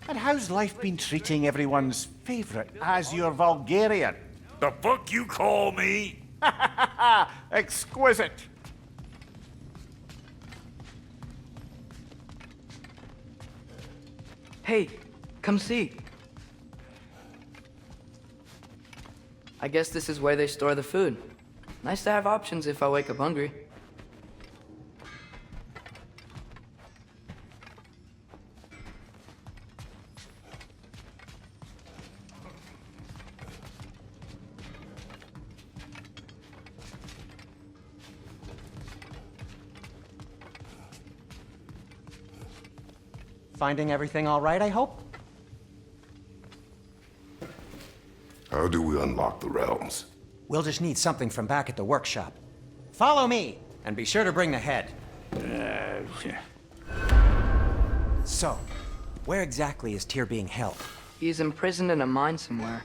And how's life been treating everyone's favorite Azure Vulgarian? The fuck you call me? Exquisite. Hey, come see. I guess this is where they store the food. Nice to have options if I wake up hungry. Finding everything all right, I hope? How do we unlock the realms? We'll just need something from back at the workshop. Follow me, and be sure to bring the head. So, where exactly is Tyr being held? He's imprisoned in a mine somewhere.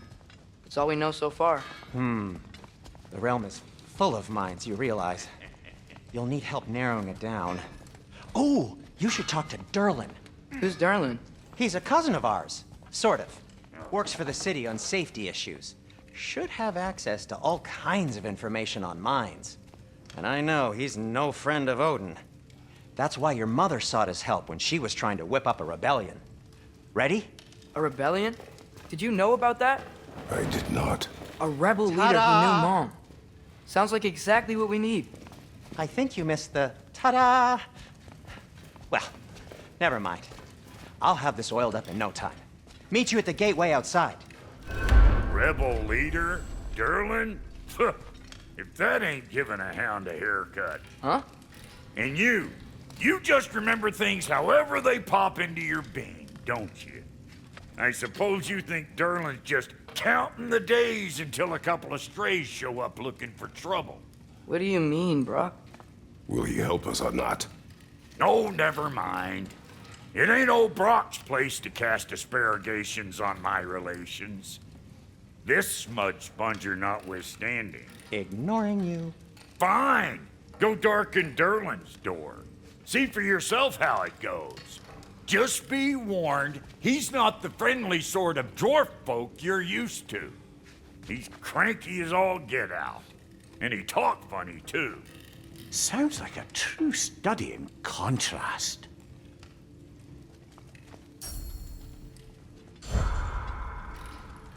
That's all we know so far. The realm is full of mines, you realize. You'll need help narrowing it down. Oh, you should talk to Derlin. Who's Darlin? He's a cousin of ours, sort of. Works for the city on safety issues. Should have access to all kinds of information on mines. And I know he's no friend of Odin. That's why your mother sought his help when she was trying to whip up a rebellion. Ready? A rebellion? Did you know about that? I did not. A rebel leader who knew Mom. Sounds like exactly what we need. I think you missed the ta-da. Well, never mind. I'll have this oiled up in no time. Meet you at the gateway outside. Rebel leader? Derlin? If that ain't giving a hound a haircut. Huh? And you just remember things however they pop into your being, don't you? I suppose you think Derlin's just counting the days until a couple of strays show up looking for trouble. What do you mean, Brock? Will he help us or not? Oh, never mind. It ain't old Brock's place to cast asparagations on my relations. This smudge sponger notwithstanding. Ignoring you. Fine. Go darken Derlin's door. See for yourself how it goes. Just be warned, he's not the friendly sort of dwarf folk you're used to. He's cranky as all get out. And he talk funny, too. Sounds like a true study in contrast.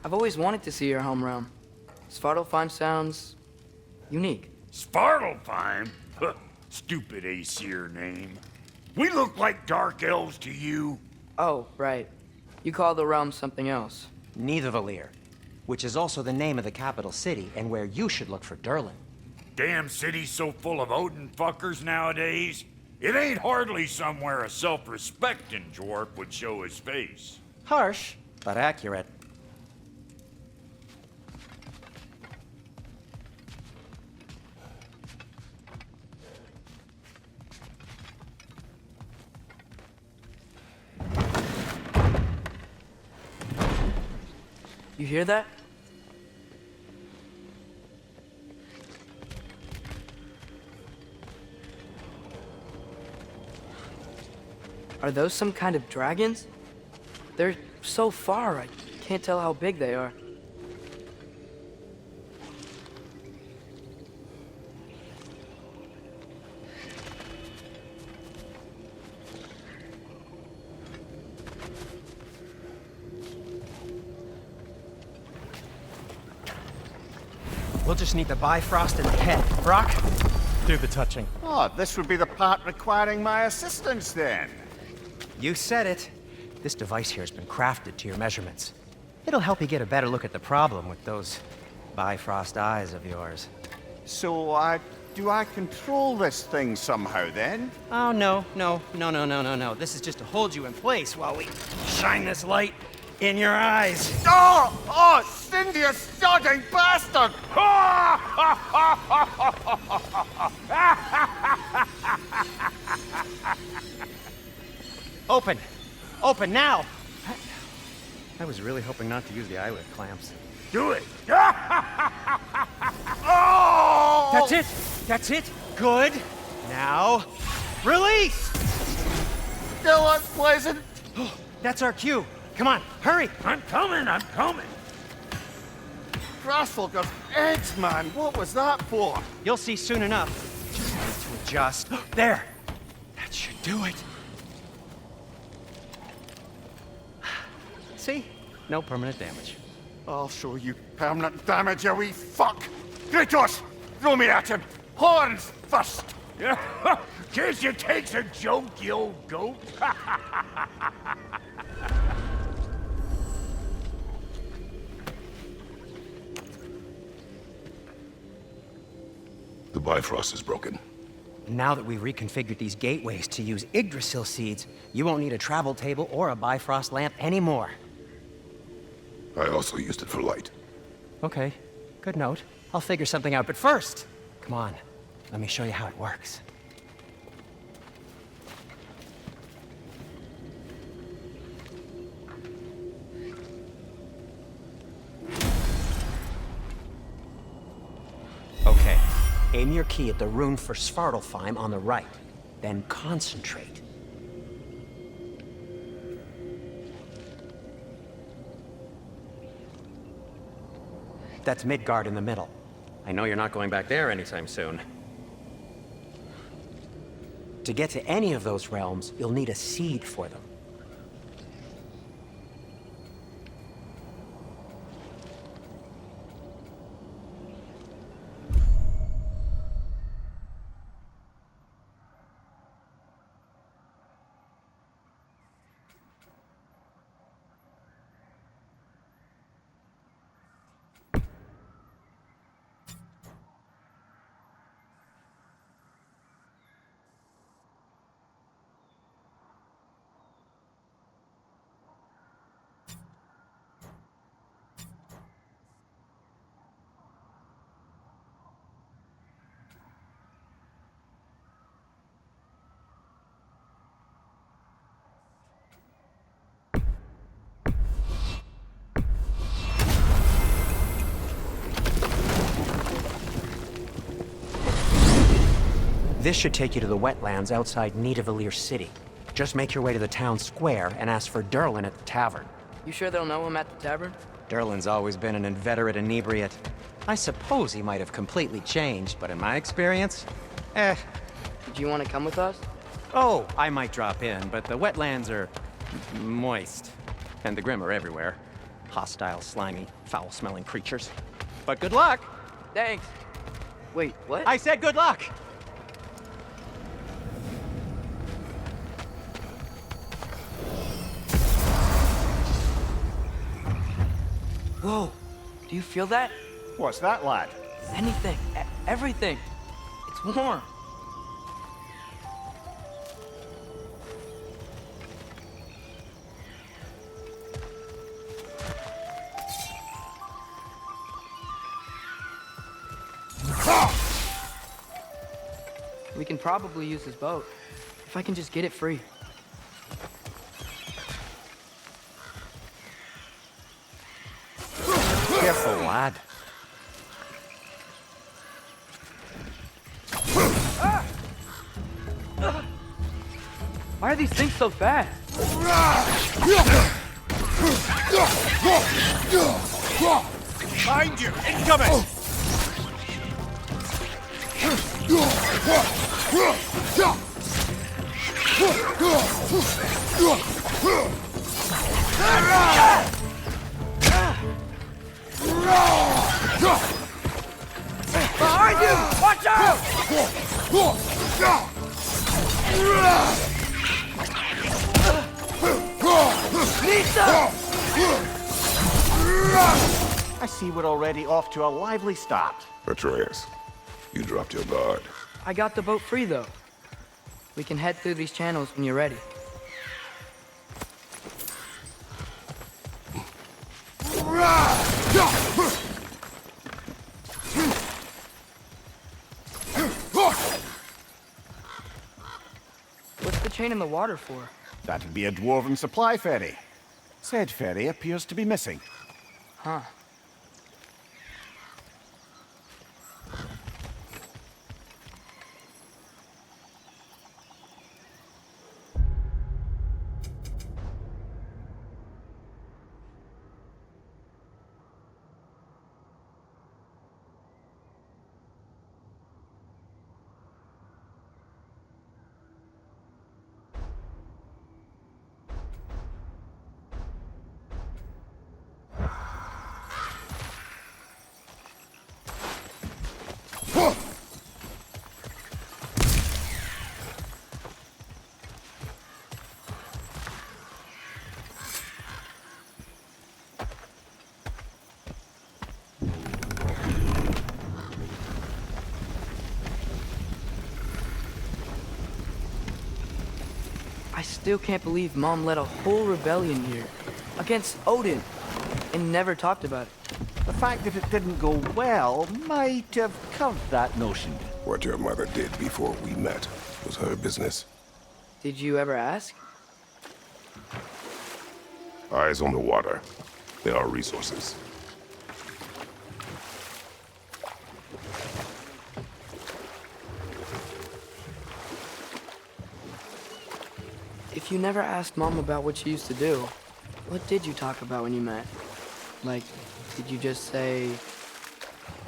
I've always wanted to see your home realm. Svartalfheim sounds unique. Svartalfheim? Huh, stupid Aesir name. We look like dark elves to you. Oh, right. You call the realm something else. Nidavellir, which is also the name of the capital city and where you should look for Derlin. Damn city's so full of Odin fuckers nowadays. It ain't hardly somewhere a self-respecting dwarf would show his face. Harsh, but accurate. You hear that? Are those some kind of dragons? They're so far, I can't tell how big they are. We'll just need the Bifrost and the head. Brock, do the touching. Oh, this would be the part requiring my assistance then. You said it. This device here has been crafted to your measurements. It'll help you get a better look at the problem with those Bifrost eyes of yours. So, do I control this thing somehow then? Oh, no. This is just to hold you in place while we shine this light in your eyes. Oh, Cindy, you sodding bastard! Open now! I was really hoping not to use the eyelid clamps. Do it! Oh! That's it! Good! Now, release! Still unpleasant. That's our cue. Come on, hurry! I'm coming, I'm coming. Grasshopper's eggs, man. What was that for? You'll see soon enough. Just need to adjust. There! That should do it. See? No permanent damage. I'll show you permanent damage, you wee fuck! Kratos! Throw me at him! Horns first! Guess you takes a joke, you old goat. The Bifrost is broken. Now that we've reconfigured these gateways to use Yggdrasil seeds, you won't need a travel table or a Bifrost lamp anymore. I also used it for light. Okay, good note. I'll figure something out, but first, come on, let me show you how it works. Okay, aim your key at the rune for Svartalfheim on the right, then concentrate. That's Midgard in the middle. I know you're not going back there anytime soon. To get to any of those realms, you'll need a seed for them. This should take you to the wetlands outside Nidavellir City. Just make your way to the town square and ask for Durlin at the tavern. You sure they'll know him at the tavern? Durlin's always been an inveterate inebriate. I suppose he might have completely changed, but in my experience, Did you want to come with us? Oh, I might drop in, but the wetlands are moist. And the Grim are everywhere. Hostile, slimy, foul-smelling creatures. But good luck! Thanks. Wait, what? I said good luck! Whoa, do you feel that? What's that, lad? Anything, everything. It's warm. We can probably use his boat, if I can just get it free. Careful, lad. Why are these things so fast? Behind you! Incoming! Behind you! Watch out! Lisa! I see we're already off to a lively start. Atreus, you dropped your guard. I got the boat free, though. We can head through these channels when you're ready. What's the chain in the water for? That'd be a dwarven supply ferry. Said ferry appears to be missing. Huh. still can't believe Mom led a whole rebellion here against Odin and never talked about it. The fact that it didn't go well might have curved that notion. What your mother did before we met was her business. Did you ever ask? Eyes on the water. There are resources. If you never asked Mom about what she used to do, what did you talk about when you met? Like, did you just say,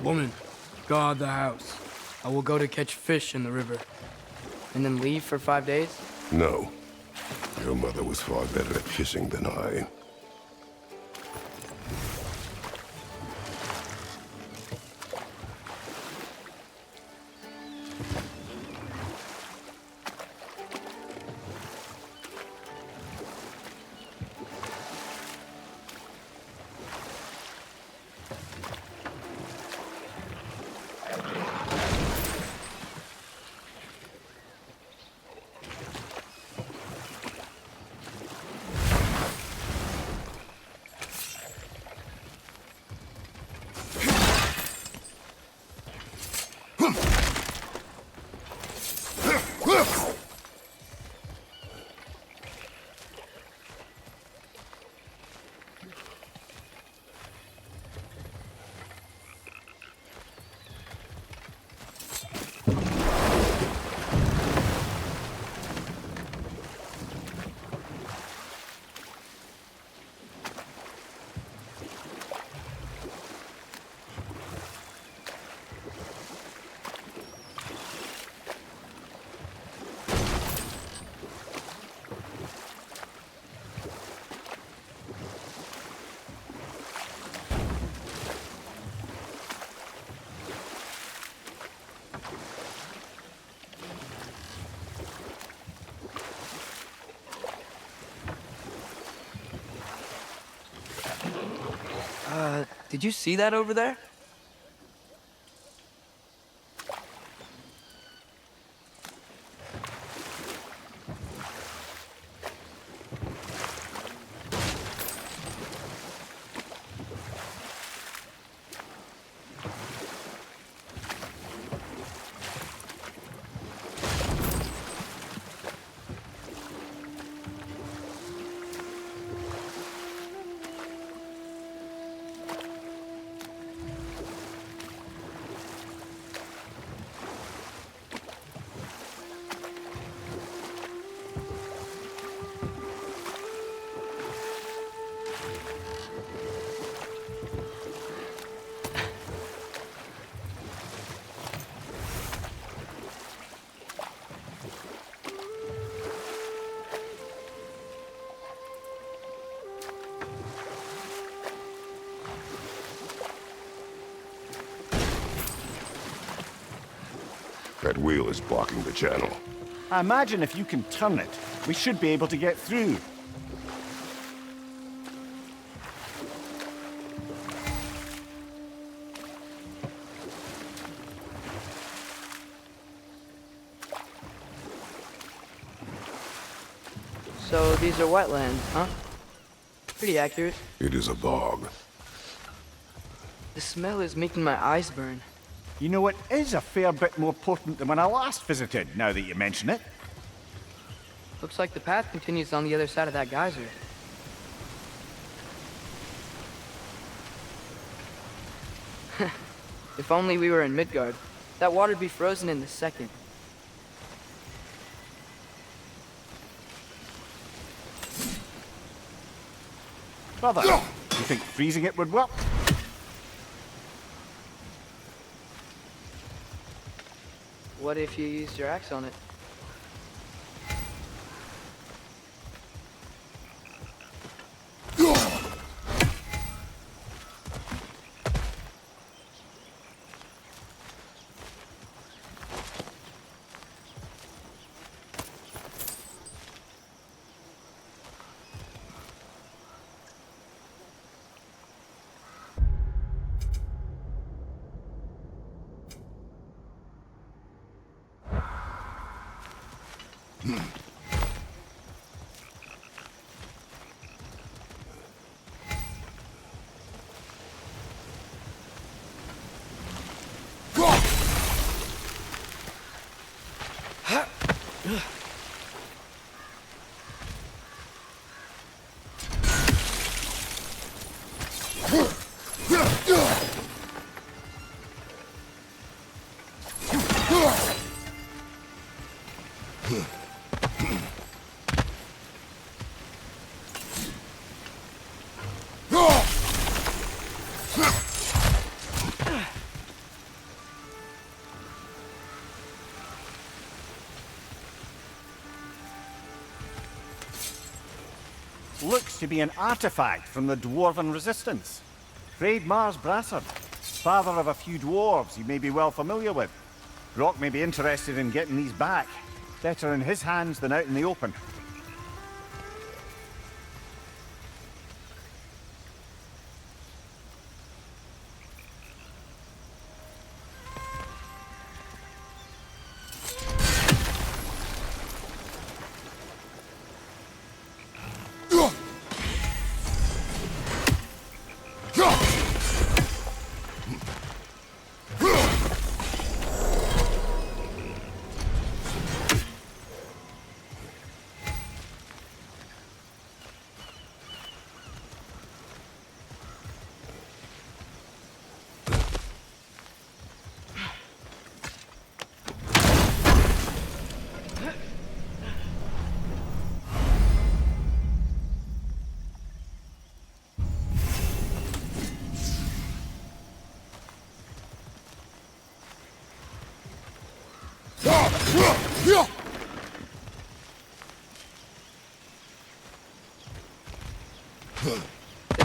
"Woman, guard the house. I will go to catch fish in the river," and then leave for 5 days? No. Your mother was far better at fishing than I. Did you see that over there? That wheel is blocking the channel. I imagine if you can turn it, we should be able to get through. So these are wetlands, huh? Pretty accurate. It is a bog. The smell is making my eyes burn. You know, it is a fair bit more potent than when I last visited, now that you mention it. Looks like the path continues on the other side of that geyser. If only we were in Midgard. That water'd be frozen in a second. Brother, you think freezing it would work? What if you used your axe on it? looks to be an artifact from the Dwarven Resistance. Freyed Mars Brassard, father of a few dwarves you may be well familiar with. Brock may be interested in getting these back. Better in his hands than out in the open.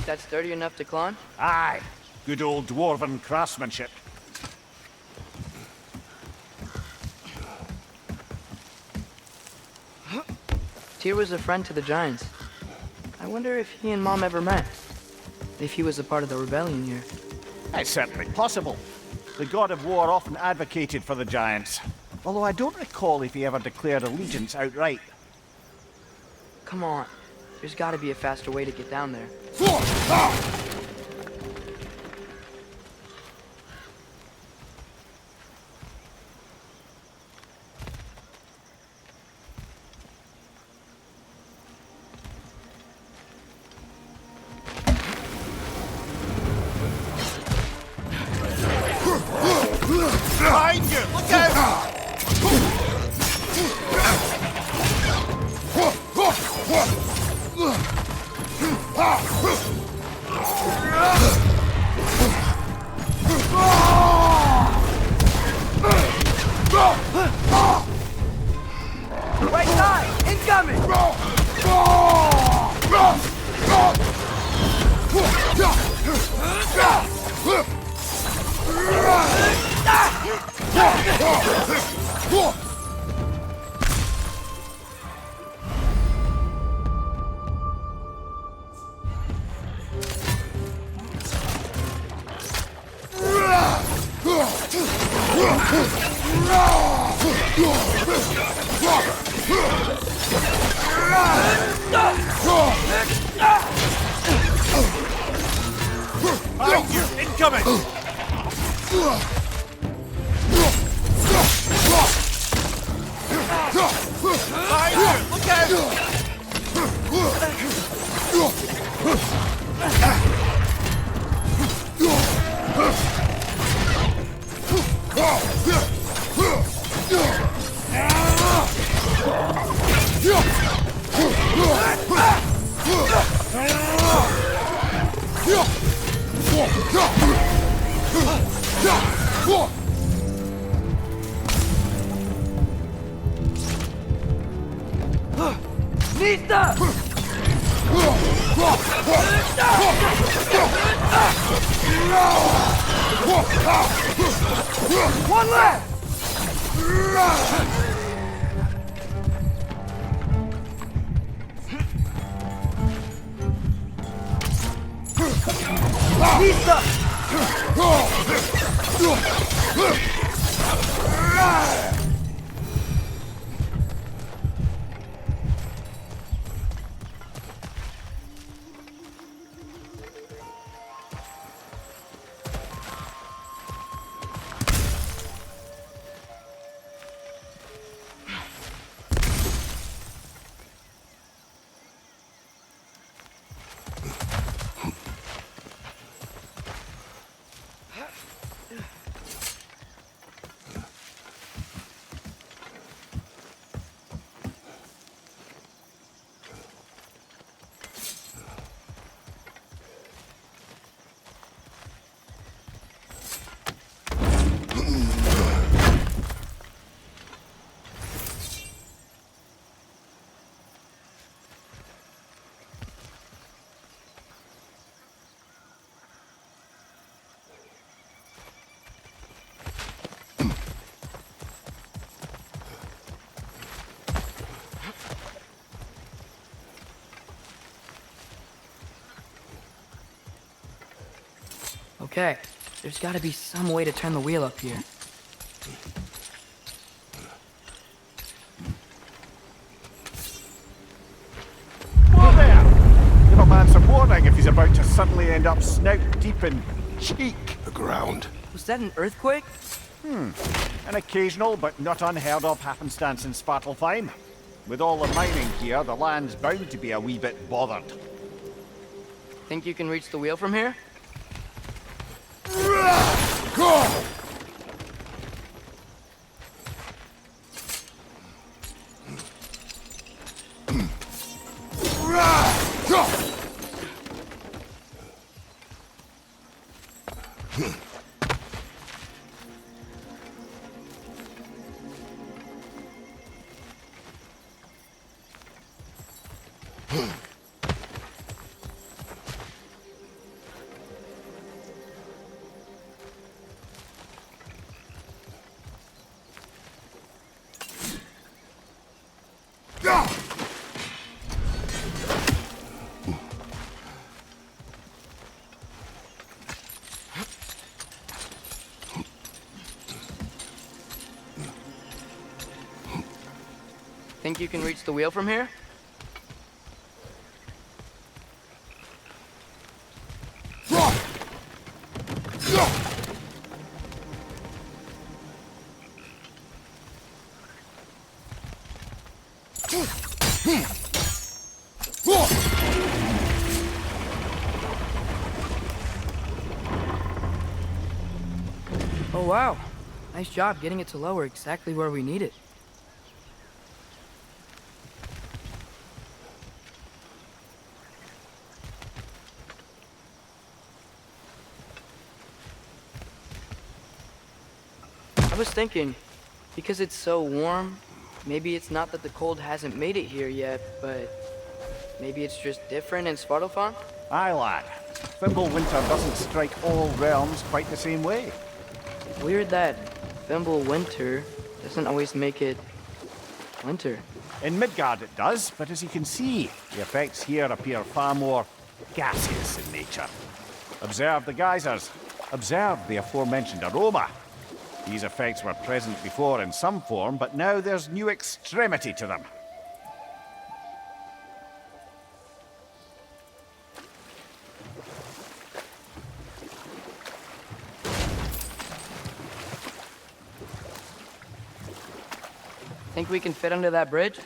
Think that's sturdy enough to climb? Aye, good old Dwarven craftsmanship. Tyr was a friend to the Giants. I wonder if he and Mom ever met. If he was a part of the rebellion here. It's certainly possible. The god of war often advocated for the Giants. Although I don't recall if he ever declared allegiance outright. Come on. There's gotta be a faster way to get down there. Behind you! Look out! Right side! Incoming! Behind you! Incoming! Behind you! Look out! Nista! One left! Okay, there's gotta be some way to turn the wheel up here. Whoa there! Give a man some warning if he's about to suddenly end up snout deep in cheek. The ground. Was that an earthquake? An occasional but not unheard of happenstance in Svartalfheim. With all the mining here, the land's bound to be a wee bit bothered. Think you can reach the wheel from here? Think you can reach the wheel from here? Oh wow, nice job getting it to lower exactly where we need it. I was thinking, because it's so warm, maybe it's not that the cold hasn't made it here yet, but maybe it's just different in Svartalfheim? Aye, lad. Thimble winter doesn't strike all realms quite the same way. Weird that Thimble winter doesn't always make it winter. In Midgard it does, but as you can see, the effects here appear far more gaseous in nature. Observe the geysers. Observe the aforementioned aroma. These effects were present before in some form, but now there's new extremity to them. Think we can fit under that bridge?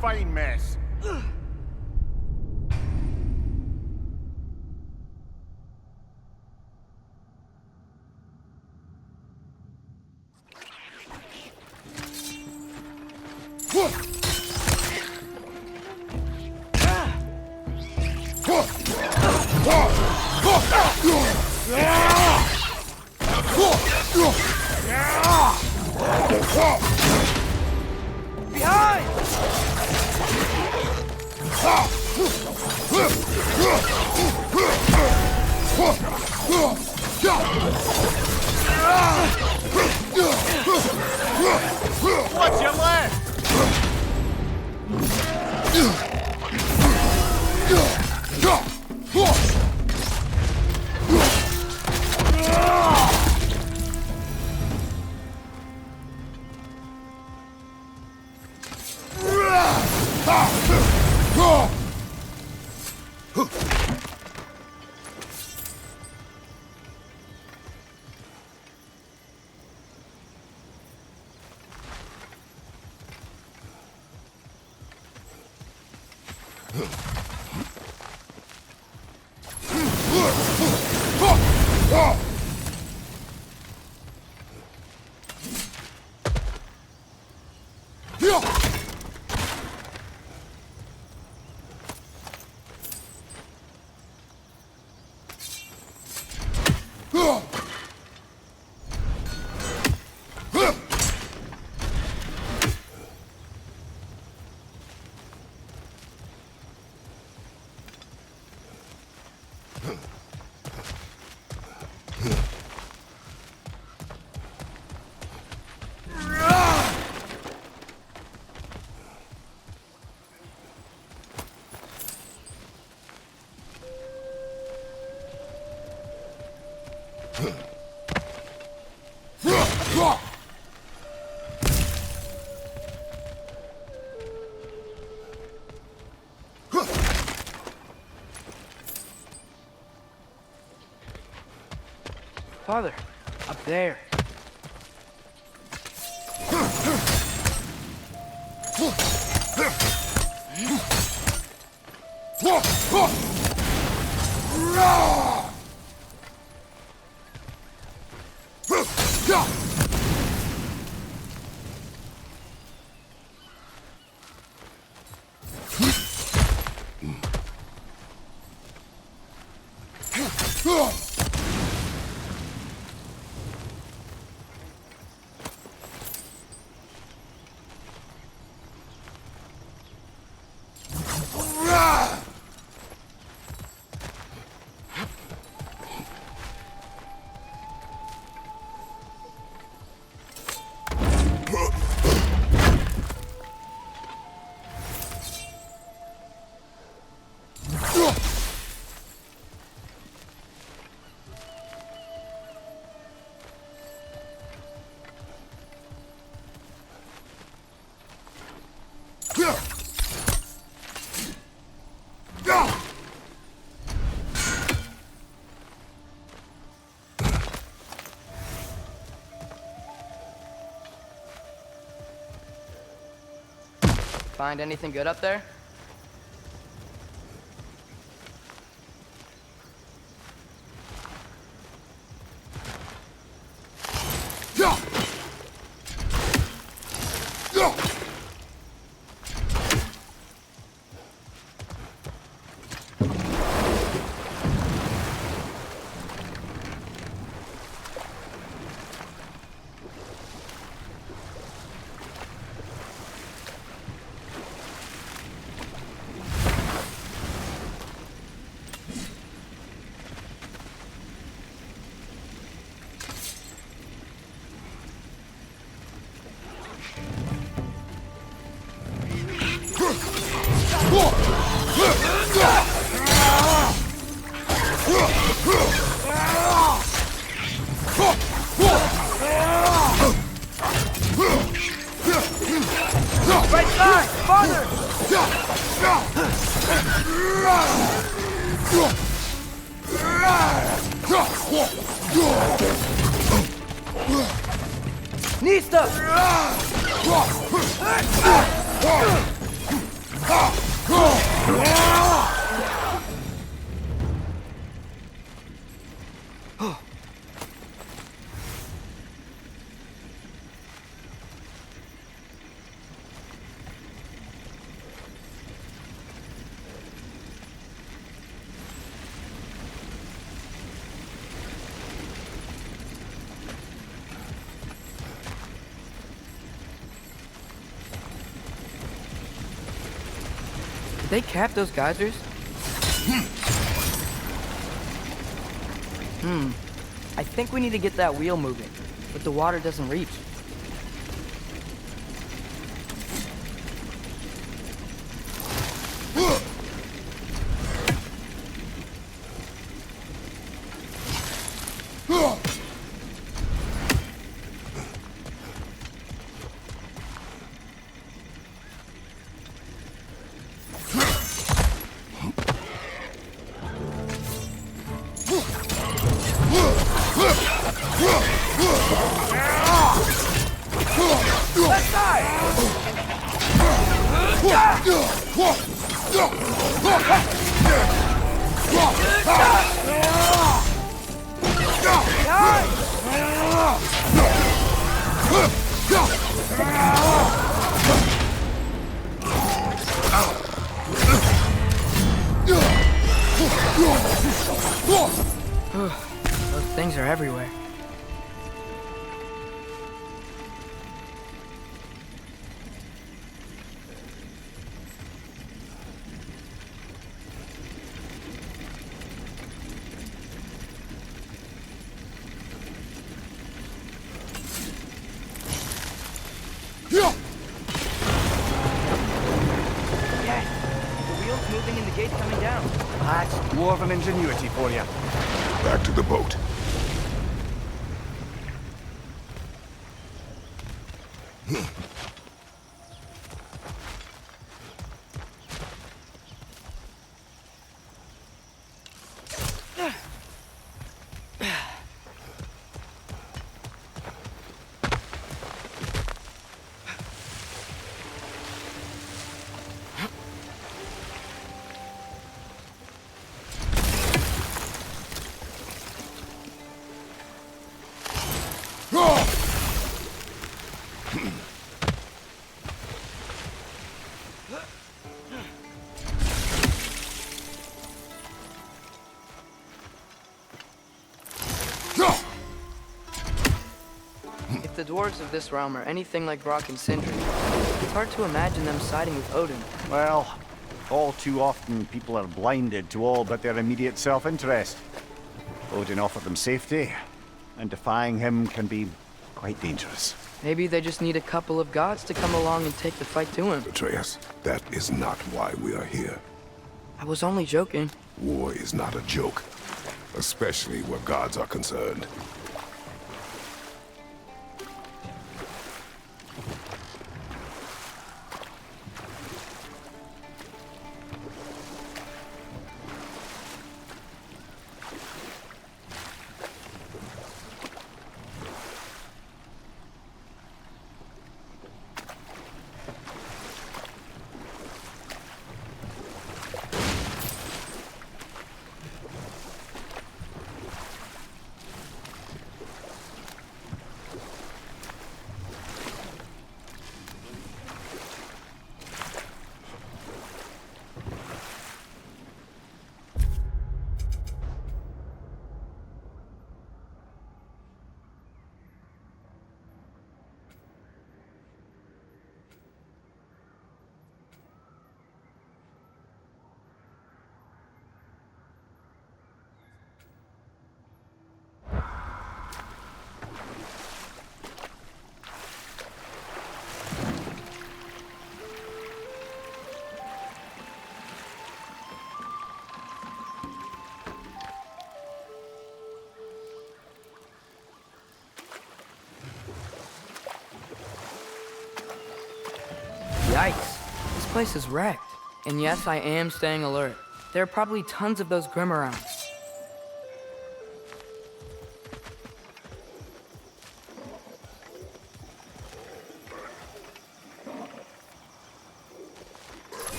Fine mess. What's your left? Father, up there. Find anything good up there? Right side! Father! Knee stuff! Did they cap those geysers? I think we need to get that wheel moving, but the water doesn't reach. Left side! Those things are everywhere. Yes, the wheel's moving and the gate's coming down. That's dwarven ingenuity for you. Back to the boat. If the dwarves of this realm are anything like Brock and Sindri, it's hard to imagine them siding with Odin. Well, all too often people are blinded to all but their immediate self-interest. Odin offered them safety, and defying him can be quite dangerous. Maybe they just need a couple of gods to come along and take the fight to him. Atreus, that is not why we are here. I was only joking. War is not a joke, especially where gods are concerned. Yikes. This place is wrecked. And yes, I am staying alert. There are probably tons of those Grim around.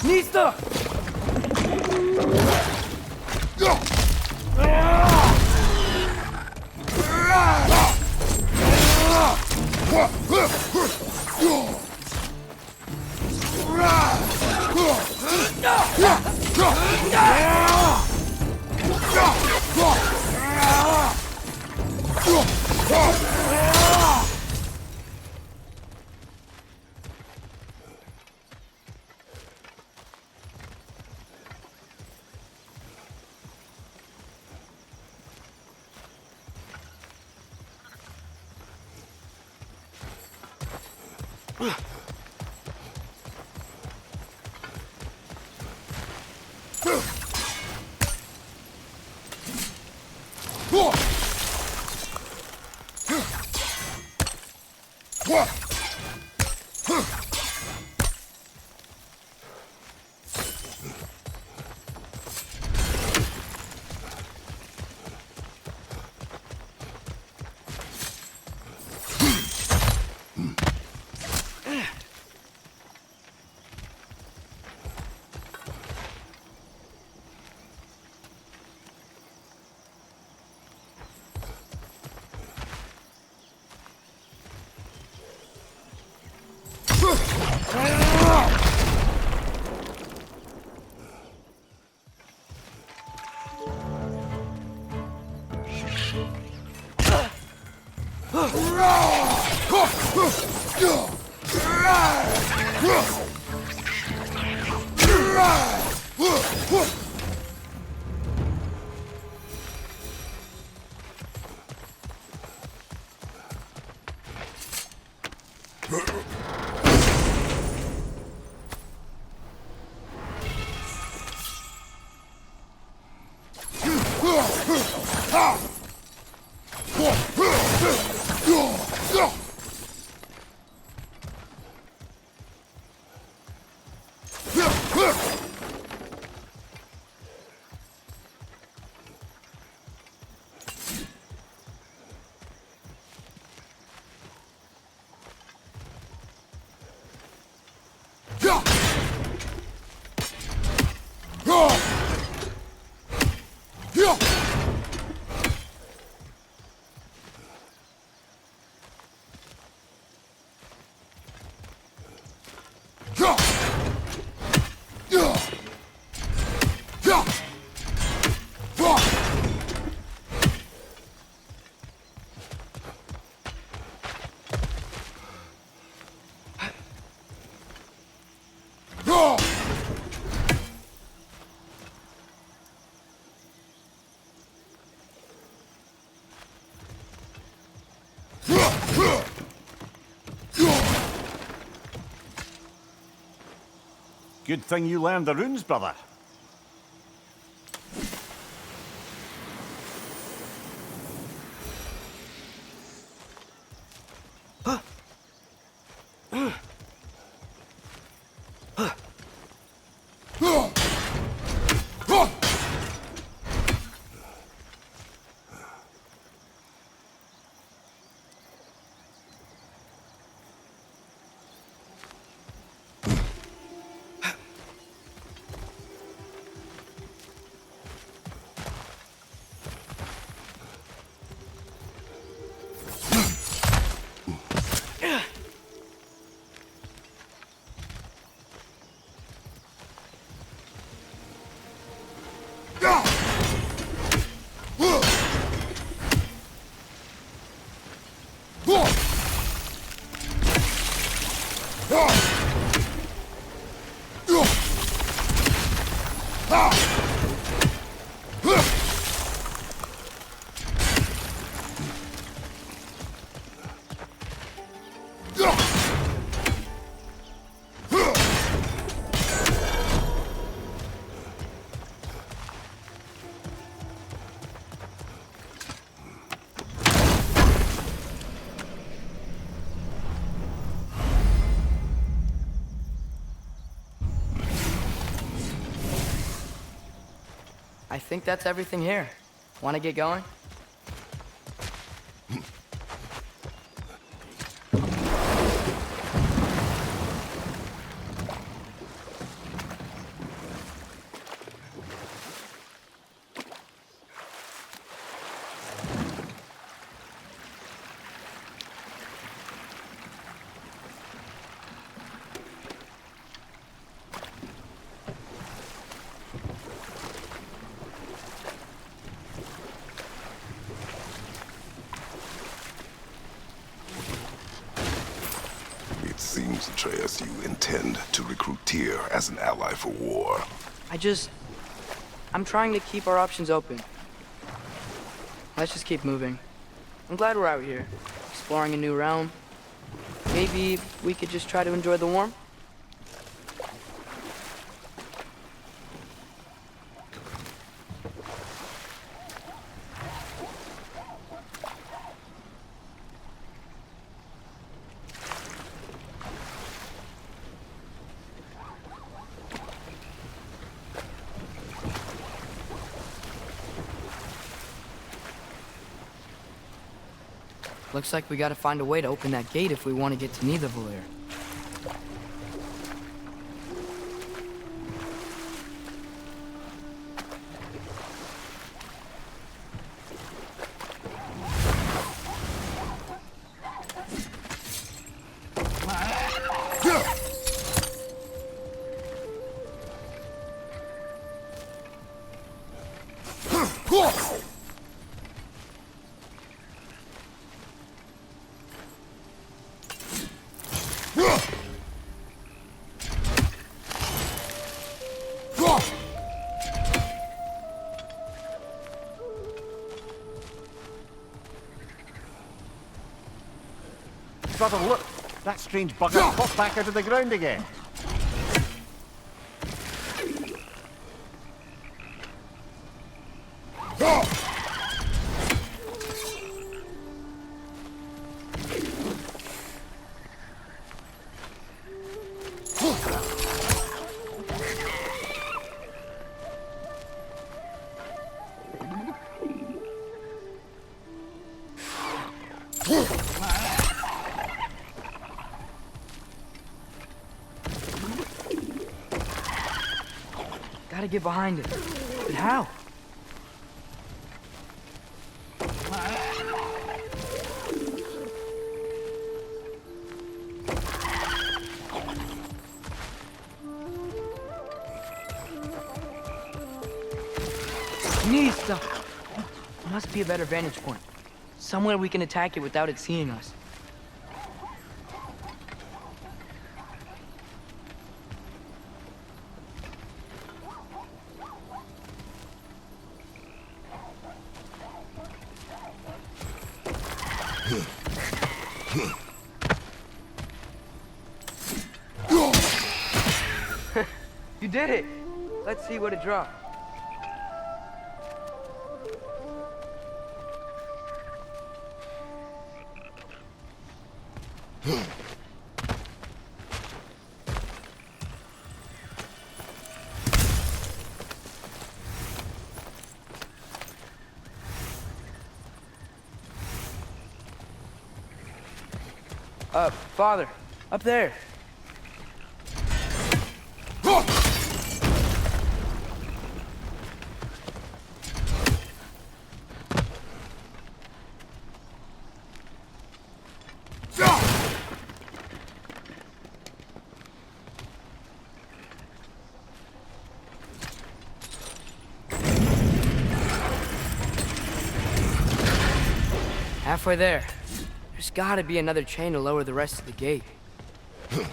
Nista! Good thing you learned the runes, brother. I think that's everything here. Want to get going? It seems, Atreus, you intend to recruit Tyr as an ally for war. I'm trying to keep our options open. Let's just keep moving. I'm glad we're out here, exploring a new realm. Maybe we could just try to enjoy the warmth? Looks like we gotta find a way to open that gate if we want to get to Nidavellir. Brother, look! That strange bugger popped back out of the ground again. Gotta get behind it. But how? Nista! Must be a better vantage point. Somewhere we can attack it without it seeing us. You did it! Let's see what it dropped. Father, up there. Halfway there. There's gotta be another chain to lower the rest of the gate. Look!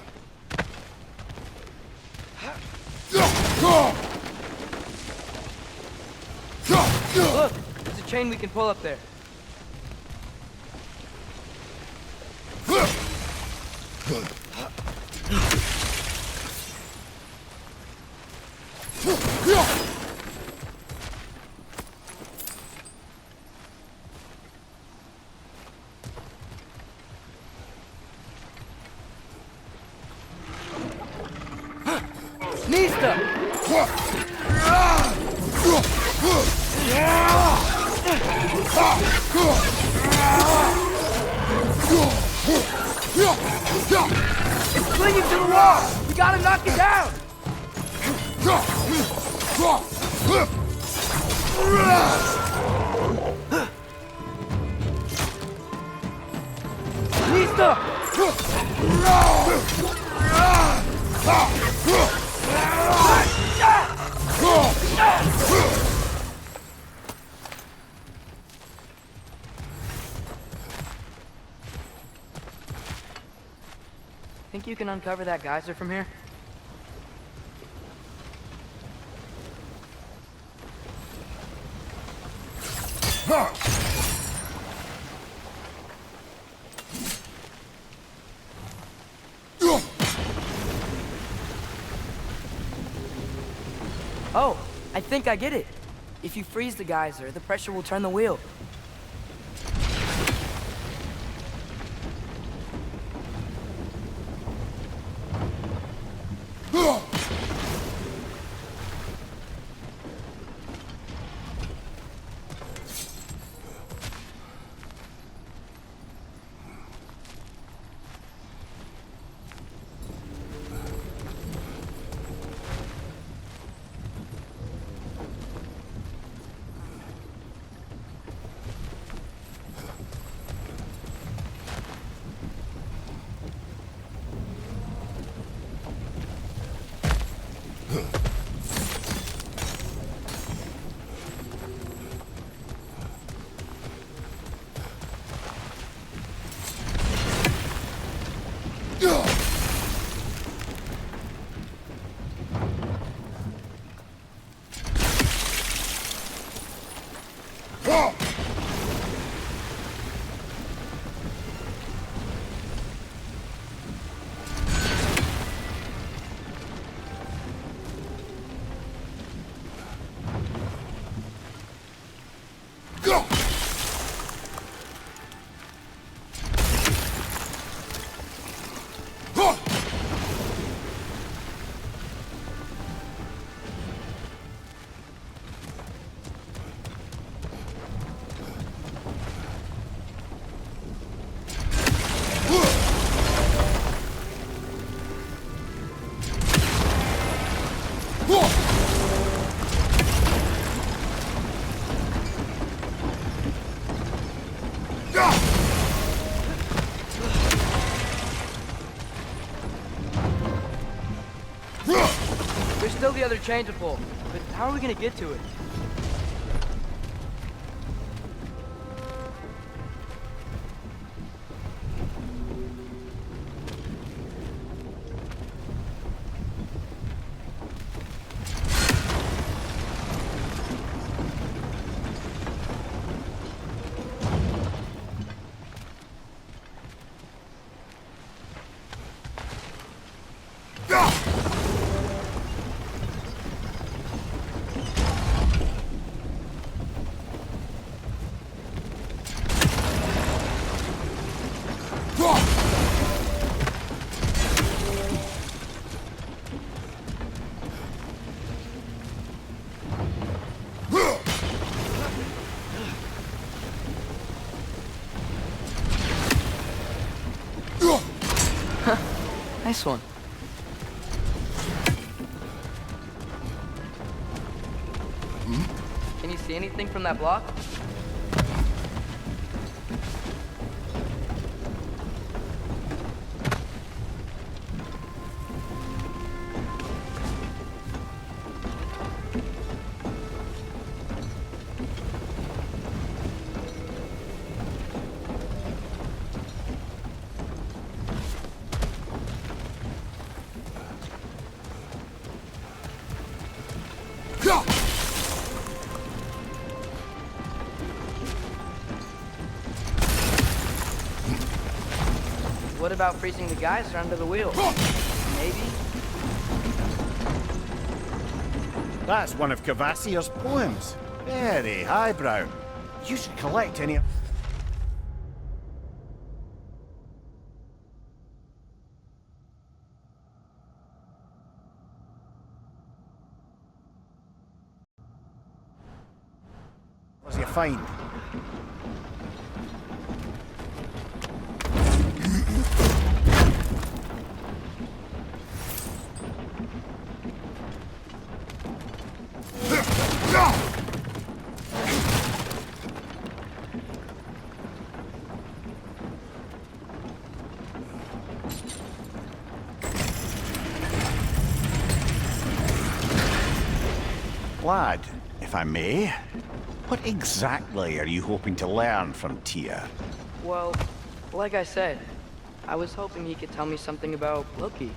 There's a chain we can pull up there. Nista! It's clinging to the wall! We gotta knock it down! Listo! Think you can uncover that geyser from here? Oh, I think I get it. If you freeze the geyser, the pressure will turn the wheel. There's still the other chain to pull, but how are we gonna get to it? Nice one. Can you see anything from that block? What about freezing the geyser under the wheel? Maybe? That's one of Cavassier's poems. Very highbrow. You should collect any... fine. Lad, if I may, what exactly are you hoping to learn from Tia? Well, like I said, I was hoping he could tell me something about Loki.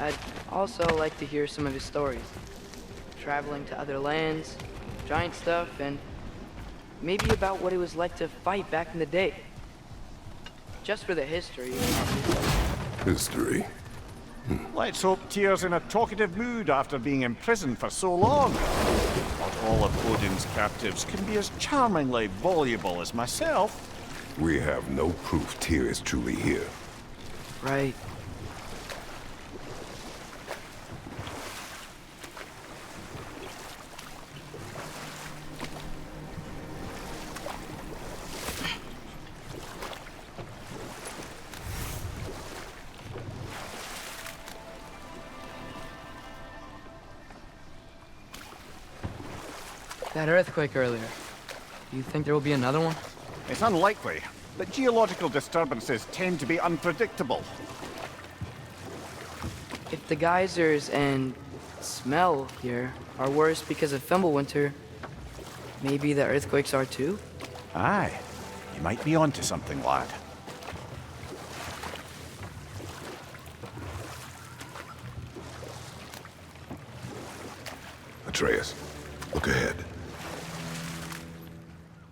I'd also like to hear some of his stories. Traveling to other lands, giant stuff, and maybe about what it was like to fight back in the day. Just for the history, obviously. History. Let's hope Tyr's in a talkative mood after being imprisoned for so long. Not all of Odin's captives can be as charmingly voluble as myself. We have no proof Tyr is truly here. Right. That earthquake earlier. Do you think there will be another one? It's unlikely, but geological disturbances tend to be unpredictable. If the geysers and smell here are worse because of Fimbulwinter, maybe the earthquakes are too? Aye, you might be onto something, lad. Atreus, look ahead.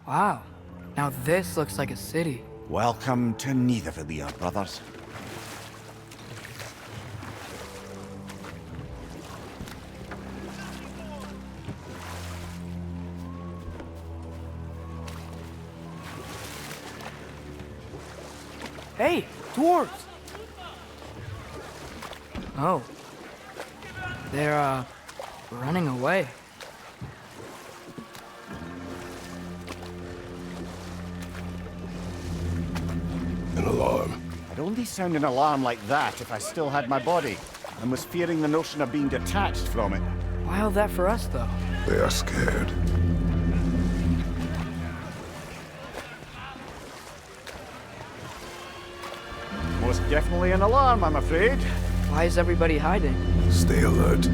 Wow. Now this looks like a city. Welcome to Nidavellir, brothers. Hey, dwarves! Oh. They're, running away. An alarm. I'd only sound an alarm like that if I still had my body, and was fearing the notion of being detached from it. Why all that for us, though? They are scared. Most definitely an alarm, I'm afraid. Why is everybody hiding? Stay alert.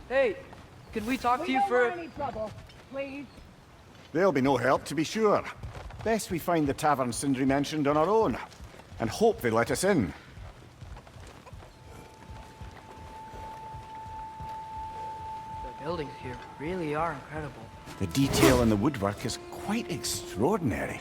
Hey, could we talk to you for... Any trouble, please. There'll be no help, to be sure. Best we find the tavern Sindri mentioned on our own, and hope they let us in. The buildings here really are incredible. The detail in the woodwork is quite extraordinary.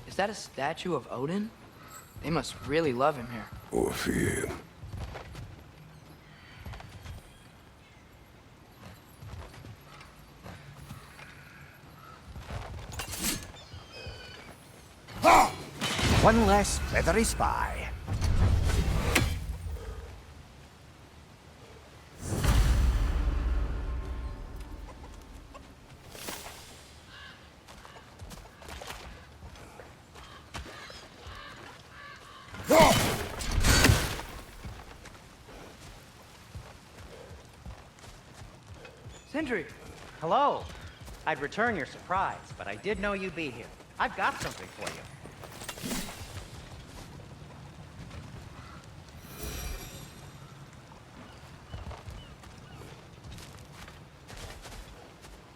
Is that a statue of Odin? They must really love him here. Or fear him. One less feathery spy. Sindri! Hello. I'd return your surprise, but I did know you'd be here. I've got something for you.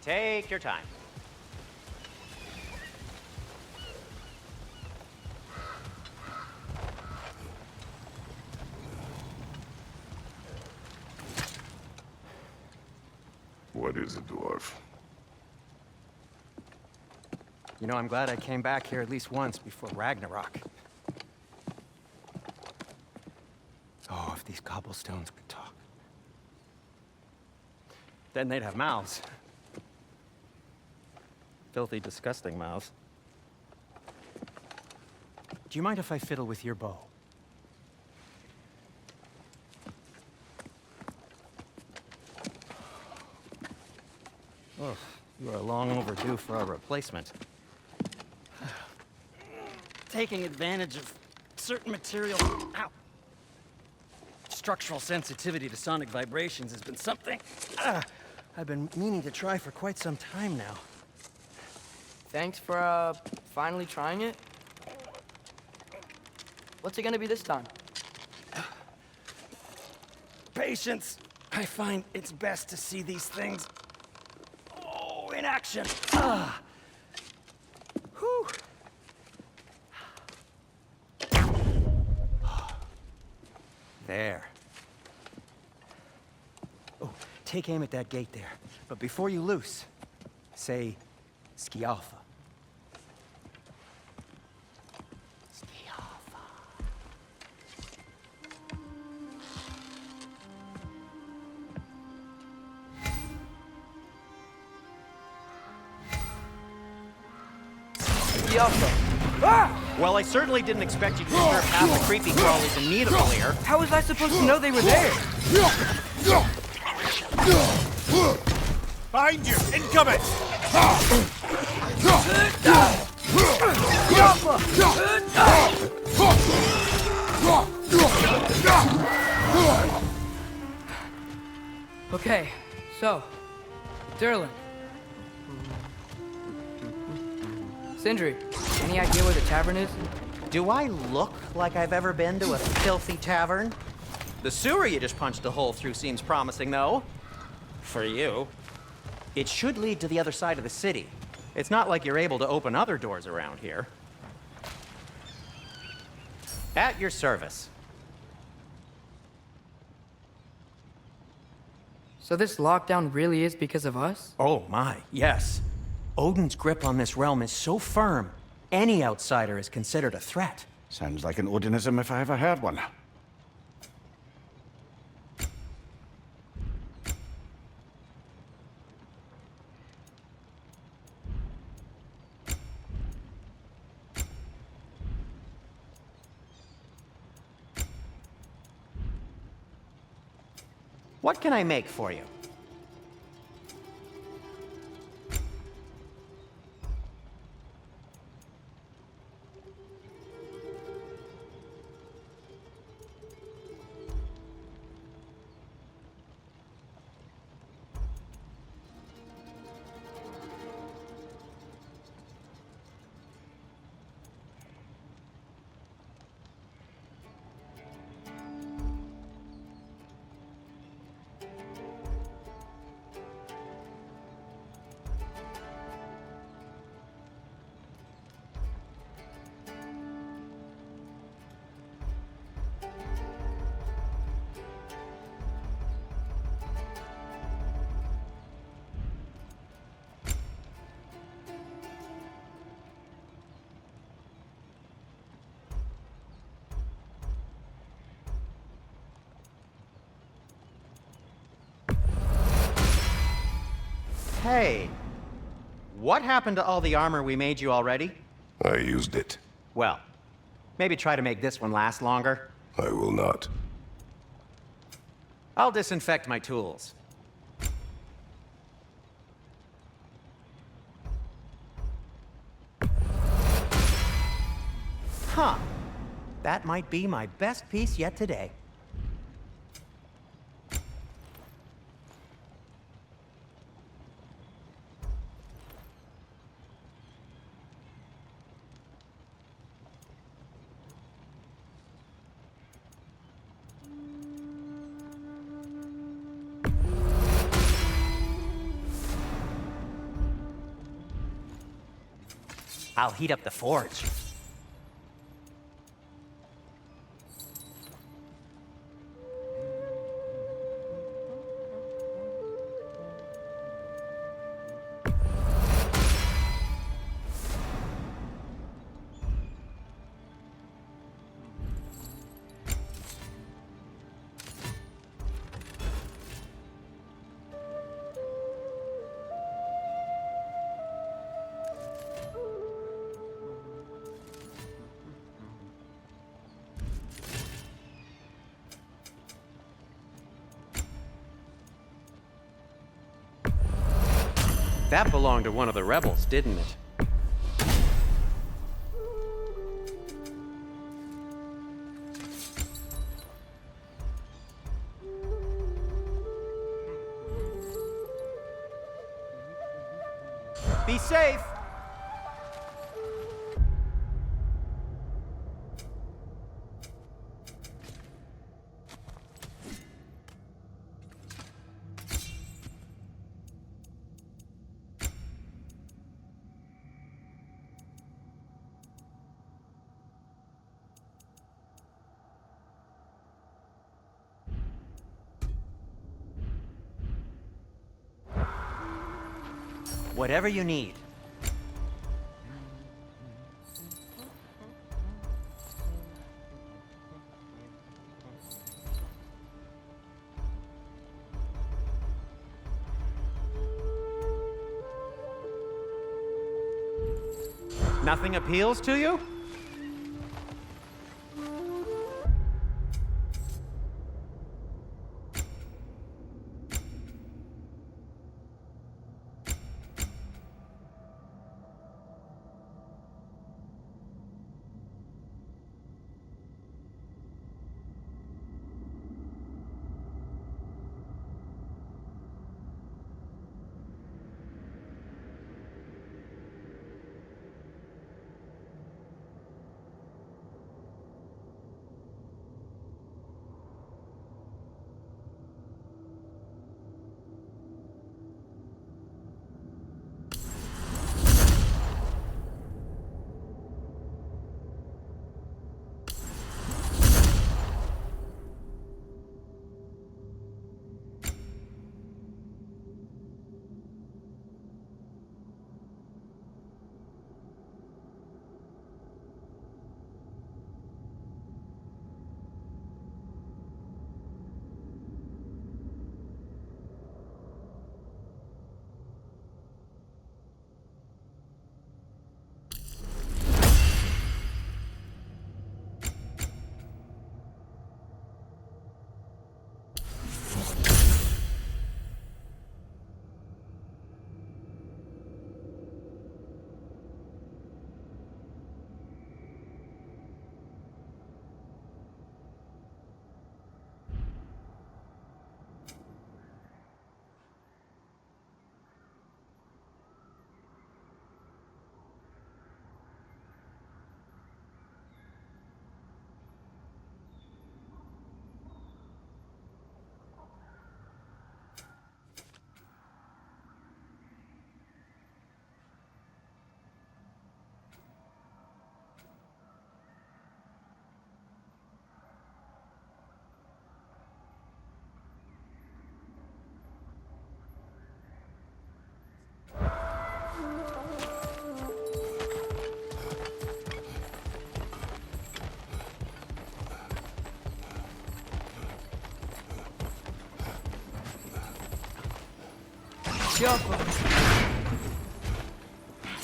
Take your time. What is it, dwarf? You know, I'm glad I came back here at least once before Ragnarok. Oh, if these cobblestones could talk. Then they'd have mouths. Filthy, disgusting mouths. Do you mind if I fiddle with your bow? Oh, you are long overdue for a replacement. Taking advantage of certain material. Ow. Structural sensitivity to sonic vibrations has been something I've been meaning to try for quite some time now. Thanks for, finally trying it. What's it gonna be this time? Patience. I find it's best to see these things in action. Whew. There. Oh, take aim at that gate there. But before you loose, say, Skialfa. Skialfa. Well, I certainly didn't expect you to disturb half the creepy crawlies in Nidavellir here. How was I supposed to know they were there? Behind you! Incoming! Okay, so, Durlin. Sindri, any idea where the tavern is? Do I look like I've ever been to a filthy tavern? The sewer you just punched a hole through seems promising, though. For you. It should lead to the other side of the city. It's not like you're able to open other doors around here. At your service. So this lockdown really is because of us? Oh my, yes. Odin's grip on this realm is so firm, any outsider is considered a threat. Sounds like an Odinism if I ever heard one. What can I make for you? Hey, what happened to all the armor we made you already? I used it. Well, maybe try to make this one last longer. I will not. I'll disinfect my tools. Huh. That might be my best piece yet today. I'll heat up the forge. That belonged to one of the rebels, didn't it? Be safe! Whatever you need. Nothing appeals to you?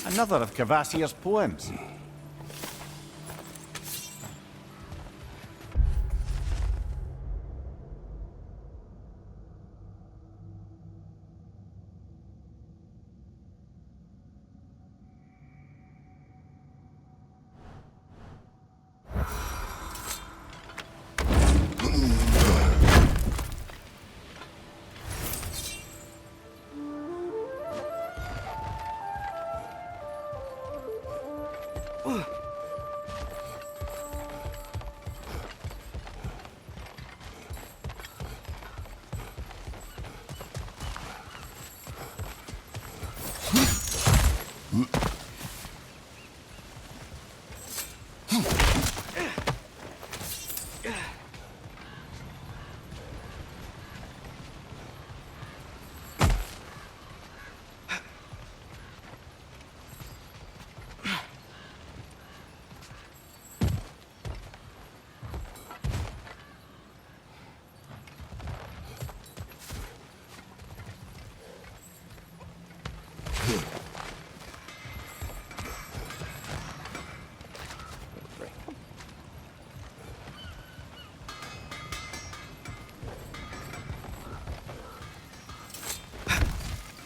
Another of Kvasir's poems.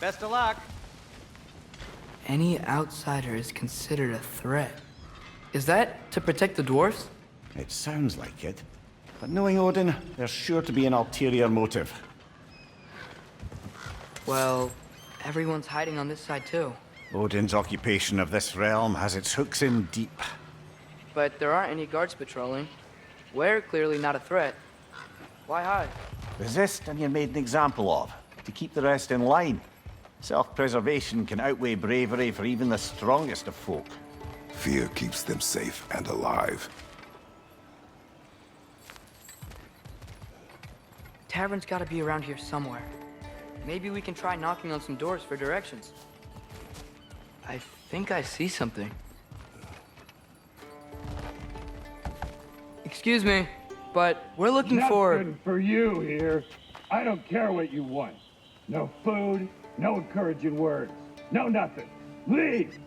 Best of luck. Any outsider is considered a threat. Is that to protect the dwarfs? It sounds like it. But knowing Odin, there's sure to be an ulterior motive. Well, everyone's hiding on this side too. Odin's occupation of this realm has its hooks in deep. But there aren't any guards patrolling. We're clearly not a threat. Why hide? Resist and you're made an example of, to keep the rest in line. Self-preservation can outweigh bravery for even the strongest of folk. Fear keeps them safe and alive. Tavern's gotta be around here somewhere. Maybe we can try knocking on some doors for directions. I think I see something. Excuse me, but we're looking for... Nothing for you here. I don't care what you want. No food, no encouraging words, no nothing. Leave!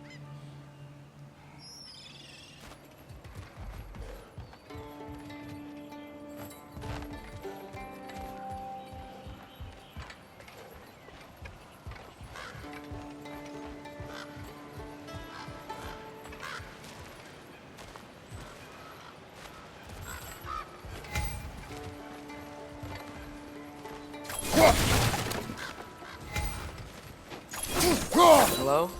Hello?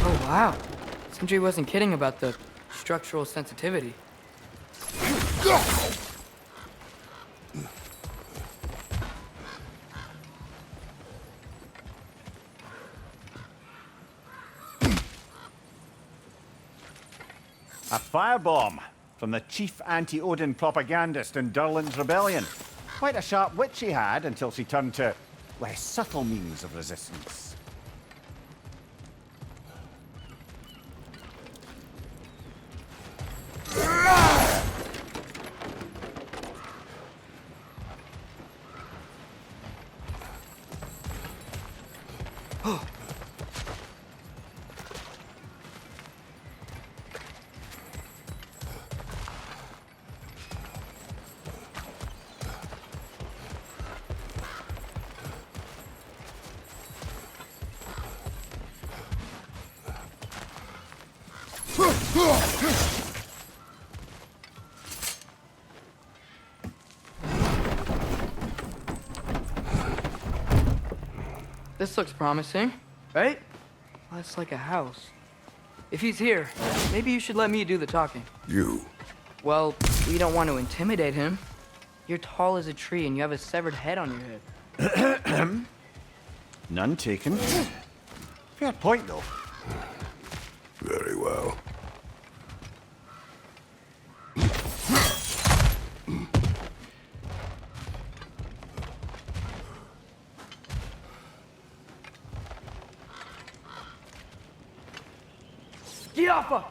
Oh, wow. Sindri wasn't kidding about the structural sensitivity. A firebomb from the chief anti-Odin propagandist in Durlin's rebellion. Quite a sharp wit she had until she turned to less subtle means of resistance. This looks promising, right? Well, it's like a house. If he's here, maybe you should let me do the talking. You. Well, we don't want to intimidate him. You're tall as a tree and you have a severed head on your head. None taken. Fair point, though. Very well. Giaffa!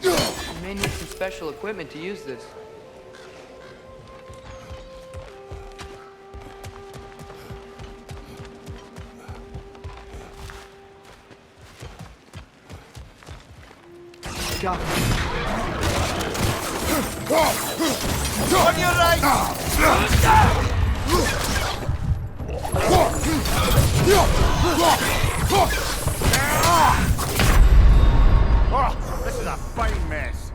You may need some special equipment to use this. Giaffa. On your right! Oh, this is a fine mess.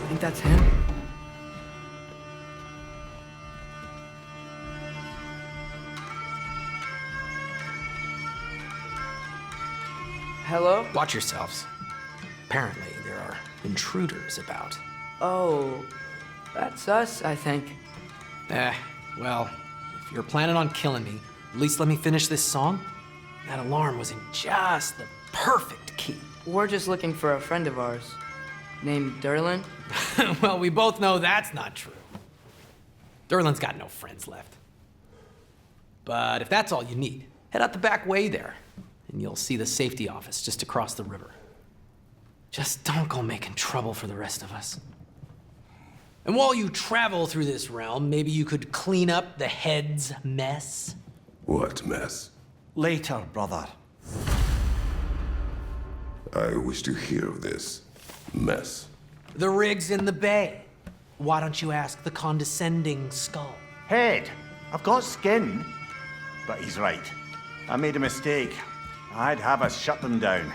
Think that's him? Hello? Watch yourselves. Apparently, there are intruders about. Oh, that's us, I think. Well, if you're planning on killing me, at least let me finish this song. That alarm was in just the perfect key. We're just looking for a friend of ours named Derlin. Well, we both know that's not true. Derlin's got no friends left. But if that's all you need, head out the back way there, and you'll see the safety office just across the river. Just don't go making trouble for the rest of us. And while you travel through this realm, maybe you could clean up the head's mess? What mess? Later, brother. I wish to hear of this mess. The rig's in the bay. Why don't you ask the condescending skull? Head, I've got skin. But he's right. I made a mistake. I'd have us shut them down.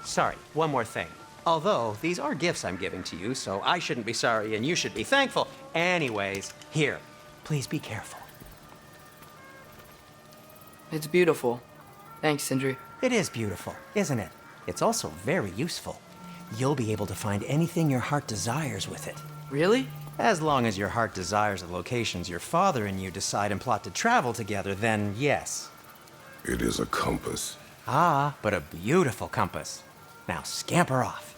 Sorry, one more thing. Although, these are gifts I'm giving to you, so I shouldn't be sorry and you should be thankful. Anyways, here, please be careful. It's beautiful. Thanks, Sindri. It is beautiful, isn't it? It's also very useful. You'll be able to find anything your heart desires with it. Really? As long as your heart desires the locations your father and you decide and plot to travel together, then yes. It is a compass. Ah, but a beautiful compass. Now scamper off.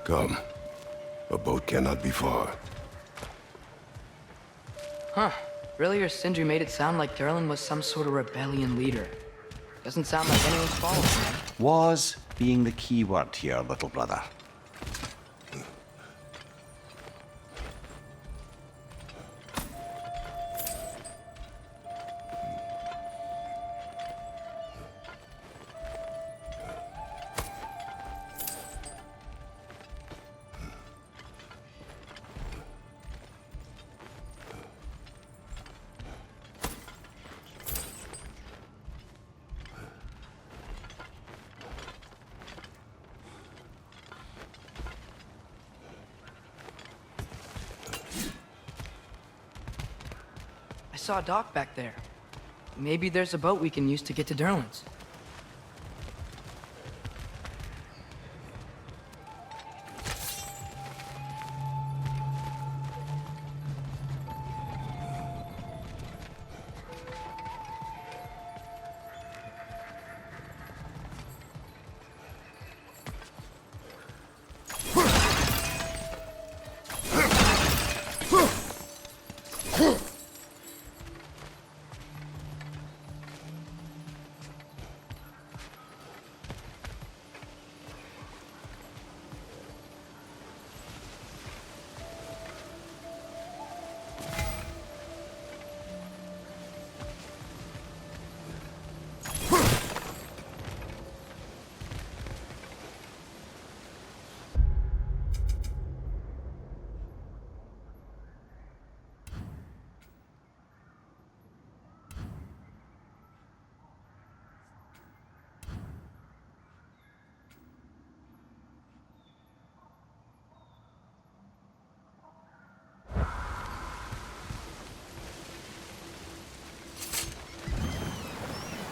Come. A boat cannot be far. Huh. Earlier, Sindri made it sound like Durlin was some sort of rebellion leader. Doesn't sound like anyone's following him. Was being the key word here, little brother. I saw a dock back there. Maybe there's a boat we can use to get to Durlin's.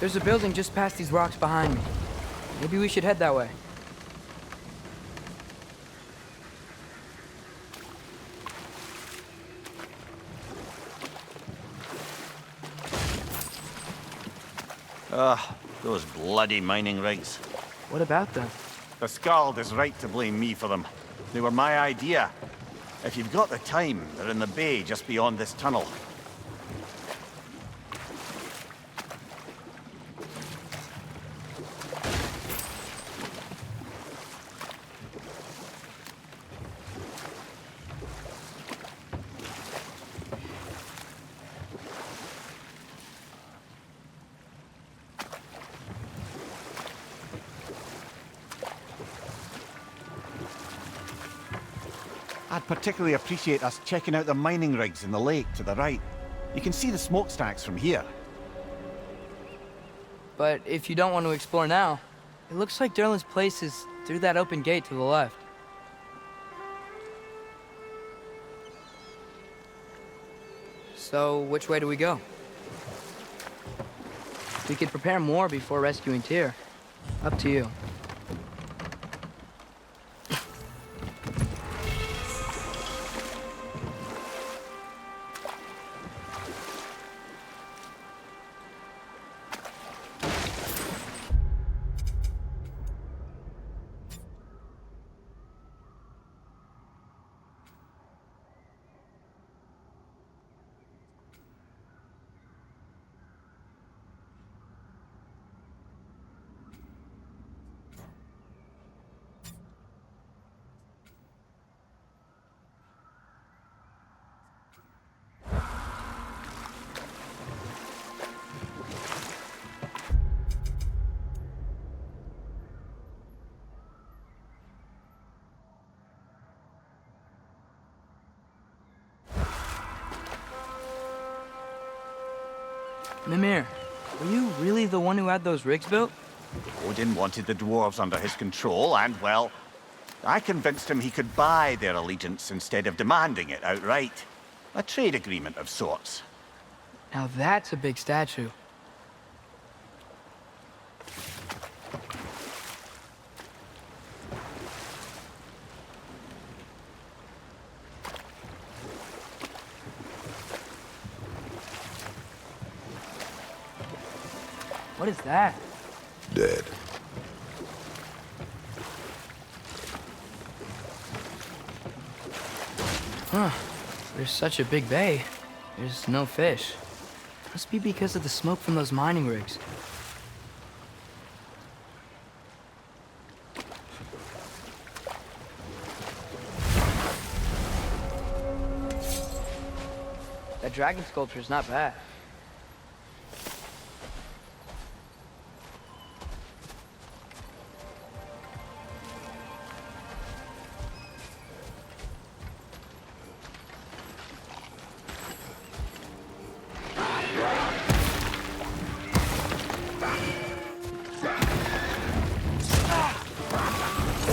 There's a building just past these rocks behind me. Maybe we should head that way. Those bloody mining rigs. What about them? The Skald is right to blame me for them. They were my idea. If you've got the time, they're in the bay just beyond this tunnel. I'd particularly appreciate us checking out the mining rigs in the lake to the right. You can see the smokestacks from here. But if you don't want to explore now, it looks like Durlin's place is through that open gate to the left. So, which way do we go? We could prepare more before rescuing Tyr. Up to you. Mimir, were you really the one who had those rigs built? Odin wanted the dwarves under his control, and, well, I convinced him he could buy their allegiance instead of demanding it outright. A trade agreement of sorts. Now that's a big statue. What is that? Dead. Huh. There's such a big bay. There's no fish. Must be because of the smoke from those mining rigs. That dragon sculpture's not bad.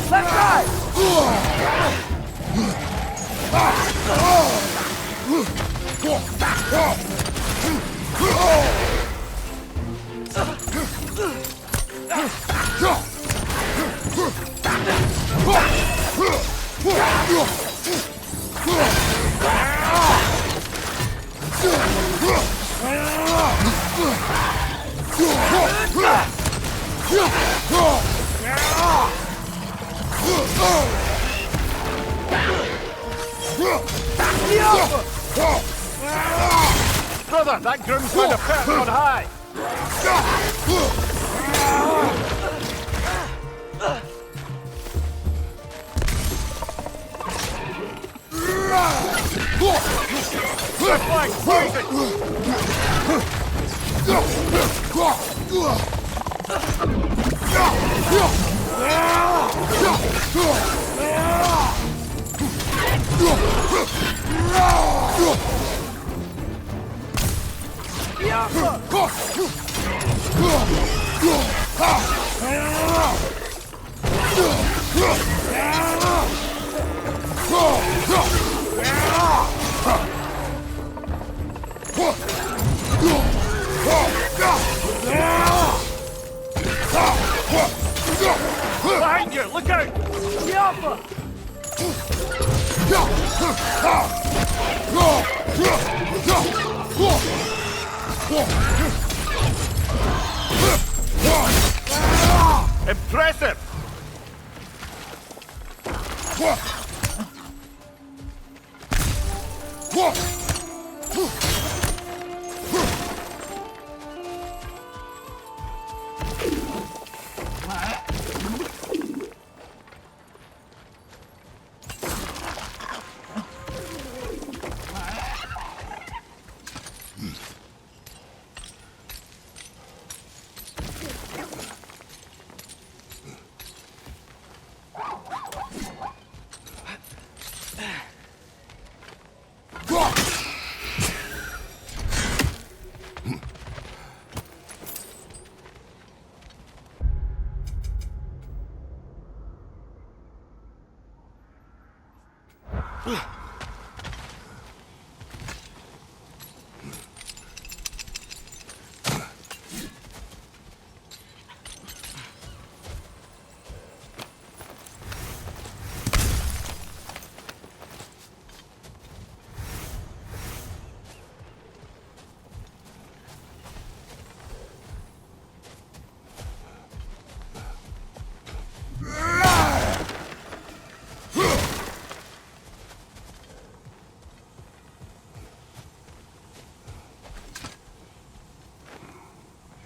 Left side! Brother, that groom's found a perch on high! Left flank, behind you, look out! Impressive!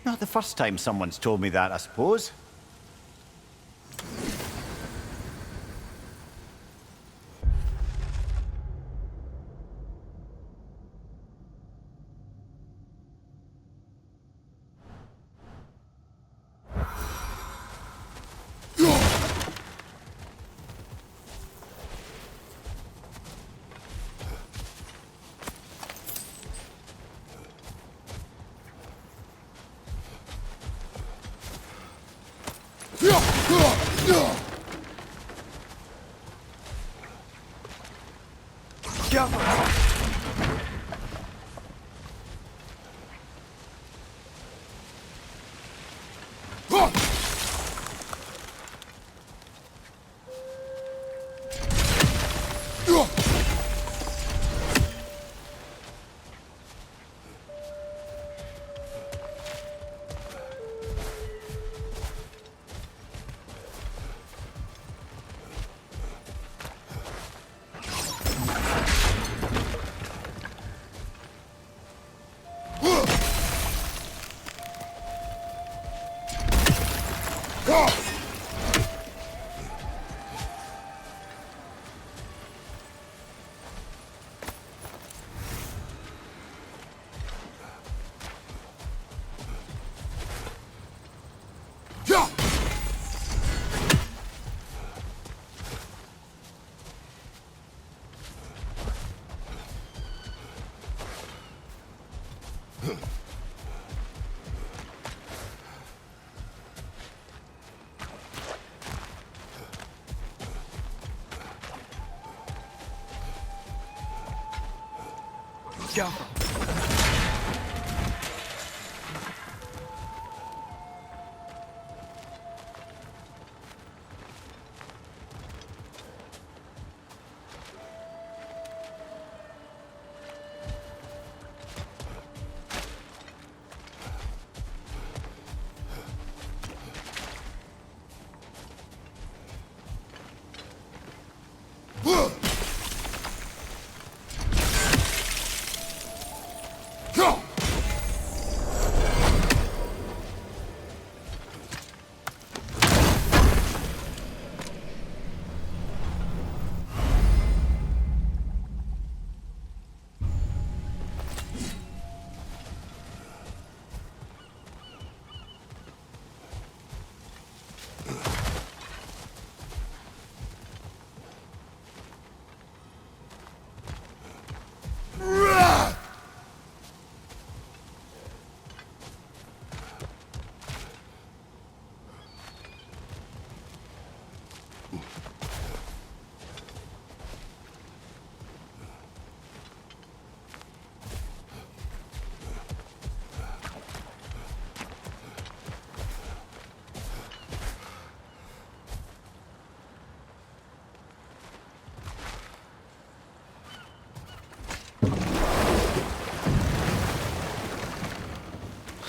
Not the first time someone's told me that, I suppose. Jump.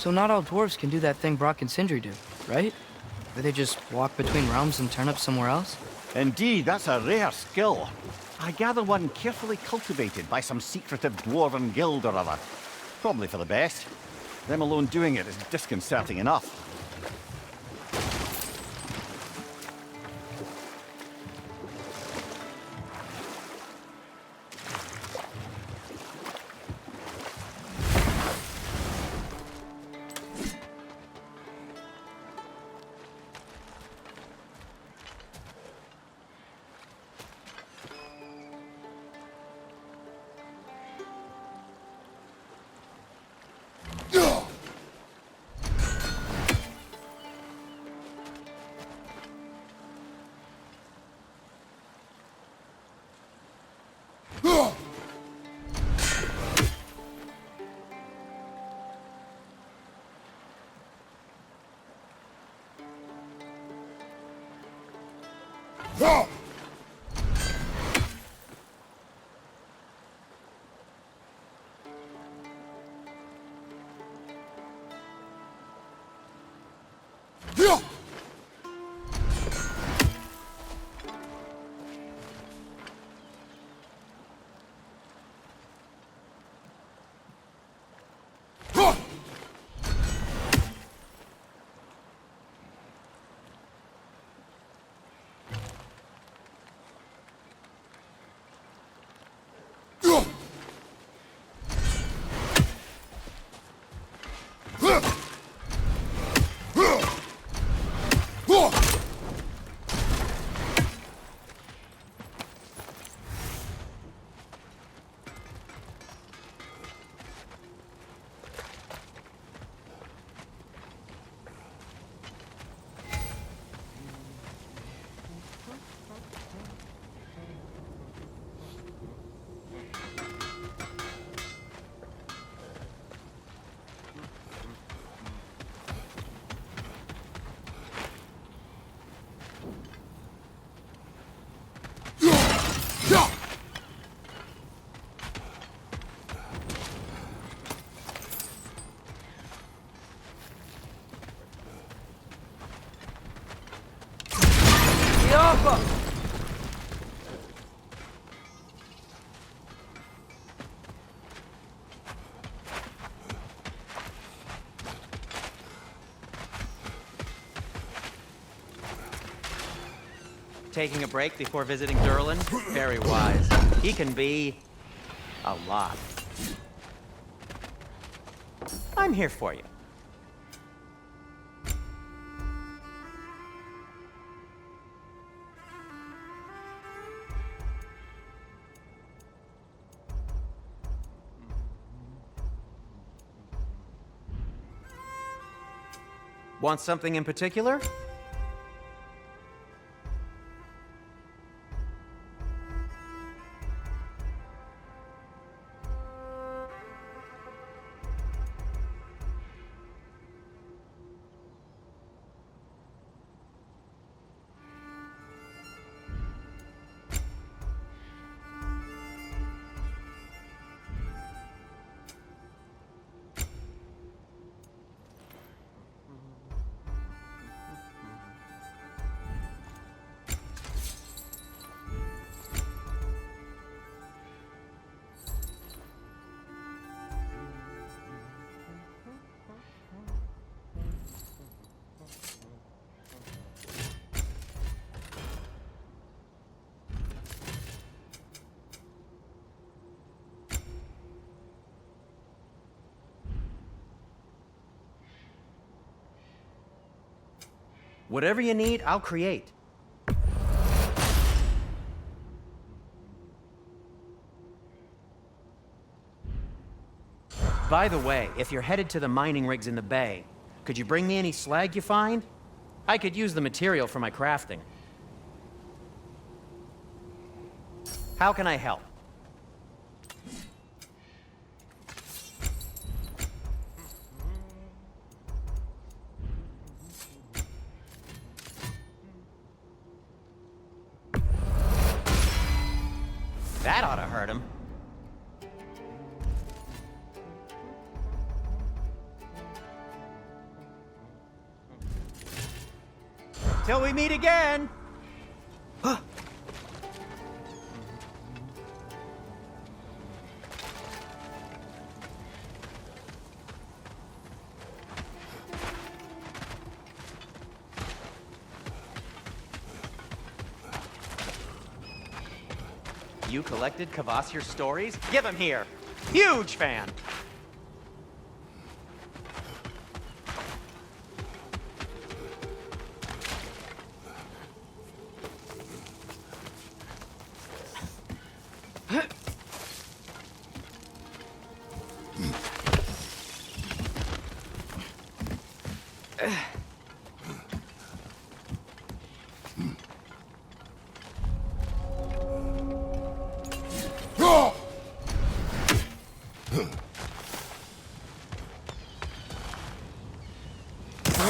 So not all dwarves can do that thing Brock and Sindri do, right? Where they just walk between realms and turn up somewhere else? Indeed, that's a rare skill. I gather one carefully cultivated by some secretive dwarven guild or other. Probably for the best. Them alone doing it is disconcerting enough. Taking a break before visiting Durlin? Very wise. He can be a lot. I'm here for you. Want something in particular? Whatever you need, I'll create. By the way, if you're headed to the mining rigs in the bay, could you bring me any slag you find? I could use the material for my crafting. How can I help? That ought to hurt him. Till we meet again! You collected Kvasir's stories? Give him here! Huge fan!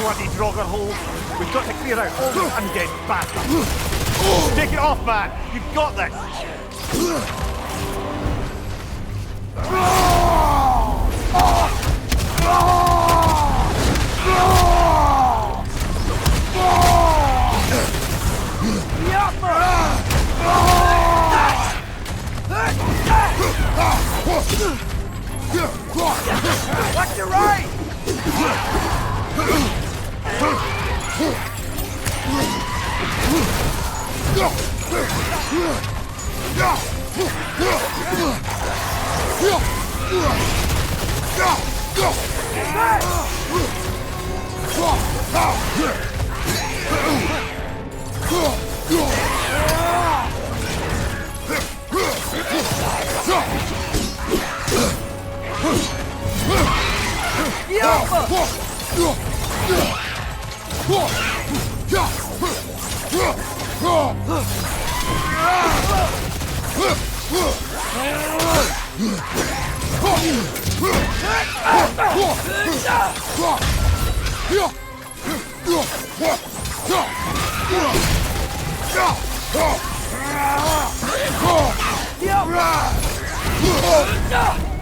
Bloody drogger hole. We've got to clear out all these undead bastards. Take it off, man. You've got this. Watch your right!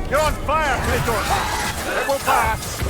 You're on fire, Kratos! It will pass!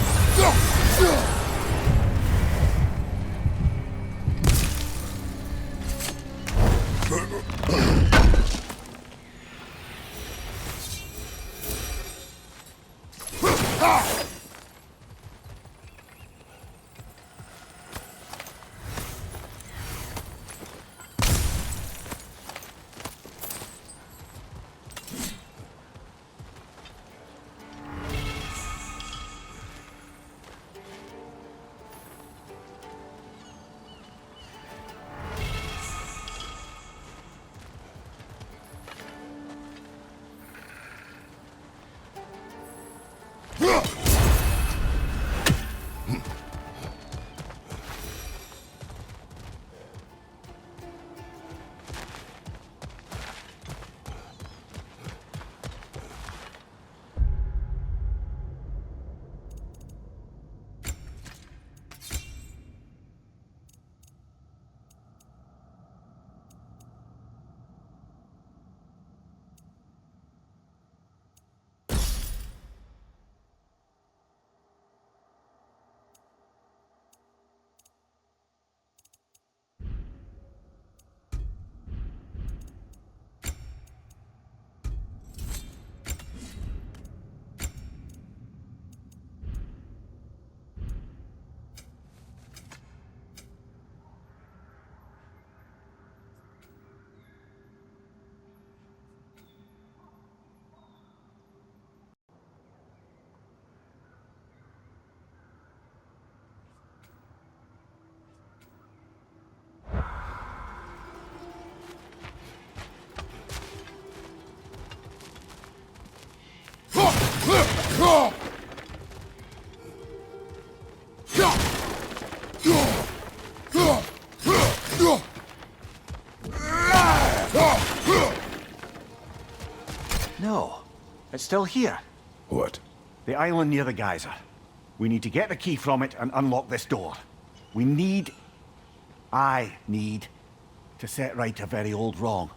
No. It's still here. What? The island near the geyser. We need to get the key from it and unlock this door. I need to set right a very old wrong.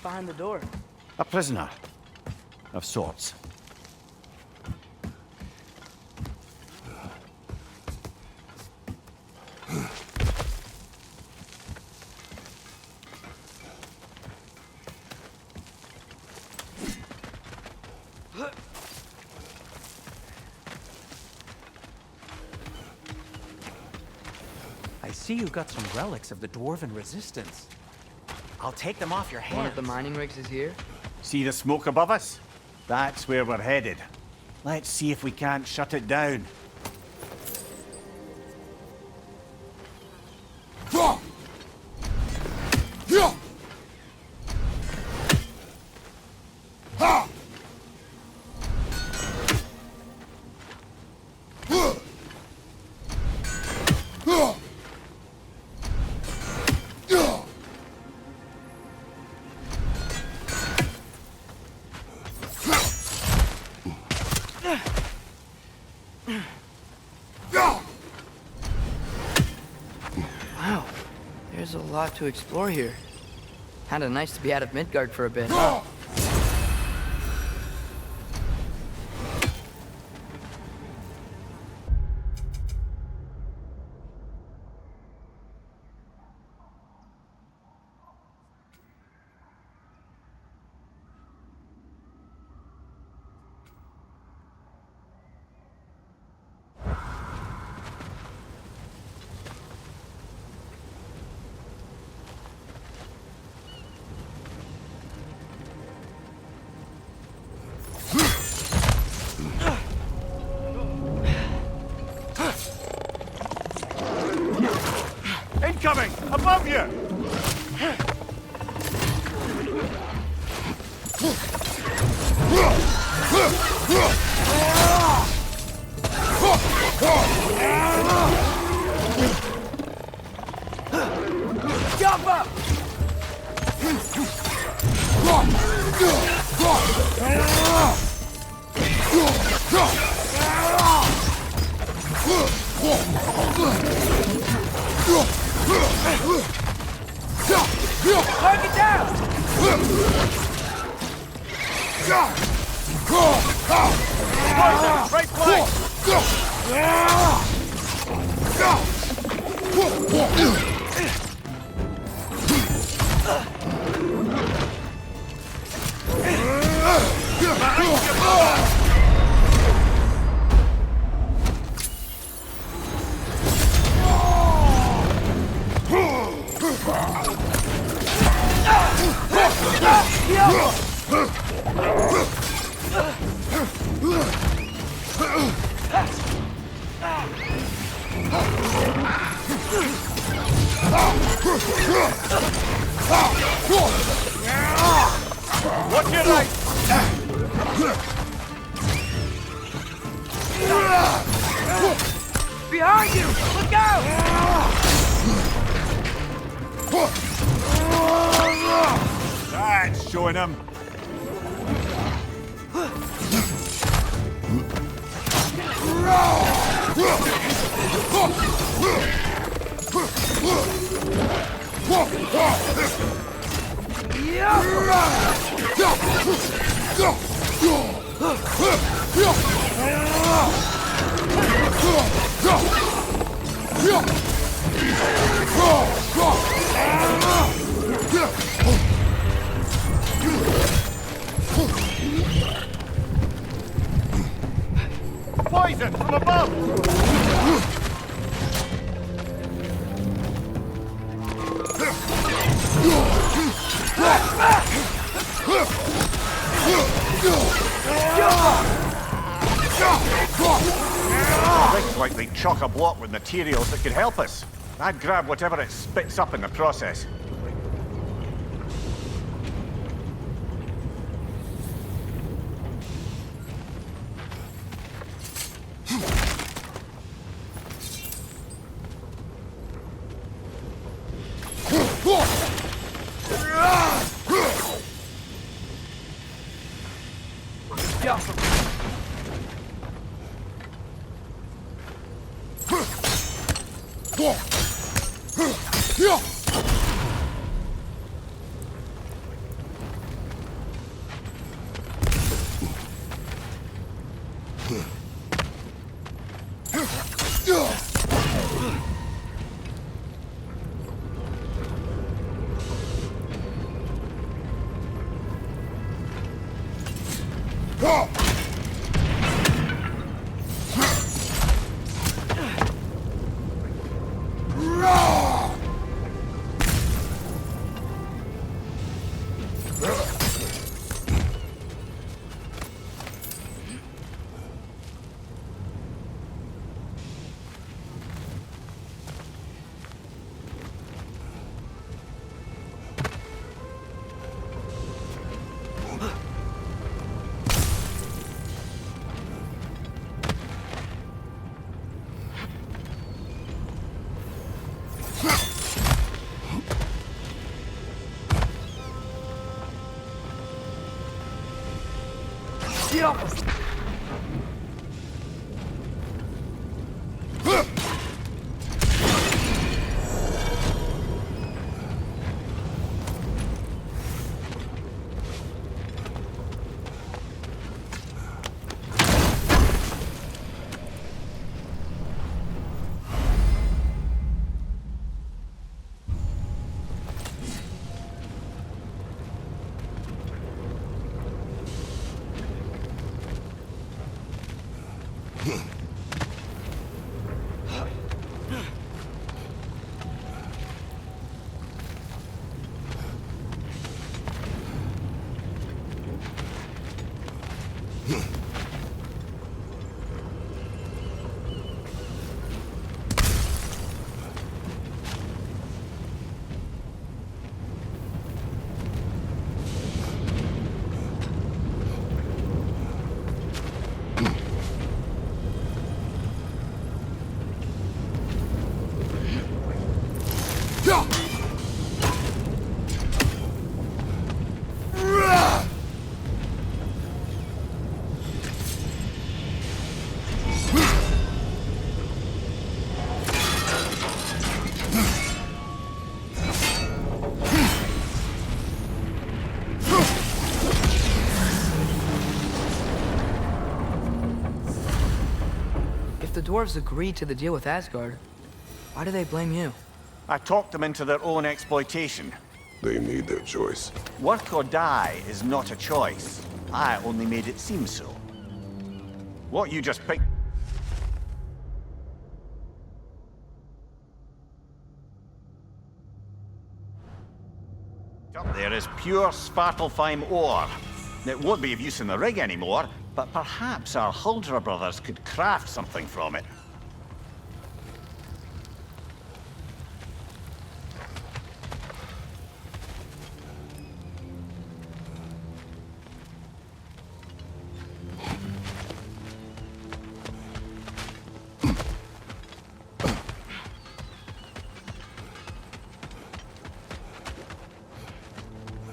Behind the door. A prisoner. Of sorts. I see you got some relics of the Dwarven resistance. I'll take them off your hands. One of the mining rigs is here? See the smoke above us? That's where we're headed. Let's see if we can't shut it down. Wow, there's a lot to explore here. Kinda nice to be out of Midgard for a bit. Incoming! Above you! Jump up! Target down! Right flank! Watch your right! Behind you! Look out! That's showing him. Poison from above! Looks like they chock a block with materials that could help us. I'd grab whatever it spits up in the process. The dwarves agreed to the deal with Asgard. Why do they blame you? I talked them into their own exploitation. They made their choice. Work or die is not a choice. I only made it seem so. What you just picked up there is pure Svartalfheim ore. It won't be of use in the rig anymore, but perhaps our Huldra brothers could craft something from it.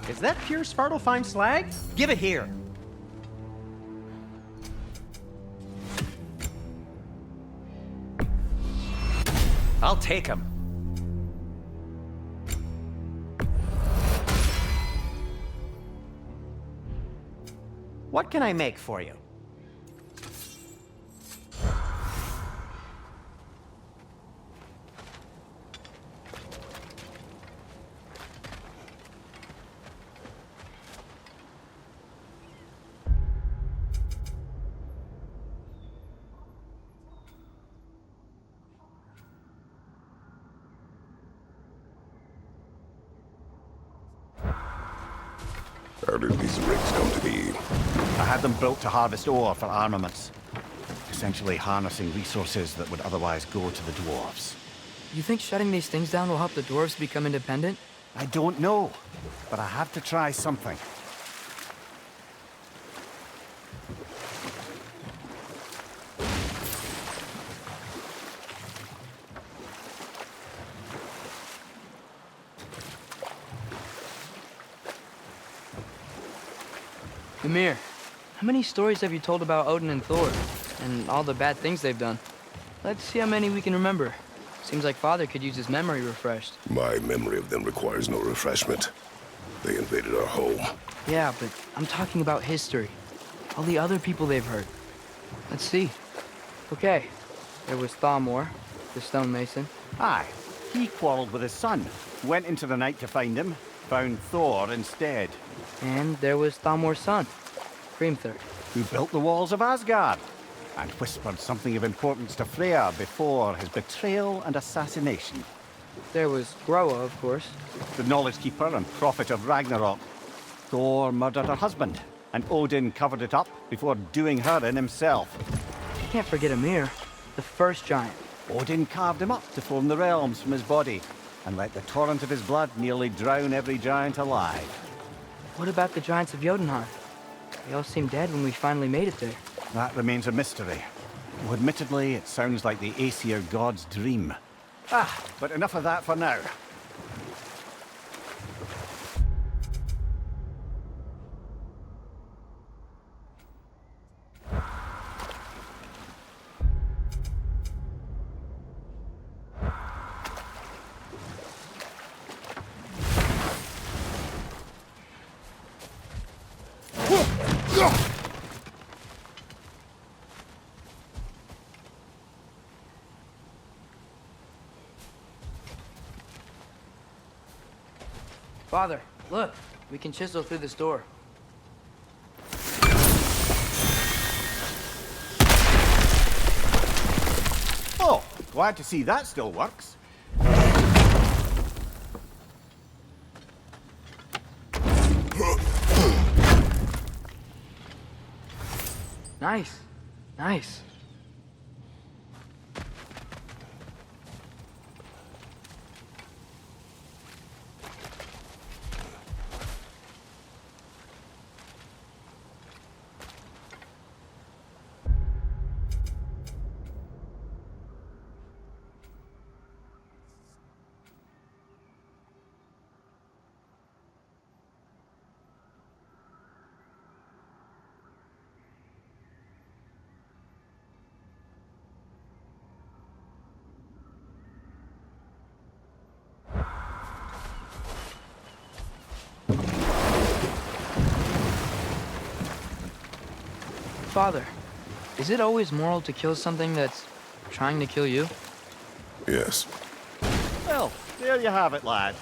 Is that pure Svartalfheim slag? Give it here. I'll take him. What can I make for you? How did these rigs come to be? I had them built to harvest ore for armaments. Essentially harnessing resources that would otherwise go to the dwarves. You think shutting these things down will help the dwarves become independent? I don't know, but I have to try something. Ymir, how many stories have you told about Odin and Thor? And all the bad things they've done? Let's see how many we can remember. Seems like Father could use his memory refreshed. My memory of them requires no refreshment. They invaded our home. Yeah, but I'm talking about history. All the other people they've hurt. Let's see. Okay, there was Thamor, the stonemason. Aye, he quarreled with his son. Went into the night to find him. Found Thor instead. And there was Thamor's son, Hrimthur. Who built the walls of Asgard. And whispered something of importance to Freya before his betrayal and assassination. There was Groa, of course. The knowledge keeper and prophet of Ragnarok. Thor murdered her husband, and Odin covered it up before doing her in himself. You can't forget Ymir, the first giant. Odin carved him up to form the realms from his body, and let the torrent of his blood nearly drown every giant alive. What about the giants of Jotunheim? They all seemed dead when we finally made it there. That remains a mystery. Though admittedly, it sounds like the Aesir god's dream. But enough of that for now. Father, look. We can chisel through this door. Oh, glad to see that still works. Nice. Nice. Father, is it always moral to kill something that's trying to kill you? Yes. Well, there you have it, lad.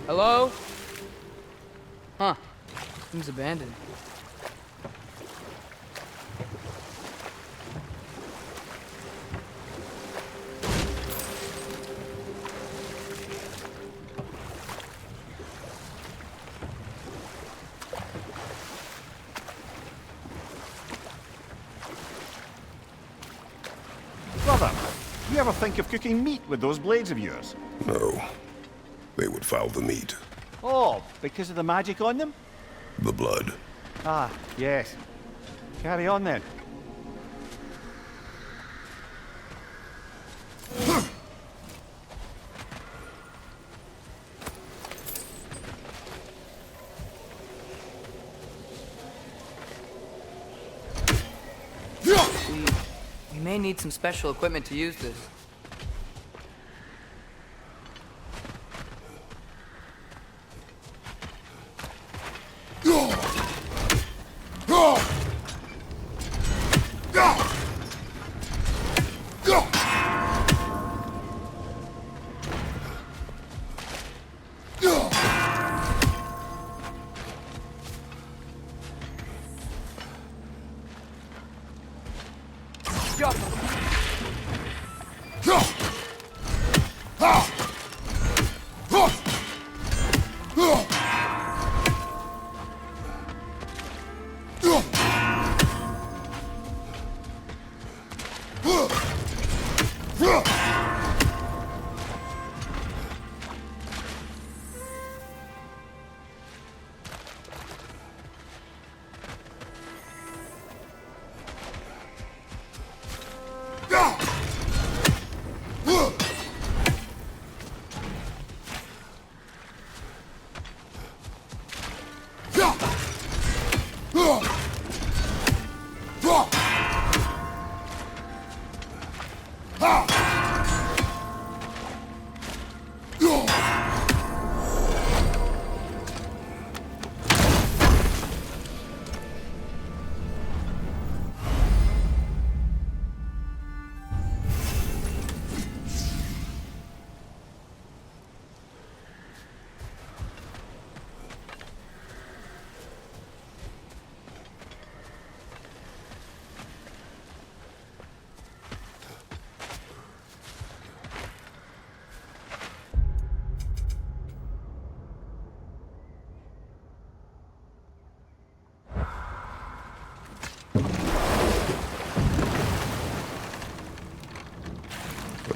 Hello? Huh. Seems abandoned. Brother, you ever think of cooking meat with those blades of yours? No. They would foul the meat. Oh, because of the magic on them? The blood. Ah, yes. Carry on then. We may need some special equipment to use this.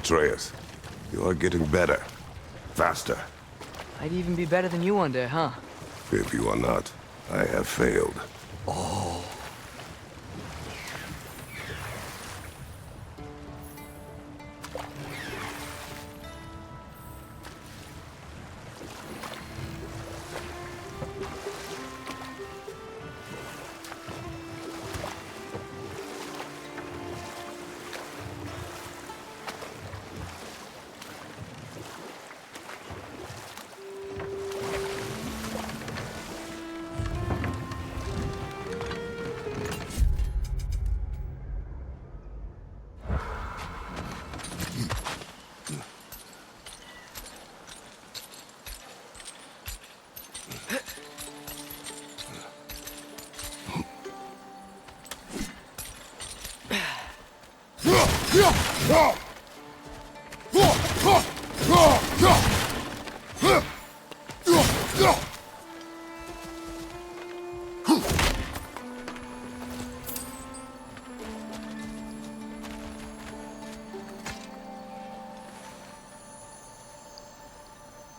Atreus, you are getting better. Faster. I'd even be better than you one day, huh? If you are not, I have failed.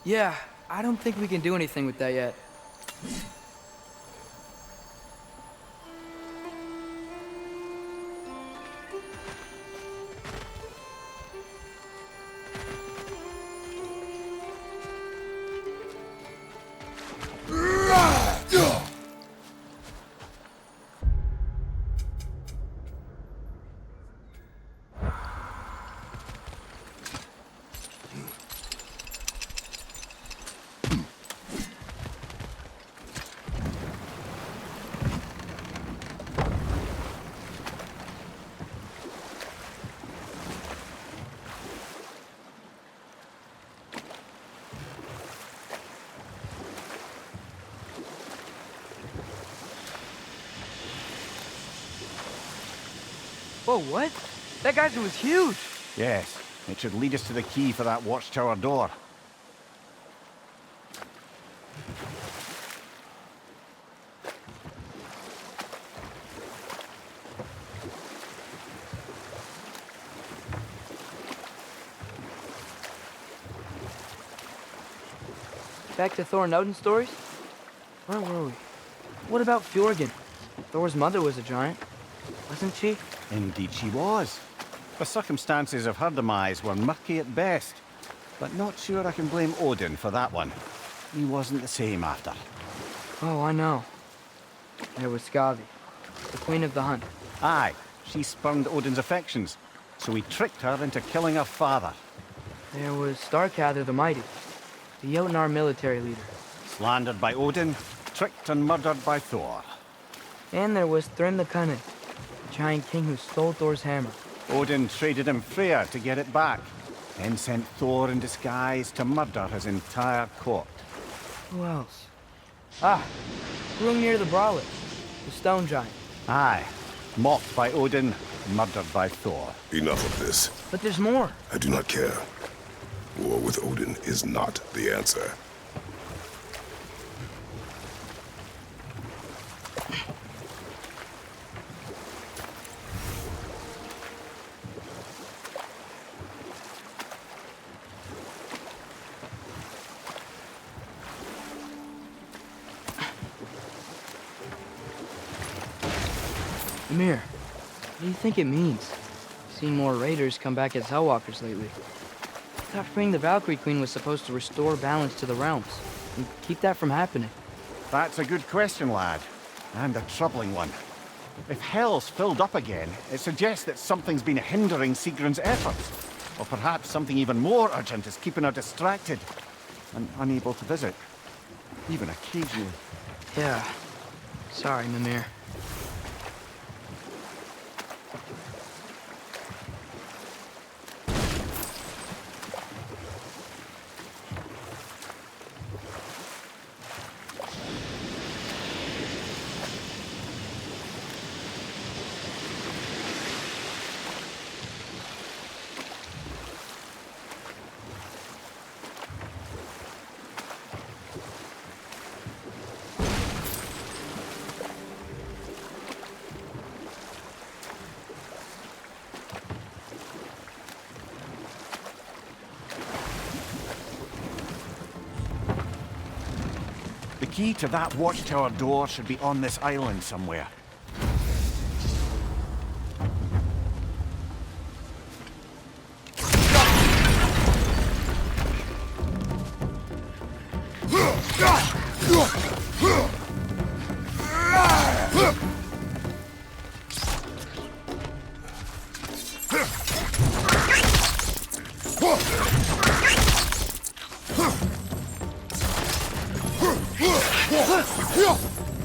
Yeah, I don't think we can do anything with that yet. Whoa, what? That geyser was huge. Yes, it should lead us to the key for that watchtower door. Back to Thor and Odin stories? Where were we? What about Fjorgyn? Thor's mother was a giant, wasn't she? Indeed she was. The circumstances of her demise were murky at best, but not sure I can blame Odin for that one. He wasn't the same after. Oh, I know. There was Skavi, the queen of the hunt. Aye, she spurned Odin's affections, so he tricked her into killing her father. There was Starkather the Mighty, the Jotnar military leader. Slandered by Odin, tricked and murdered by Thor. And there was Thrym the Cunning, the giant king who stole Thor's hammer. Odin traded him Freyr to get it back, then sent Thor in disguise to murder his entire court. Who else? Ah, Hrungnir the Brawler, the stone giant. Aye, mocked by Odin, murdered by Thor. Enough of this. But there's more. I do not care. War with Odin is not the answer. Ymir, what do you think it means? Seen more raiders come back as Hellwalkers lately. I thought freeing the Valkyrie Queen was supposed to restore balance to the realms and keep that from happening. That's a good question, lad. And a troubling one. If Hell's filled up again, it suggests that something's been hindering Sigrun's efforts. Or perhaps something even more urgent is keeping her distracted and unable to visit. Even occasionally. Yeah. Sorry, Mimir. The key to that watchtower door should be on this island somewhere.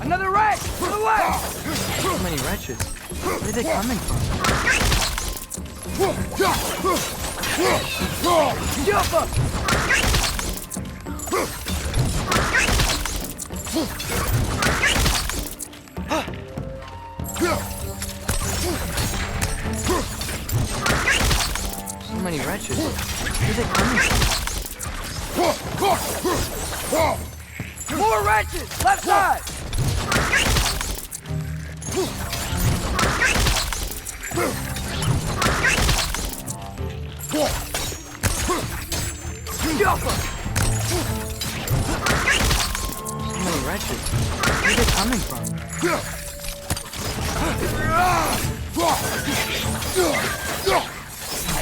Another wretch! To the left! So many wretches. Where are they coming from? Jump up! So many wretches. Where are they coming from? More wretches! Left side! Jumper! So many wretches. Where are they coming from?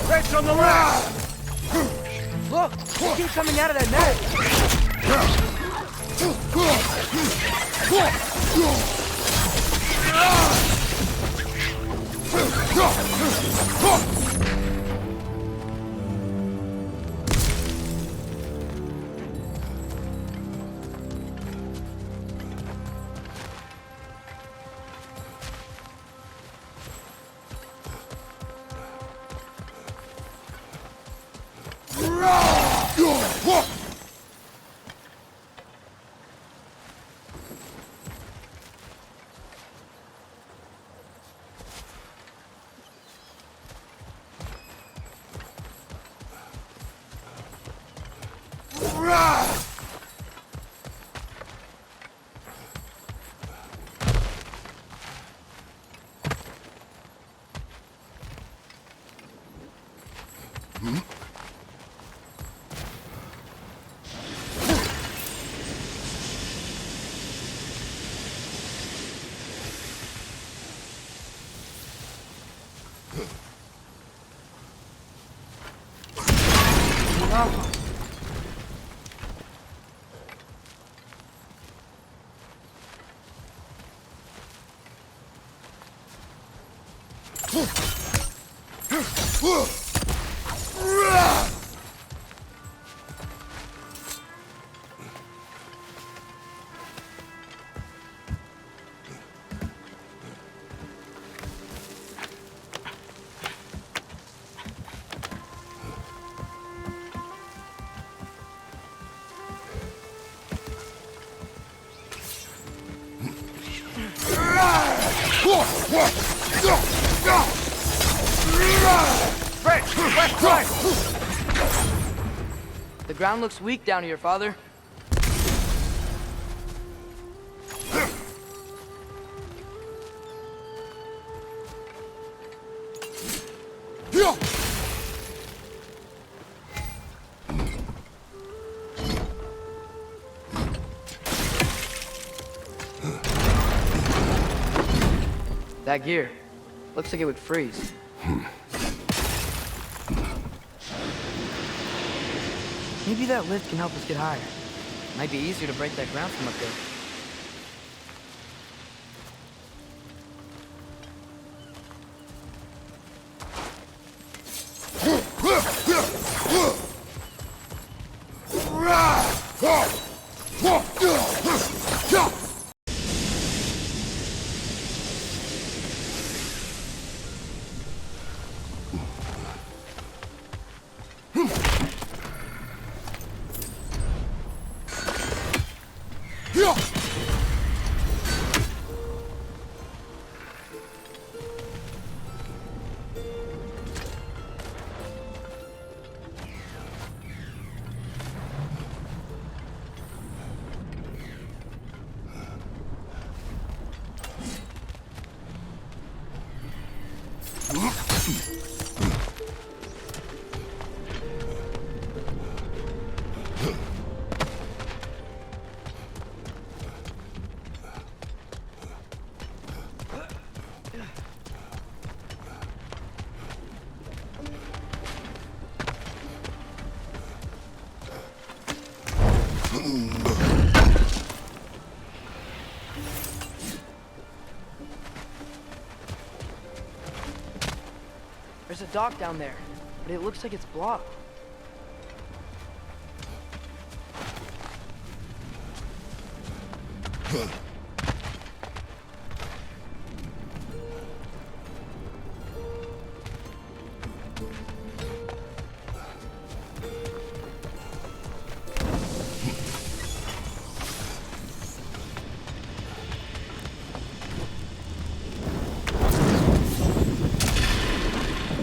Wretch on the left! Look! They keep coming out of that net! The ground looks weak down here, Father. That gear. Looks like it would freeze. Maybe that lift can help us get higher. Might be easier to break that ground from up there. There's a dock down there, but it looks like it's blocked.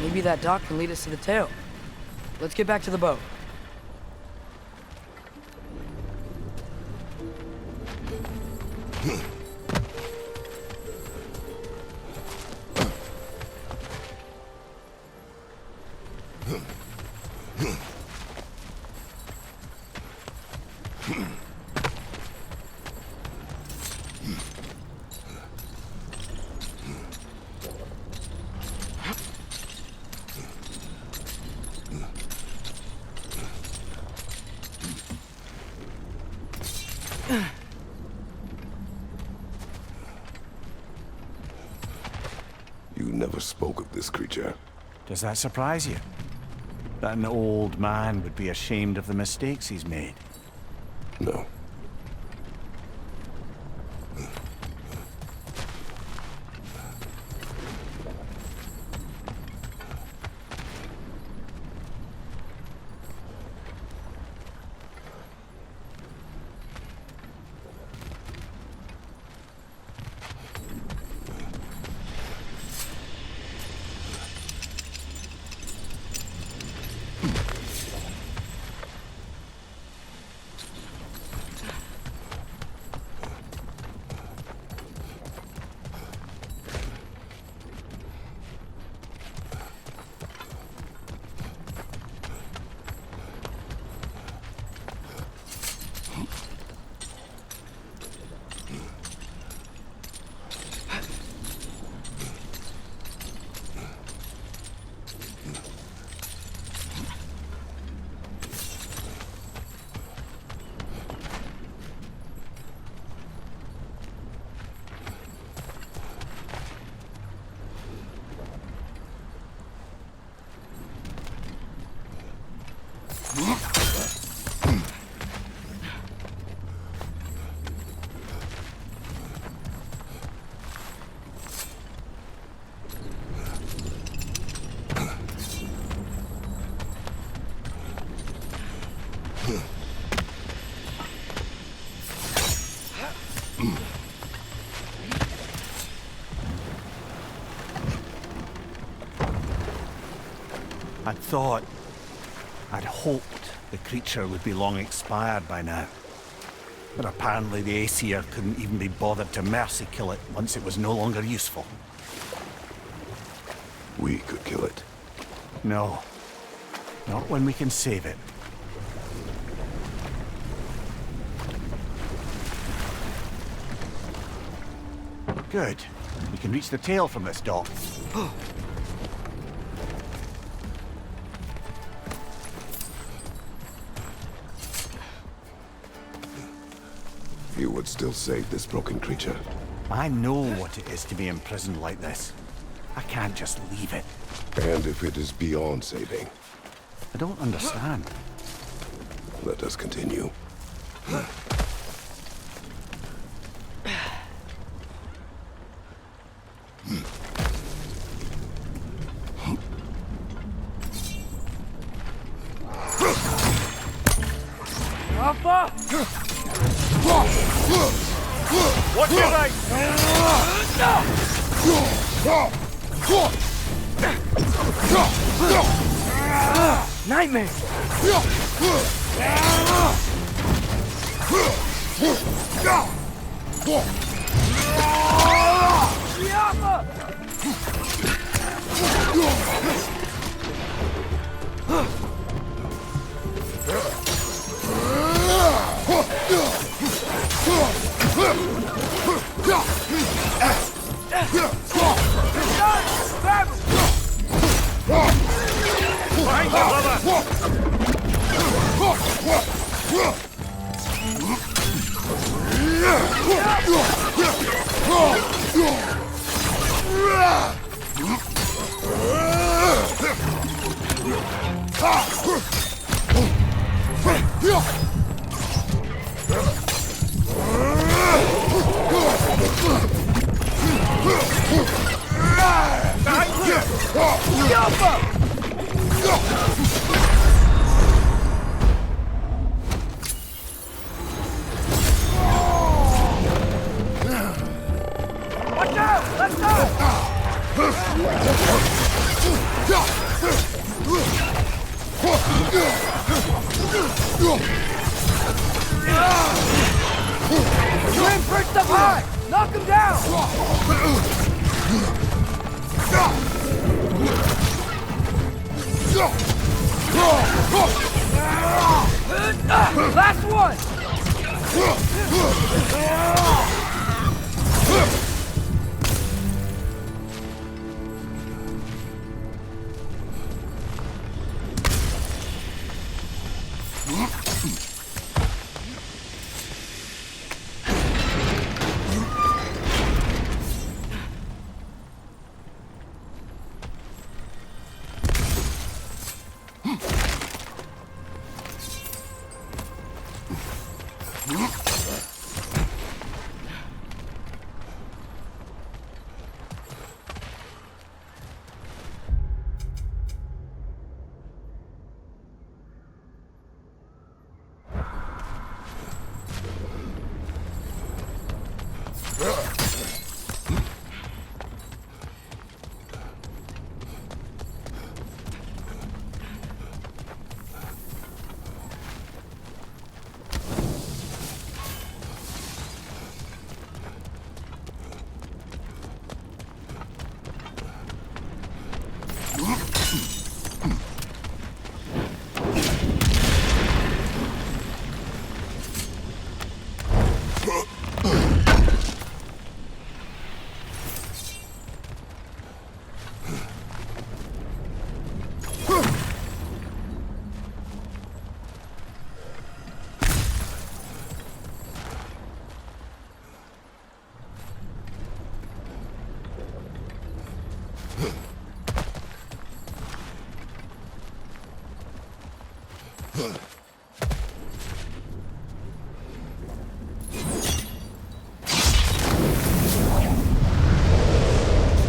Maybe that dock can lead us to the tail. Let's get back to the boat. You never spoke of this creature. Does that surprise you? That an old man would be ashamed of the mistakes he's made? No. I'd hoped the creature would be long expired by now. But apparently the Aesir couldn't even be bothered to mercy kill it once it was no longer useful. We could kill it. No. Not when we can save it. Good. We can reach the tail from this dock. You would still save this broken creature. I know what it is to be imprisoned like this. I can't just leave it. And if it is beyond saving, I don't understand. let us continue. What's your right? Nightmare! Swim perched up high! Knock him down! Last one!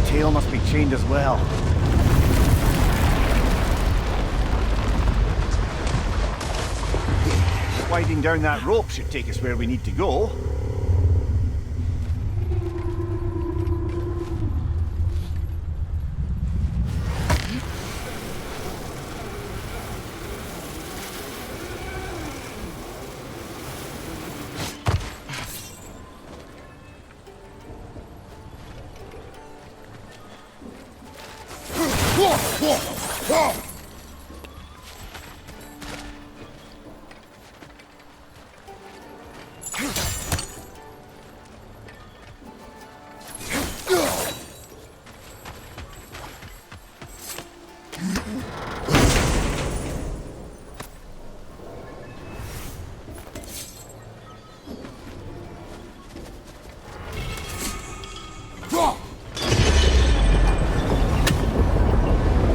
Tail must be chained as well. Sliding down that rope should take us where we need to go.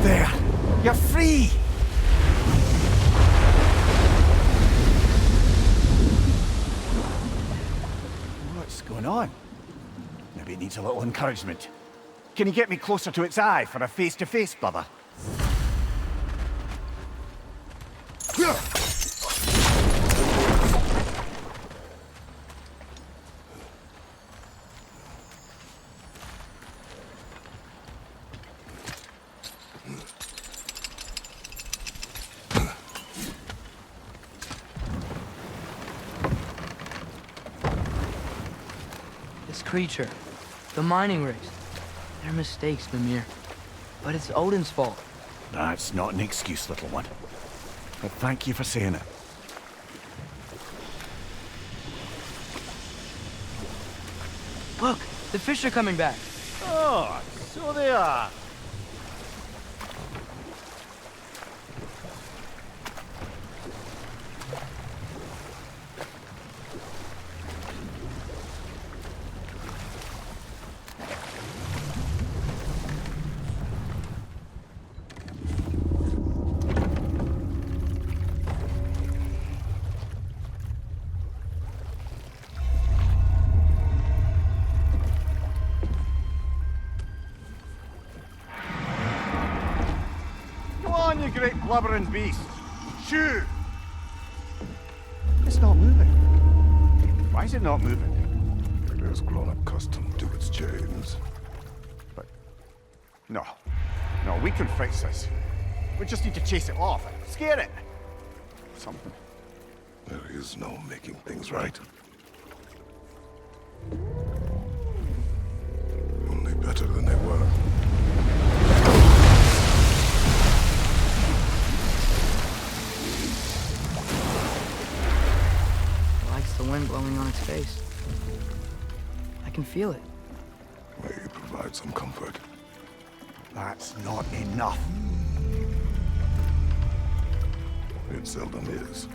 There! You're free! What's going on? Maybe it needs a little encouragement. Can you get me closer to its eye for a face-to-face, brother? This creature, the mining rigs, they're mistakes, Mimir. But it's Odin's fault. That's not an excuse, little one. But thank you for saying it. Look, the fish are coming back. Oh, so they are. You great blubbering beast! Shoo! It's not moving. Why is it not moving? It has grown accustomed to its chains. But... No. No, we can fix this. We just need to chase it off. Scare it! Something. There is no making things right. Only better than they were. The wind blowing on its face. I can feel it. May you provide some comfort. That's not enough. It seldom is.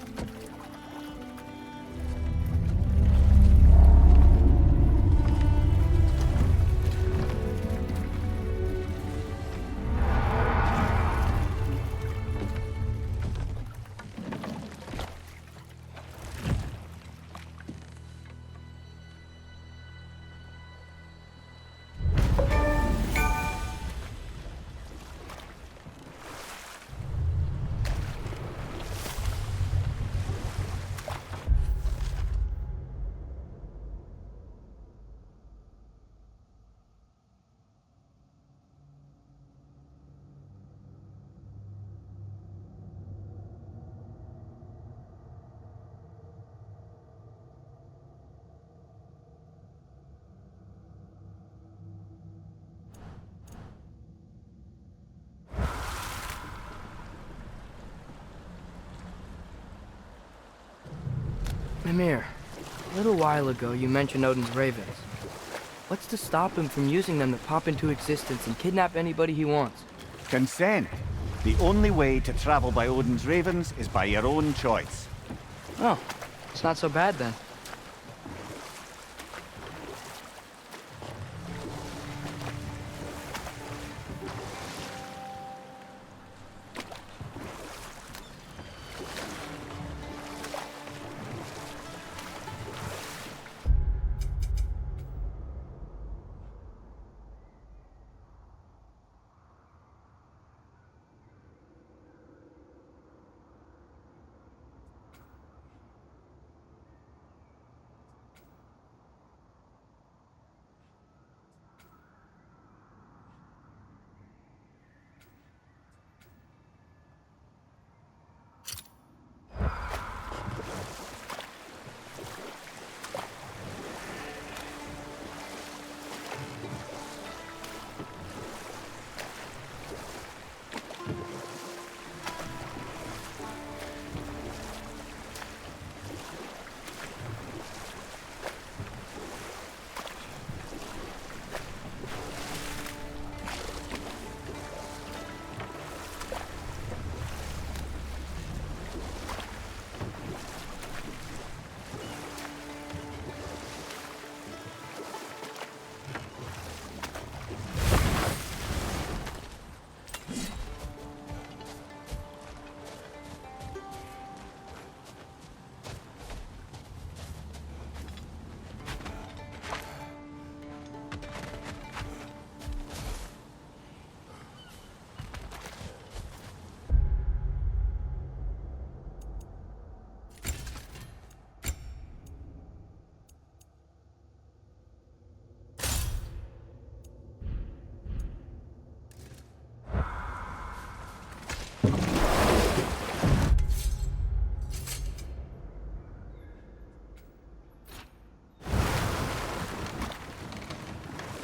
Mimir, a little while ago you mentioned Odin's ravens. What's to stop him from using them to pop into existence and kidnap anybody he wants? Consent. The only way to travel by Odin's ravens is by your own choice. Oh, it's not so bad then.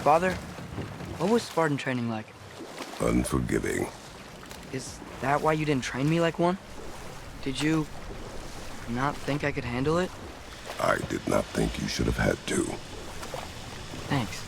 Father, what was Spartan training like? Unforgiving. Is that why you didn't train me like one? Did you not think I could handle it? I did not think you should have had to. Thanks.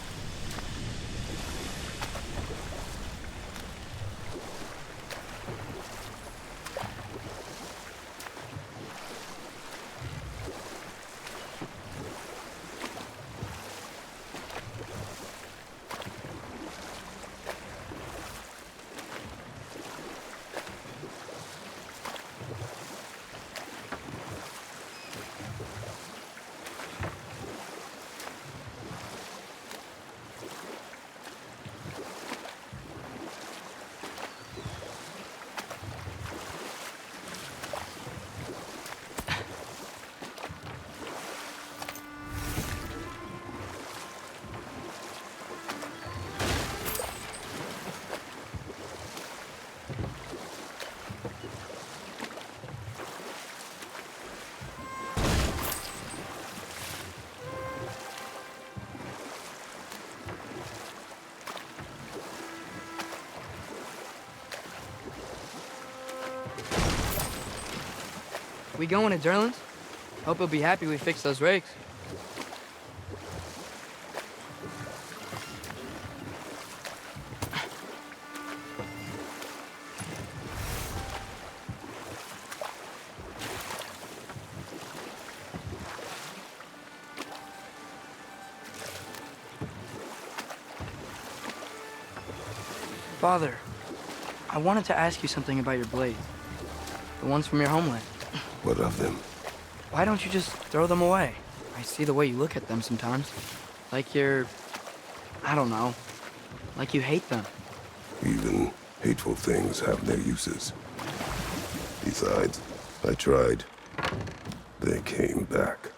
We going to Derlin's? Hope he'll be happy we fixed those rakes. Father, I wanted to ask you something about your blades. The ones from your homeland. What of them? Why don't you just throw them away? I see the way you look at them sometimes. Like you're... I don't know. Like you hate them. Even hateful things have their uses. Besides, I tried. They came back.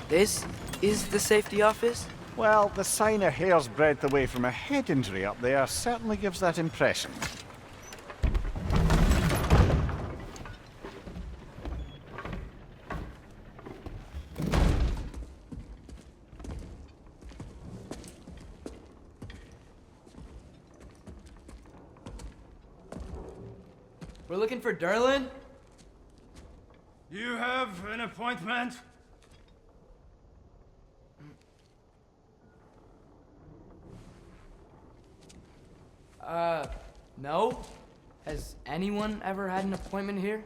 This is the safety office? Well, the sign a hair's breadth away from a head injury up there certainly gives that impression. We're looking for Derlin? You have an appointment? No. Has anyone ever had an appointment here?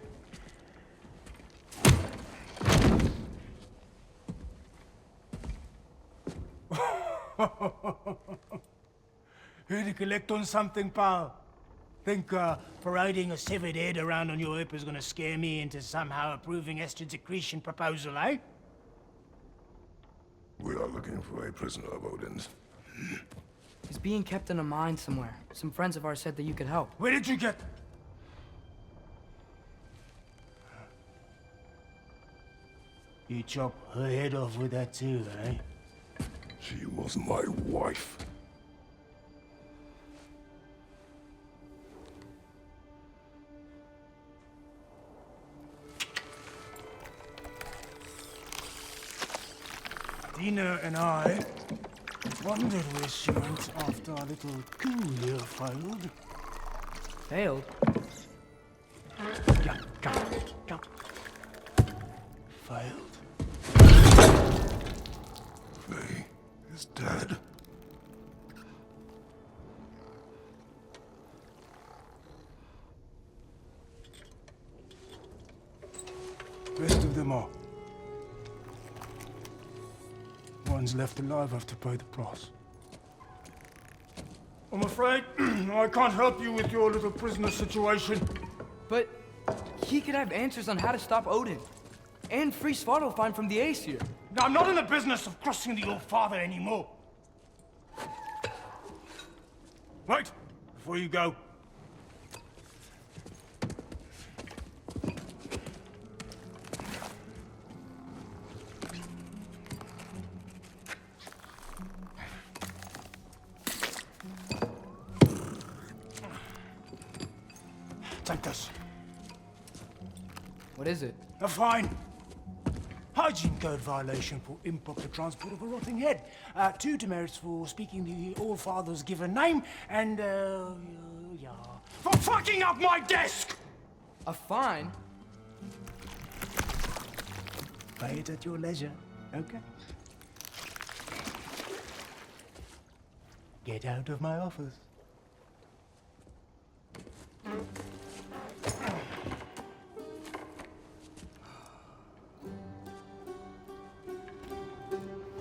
Here to collect on something, pal? Think parading a severed head around on your hip is gonna scare me into somehow approving Estrid's accretion proposal, eh? We are looking for a prisoner of Odin's. He's being kept in a mine somewhere. Some friends of ours said that you could help. Where did you get... You chop her head off with that too, eh? She was my wife. Dina and I wondered where she went after our little coup here failed. Failed? Come. Failed. Faye is dead. more. One's left alive have to pay the price. I'm afraid I can't help you with your little prisoner situation. But he could have answers on how to stop Odin. And free Svartalfheim from the Aesir. Now, I'm not in the business of crossing the old father anymore. Wait, before you go. Take this. What is it? A fine. Hygiene code violation for improper transport of a rotting head. 2 demerits for speaking the All Father's given name, and, yeah, for fucking up my desk! A fine? Pay it at your leisure, okay? Get out of my office.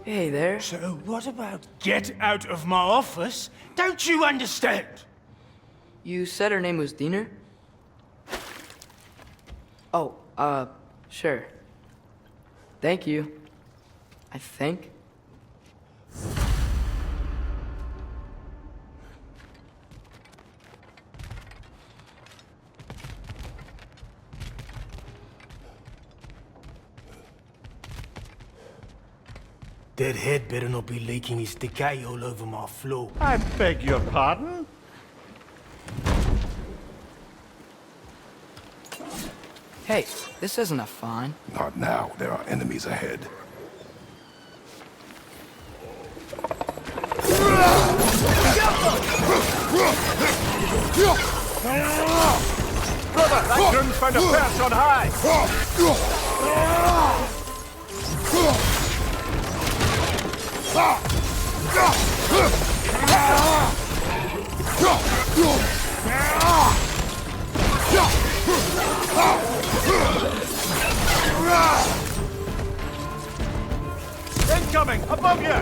Hey there. So what about get out of my office? Don't you understand? You said her name was Diener? Oh, sure. Thank you. I think. That head better not be leaking his decay all over my floor. I beg your pardon? Hey, this isn't a fine. Not now. There are enemies ahead. Brother, that groom's found a perch on high! Incoming! Above you!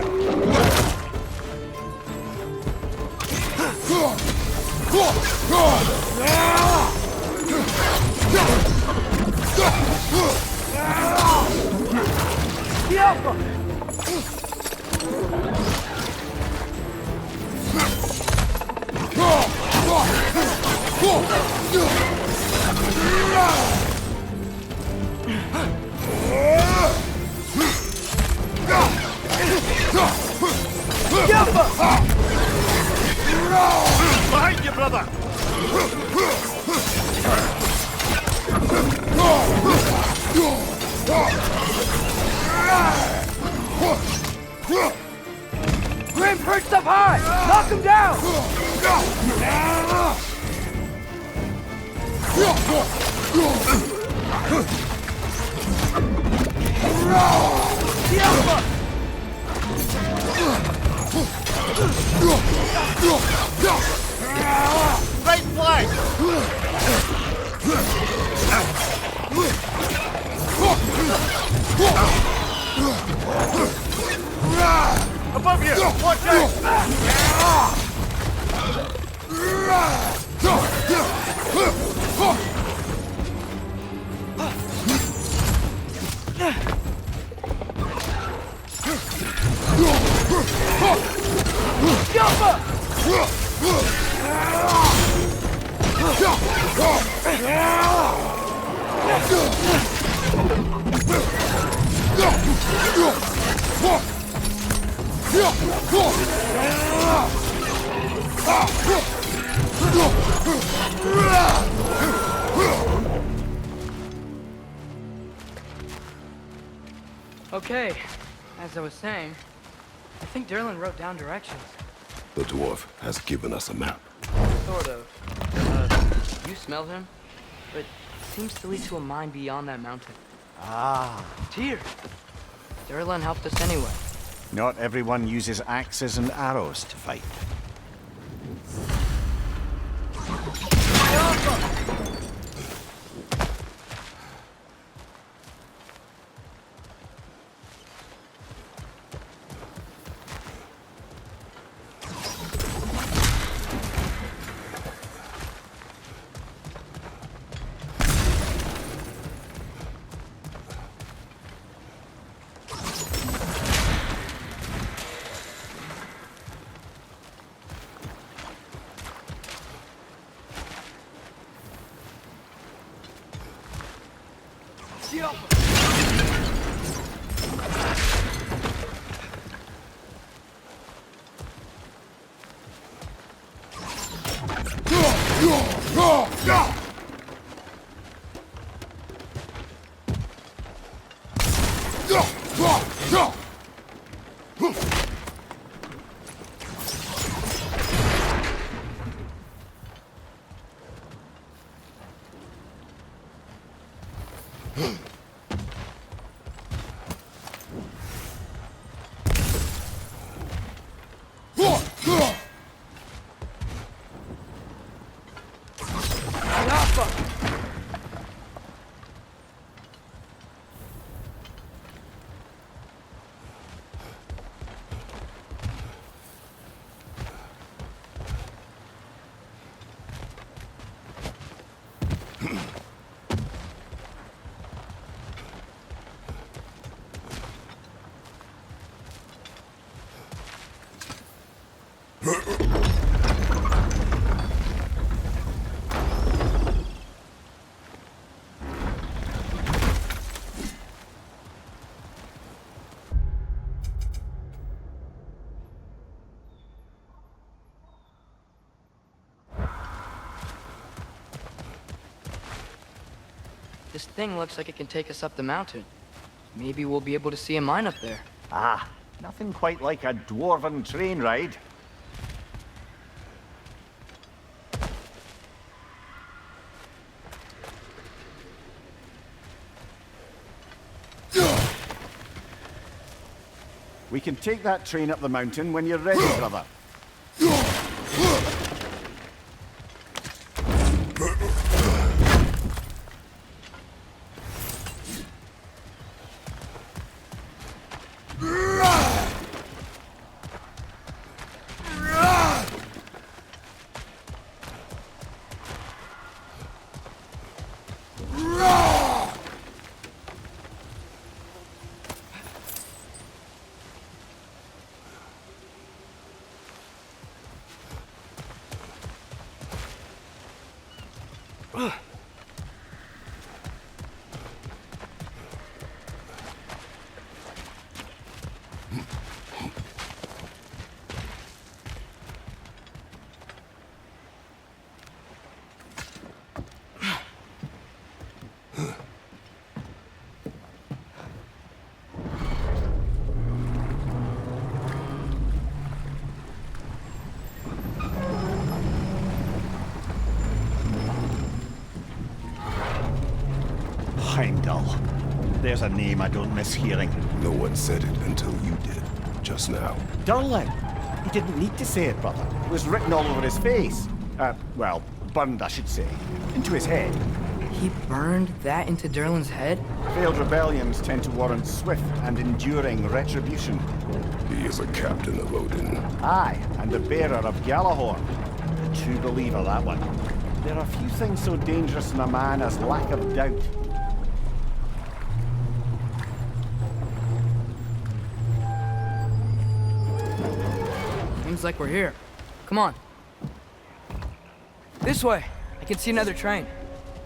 Behind you, brother! Grim perched up high! Knock him down! Right flank! Above you! Watch out! Okay, as I was saying, I think Derlin wrote down directions. The dwarf has given us a map. Sort of. You smell him? But it seems to lead to a mine beyond that mountain. Ah. Tyr! Derlin helped us anyway. Not everyone uses axes and arrows to fight. This thing looks like it can take us up the mountain. Maybe we'll be able to see a mine up there. Ah, nothing quite like a dwarven train ride. We can take that train up the mountain when you're ready, brother. Heimdall. There's a name I don't miss hearing. No one said it until you did, just now. Durlin. He didn't need to say it, brother. It was written all over his face. Well, burned, I should say. Into his head. He burned that into Durlin's head? Failed rebellions tend to warrant swift and enduring retribution. He is a captain of Odin. Aye, and the bearer of Galahorn. A true believer, that one. There are few things so dangerous in a man as lack of doubt. Seems like we're here. Come on. This way. I can see another train.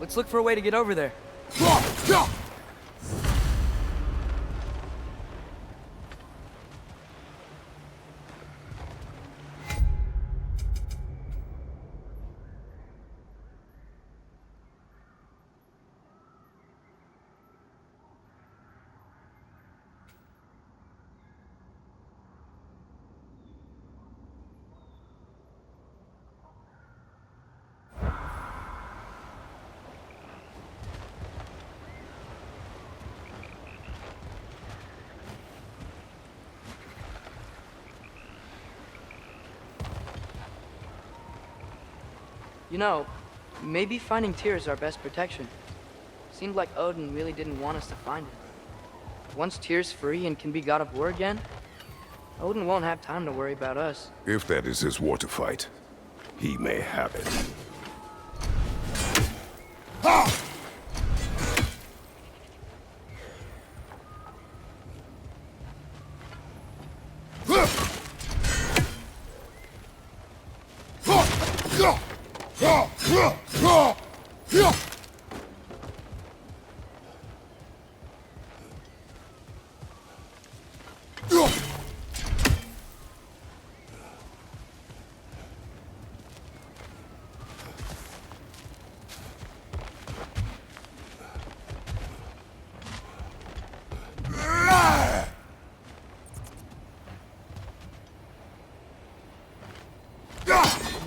Let's look for a way to get over there. You know, maybe finding Tyr is our best protection. Seemed like Odin really didn't want us to find it. Once Tyr's free and can be god of war again, Odin won't have time to worry about us. If that is his war to fight, he may have it.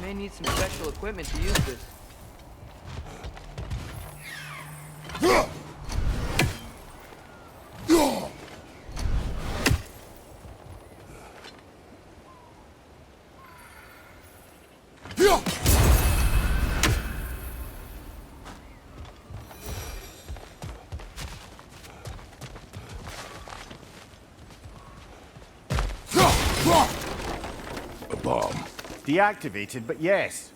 may need some special equipment to use this. A bomb. Deactivated, but yes.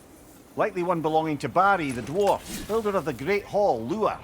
Likely one belonging to Barry, the dwarf, builder of the Great Hall, Lure.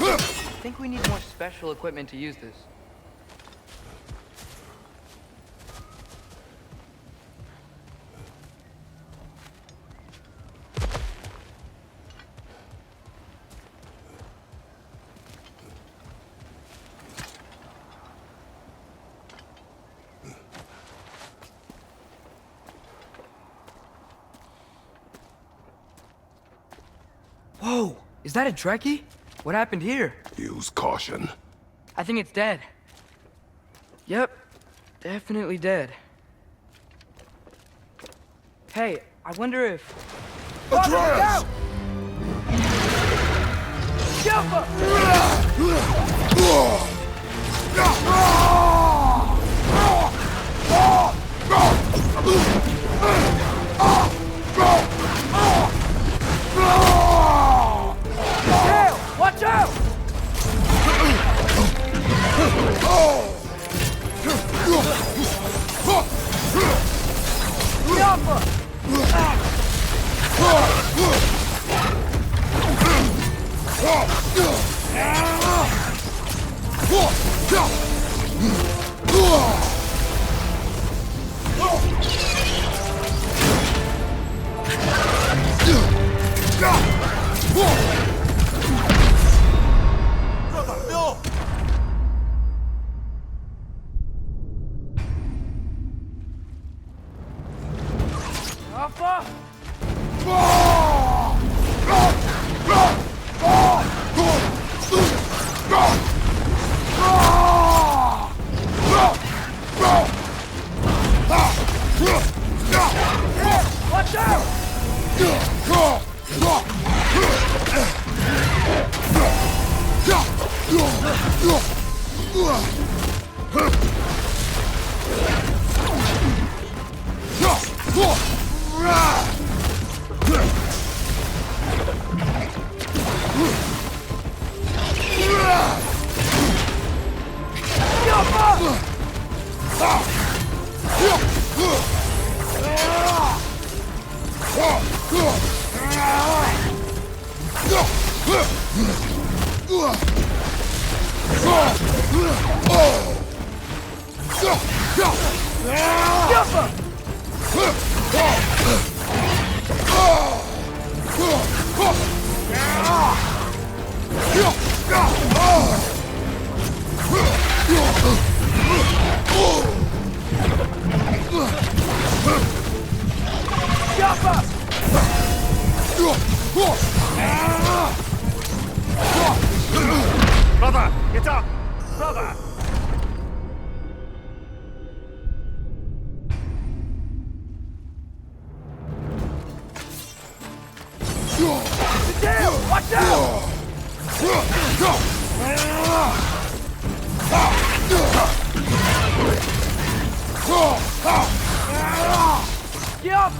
I think we need more special equipment to use this. Whoa! Is that a Trekkie? What happened here? Use caution. I think it's dead. Yep, definitely dead. Hey, I wonder if... Atreus! Watch out! Watch out! Brother, get up! Brother! Watch out! Get off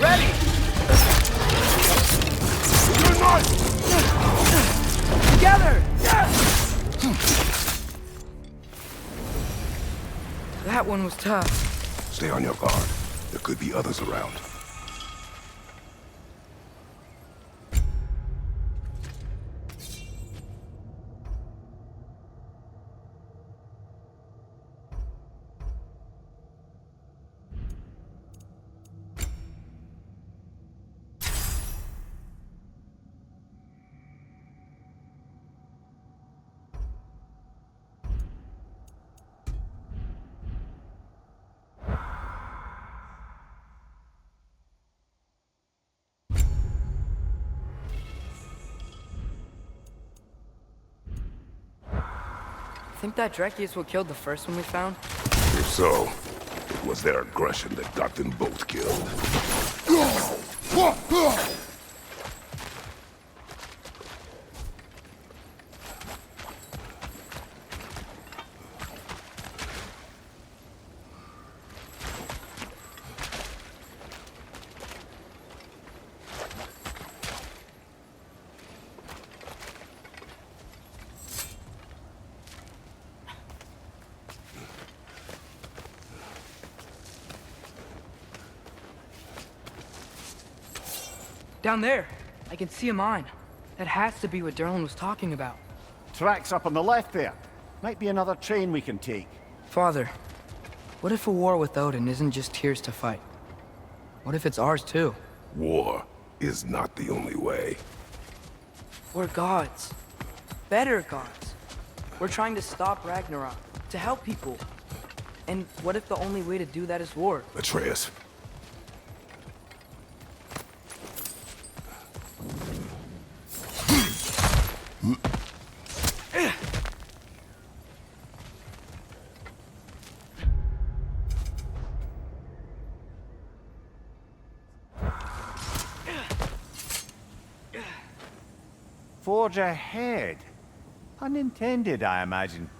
Ready! Together! That one was tough. Stay on your guard. There could be others around. Think that Dreki is what killed the first one we found? If so, it was their aggression that got them both killed. Down there, I can see a mine. That has to be what Derlin was talking about. Tracks up on the left there. Might be another train we can take. Father, what if a war with Odin isn't just Tyr's to fight? What if it's ours too? War is not the only way. We're gods. Better gods. We're trying to stop Ragnarok, to help people. And what if the only way to do that is war? Atreus. Forge ahead. Unintended, I imagine.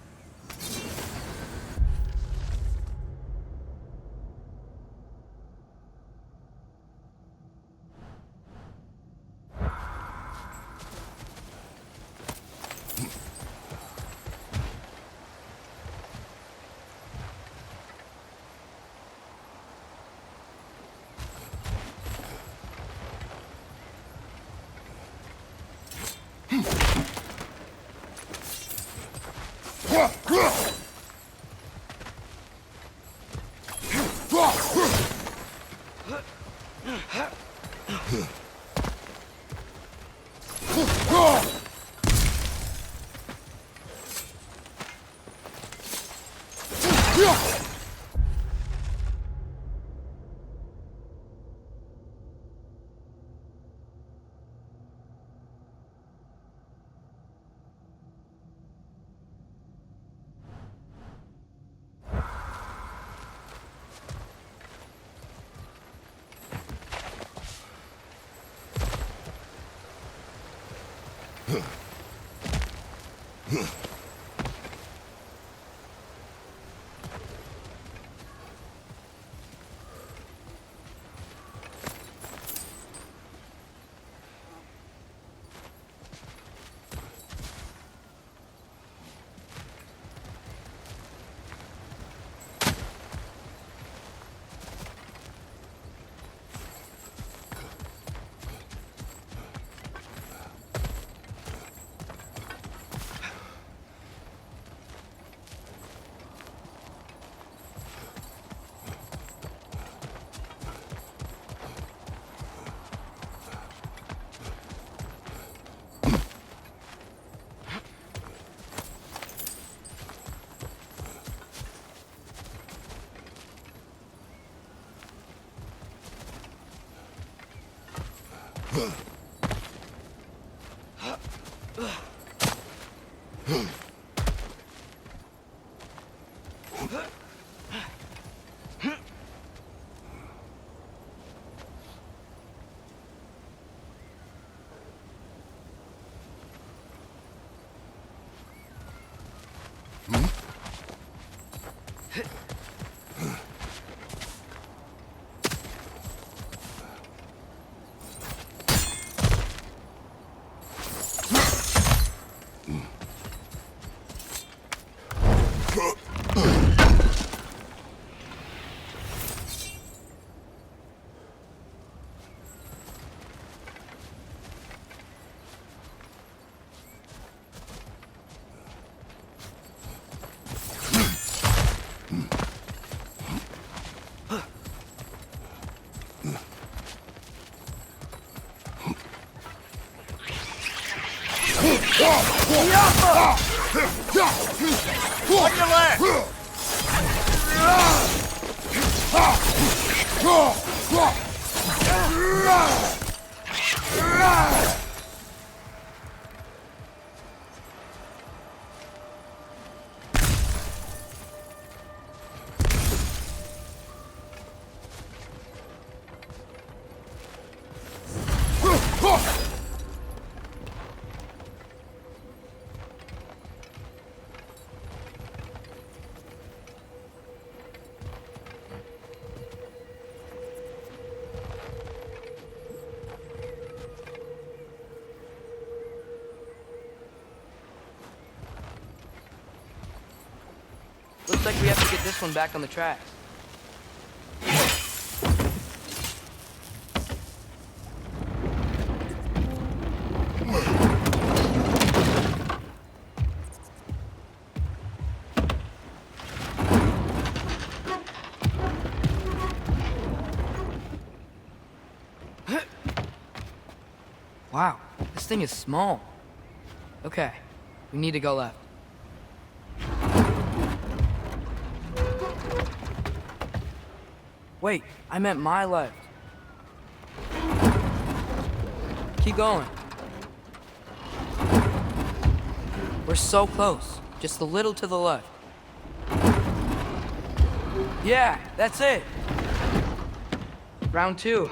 On your left! Looks like we have to get this one back on the tracks. Wow, this thing is small. Okay, we need to go left. Wait, I meant my left. Keep going. We're so close. Just a little to the left. Yeah, that's it. Round 2.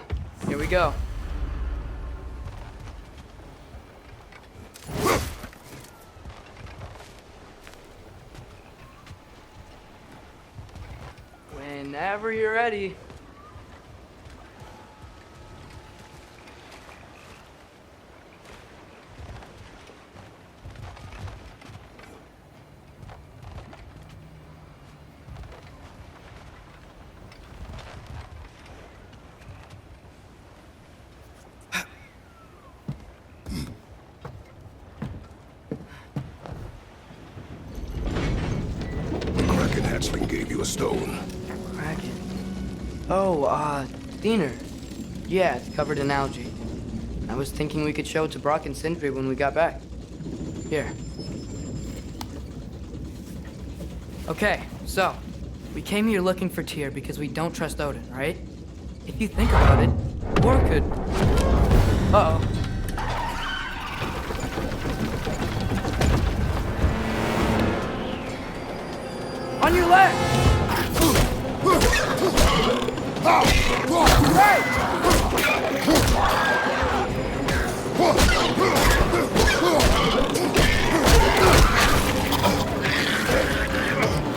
Here we go. Whenever you're ready. Kraken hatchling gave you a stone. Kraken. Oh, Diener. Yeah, it's covered in algae. I was thinking we could show it to Brock and Sindri when we got back. Here. Okay, so, we came here looking for Tyr because we don't trust Odin, right? If you think about it, War could... Uh-oh. On your left! Hey!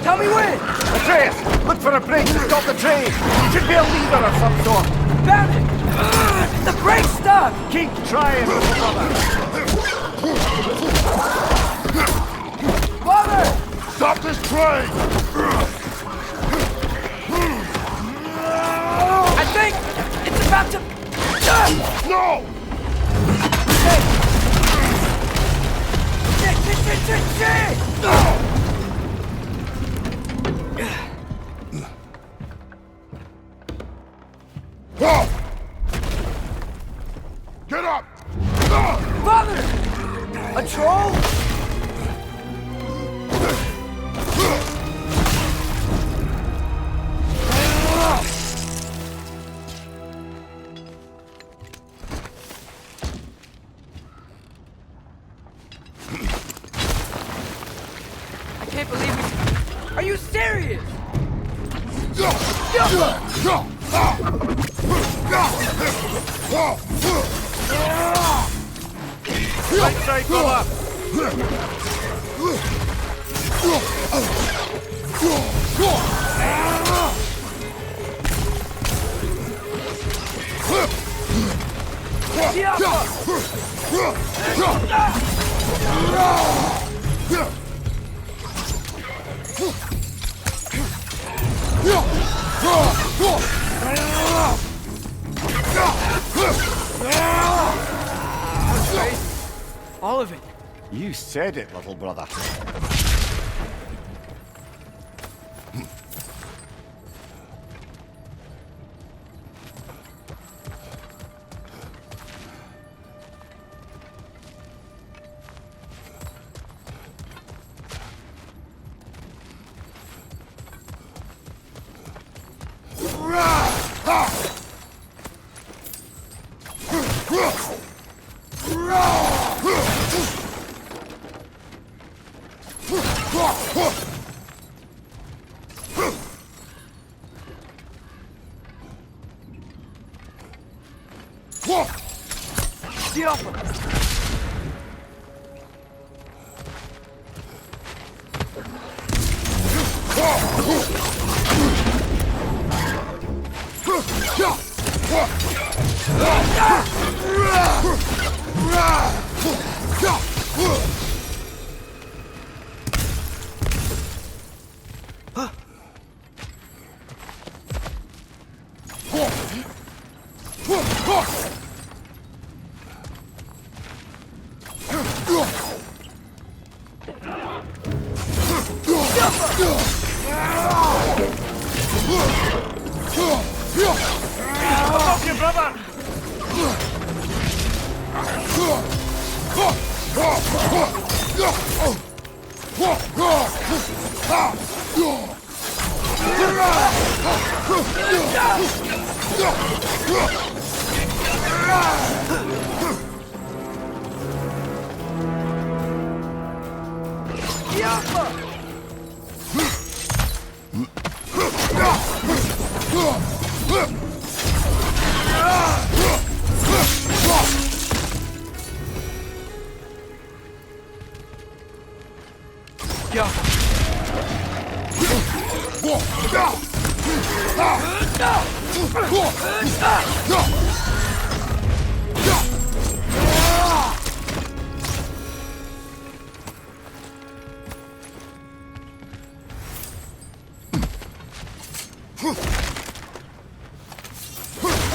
Tell me when! Atreus, look for a break to stop the train. Should be a lever of some sort. Found it! The brake stuck! Keep trying, little brother. Father! Stop this train! I think it's about to... No! Hey! Shit! Whoa! Get up! Father! A troll? Right side, brother! All of it. You said it, little brother.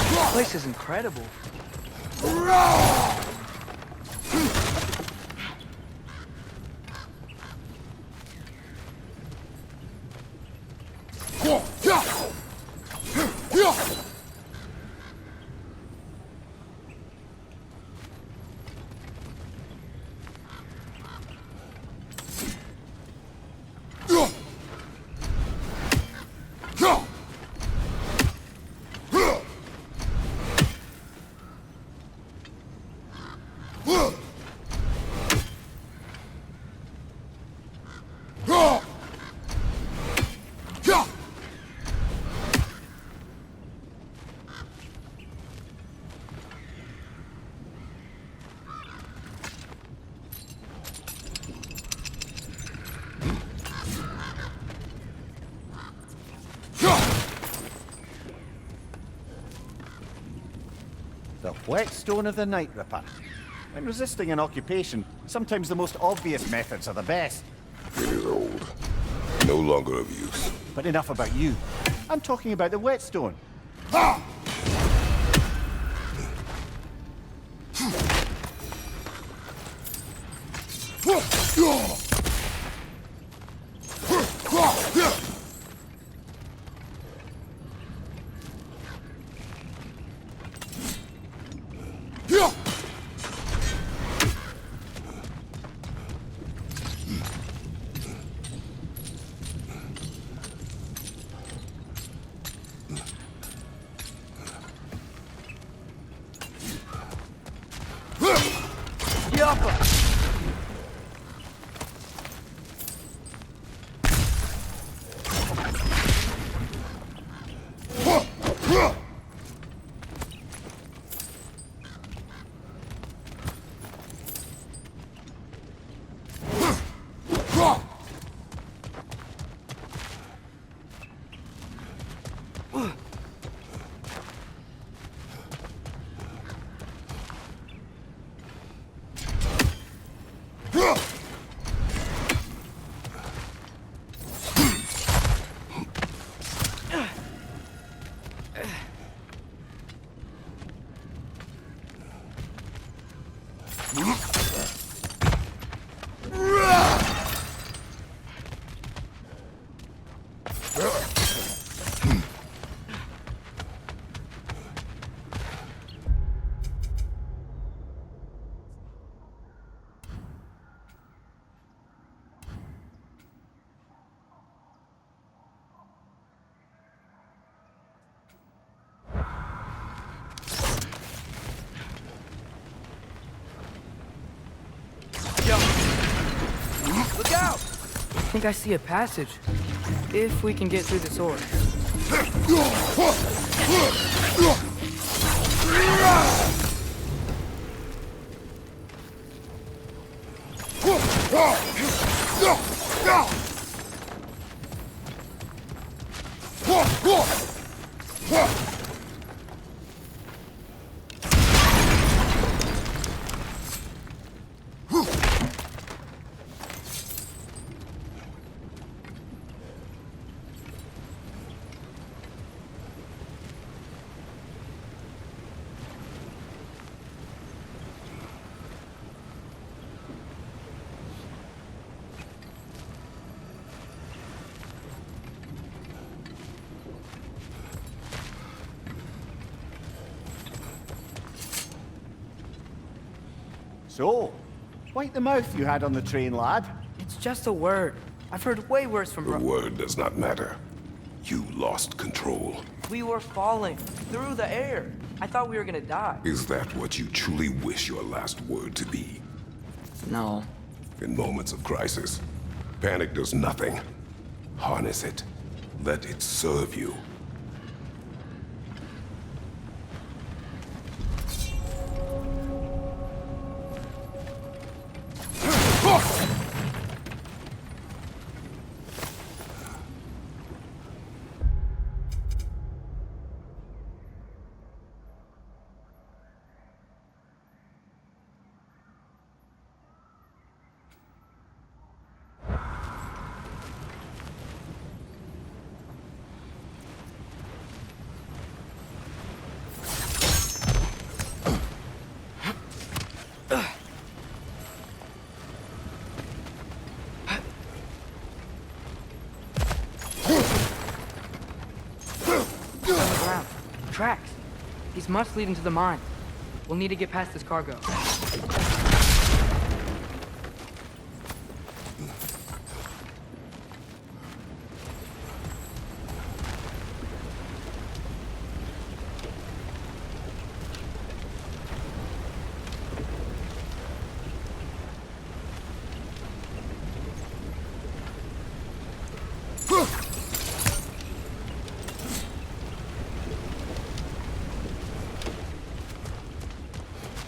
This place is incredible. The whetstone of the Night Ripper. When resisting an occupation, sometimes the most obvious methods are the best. It is old. No longer of use. But enough about you. I'm talking about the whetstone. Look out! I think I see a passage. If we can get through the sword. So, wipe the mouth you had on the train, lad. It's just a word. I've heard way worse from The word does not matter. You lost control. We were falling through the air. I thought we were gonna die. Is that what you truly wish your last word to be? No. In moments of crisis, panic does nothing. Harness it. Let it serve you. Tracks. These must lead into the mine. We'll need to get past this cargo.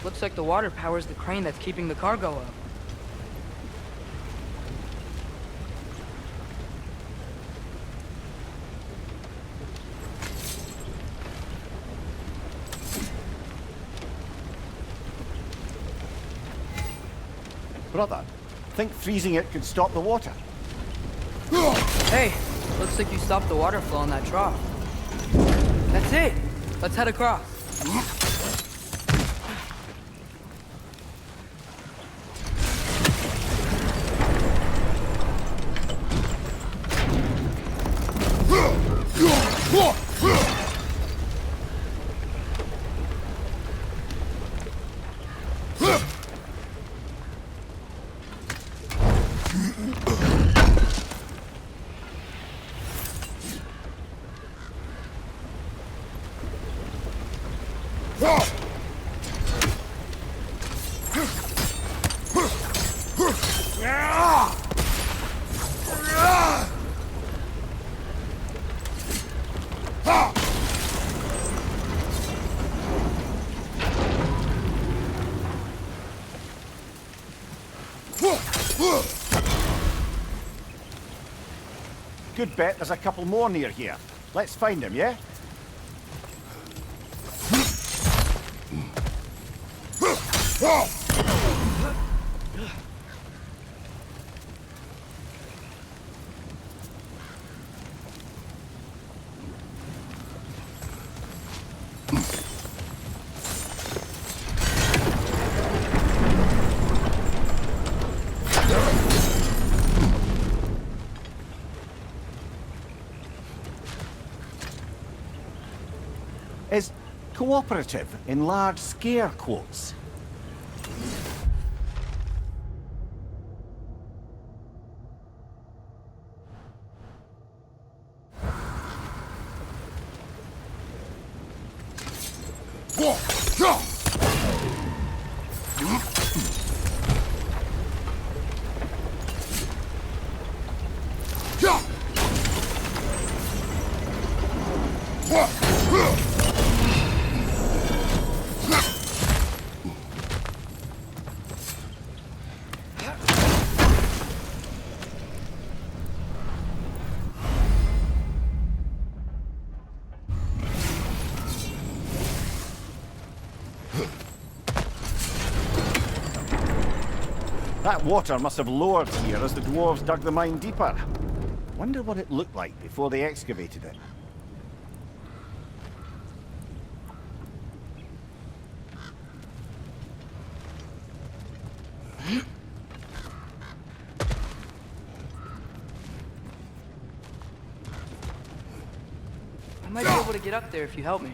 Looks like the water powers the crane that's keeping the cargo up. Brother, think freezing it could stop the water? Hey, looks like you stopped the water flow in that trough. That's it. Let's head across. Good bet there's a couple more near here. Let's find them, yeah? Is cooperative in large scare quotes. That water must have lowered here as the dwarves dug the mine deeper. Wonder what it looked like before they excavated it. I might be able to get up there if you help me.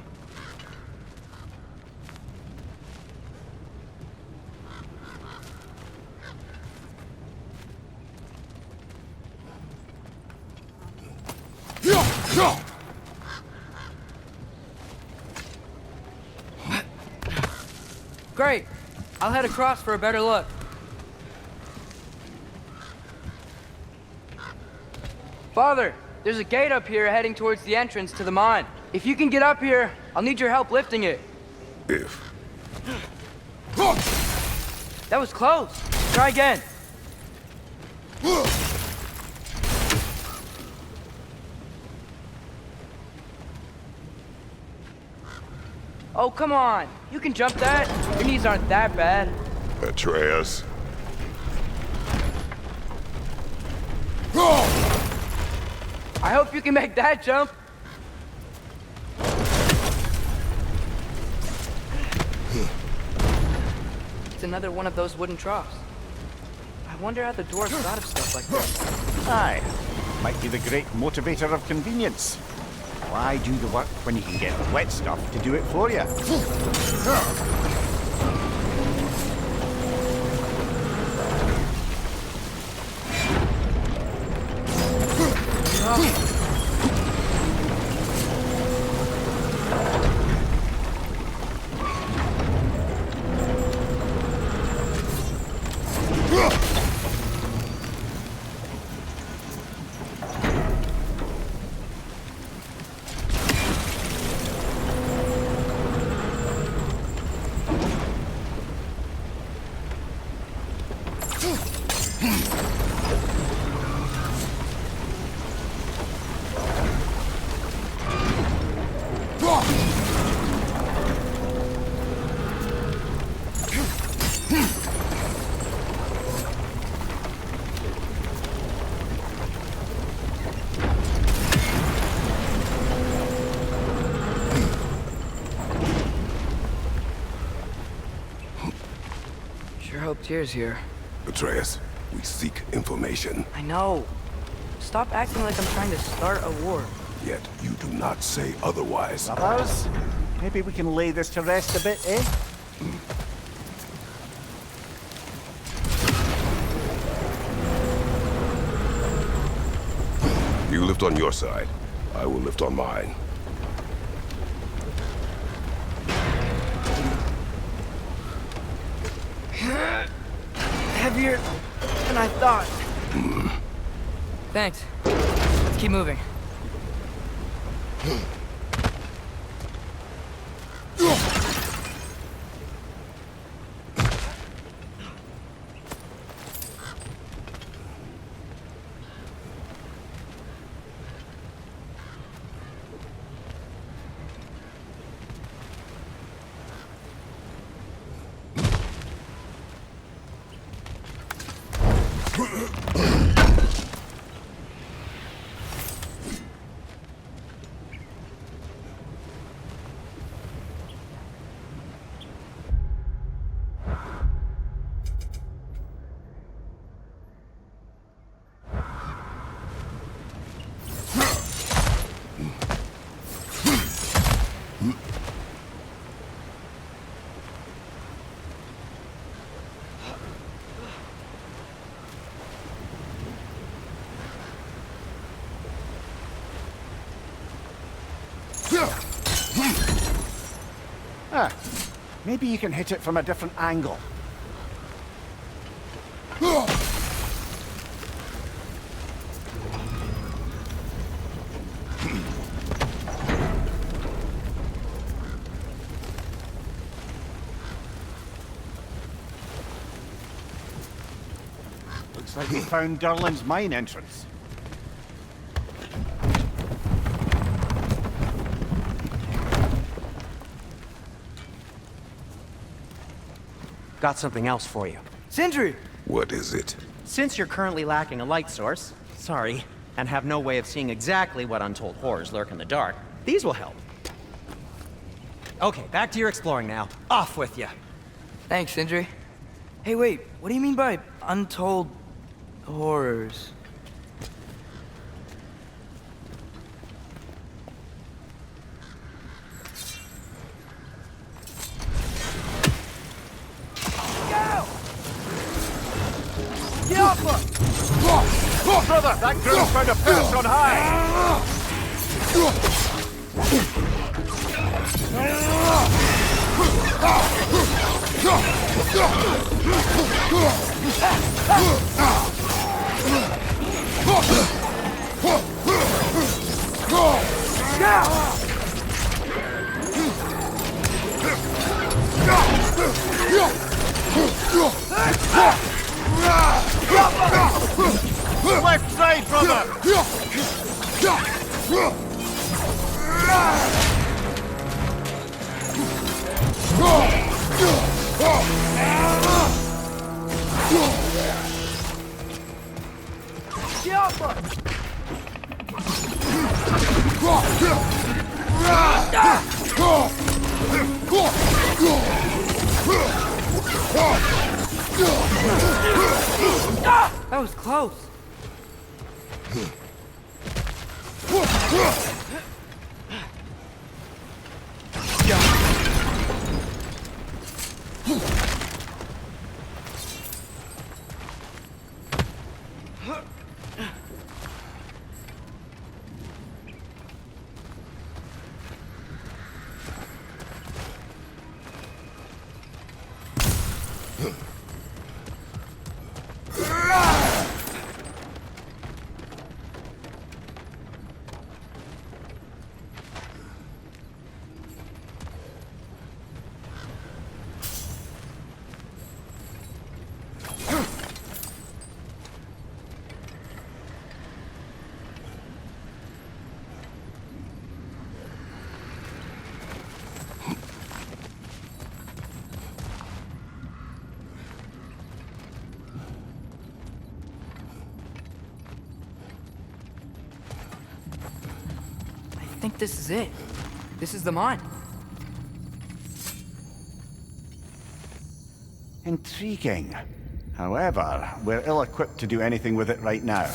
Great. I'll head across for a better look. Father, there's a gate up here heading towards the entrance to the mine. If you can get up here, I'll need your help lifting it. If. That was close. Try again. Oh, come on. You can jump that. Your knees aren't that bad. Atreus. I hope you can make that jump. It's another one of those wooden troughs. I wonder how the dwarves thought of stuff like this. Aye, might be the great motivator of convenience. Why do the work when you can get wet stuff to do it for you? Tears here. Atreus, we seek information. I know. Stop acting like I'm trying to start a war. Yet you do not say otherwise. Brothers, maybe we can lay this to rest a bit, eh? You lift on your side. I will lift on mine. Heavier than I thought. Thanks. Let's keep moving. Ah, maybe you can hit it from a different angle. Looks like we found Durlin's mine entrance. Got something else for you. Sindri! What is it? Since you're currently lacking a light source, sorry, and have no way of seeing exactly what untold horrors lurk in the dark, these will help. Okay, back to your exploring now. Off with you. Thanks, Sindri. Hey, wait, what do you mean by untold horrors? Brother, that group's found a perch on high! Left side, brother! That was close. I think this is it. This is the mine. Intriguing. However, we're ill-equipped to do anything with it right now.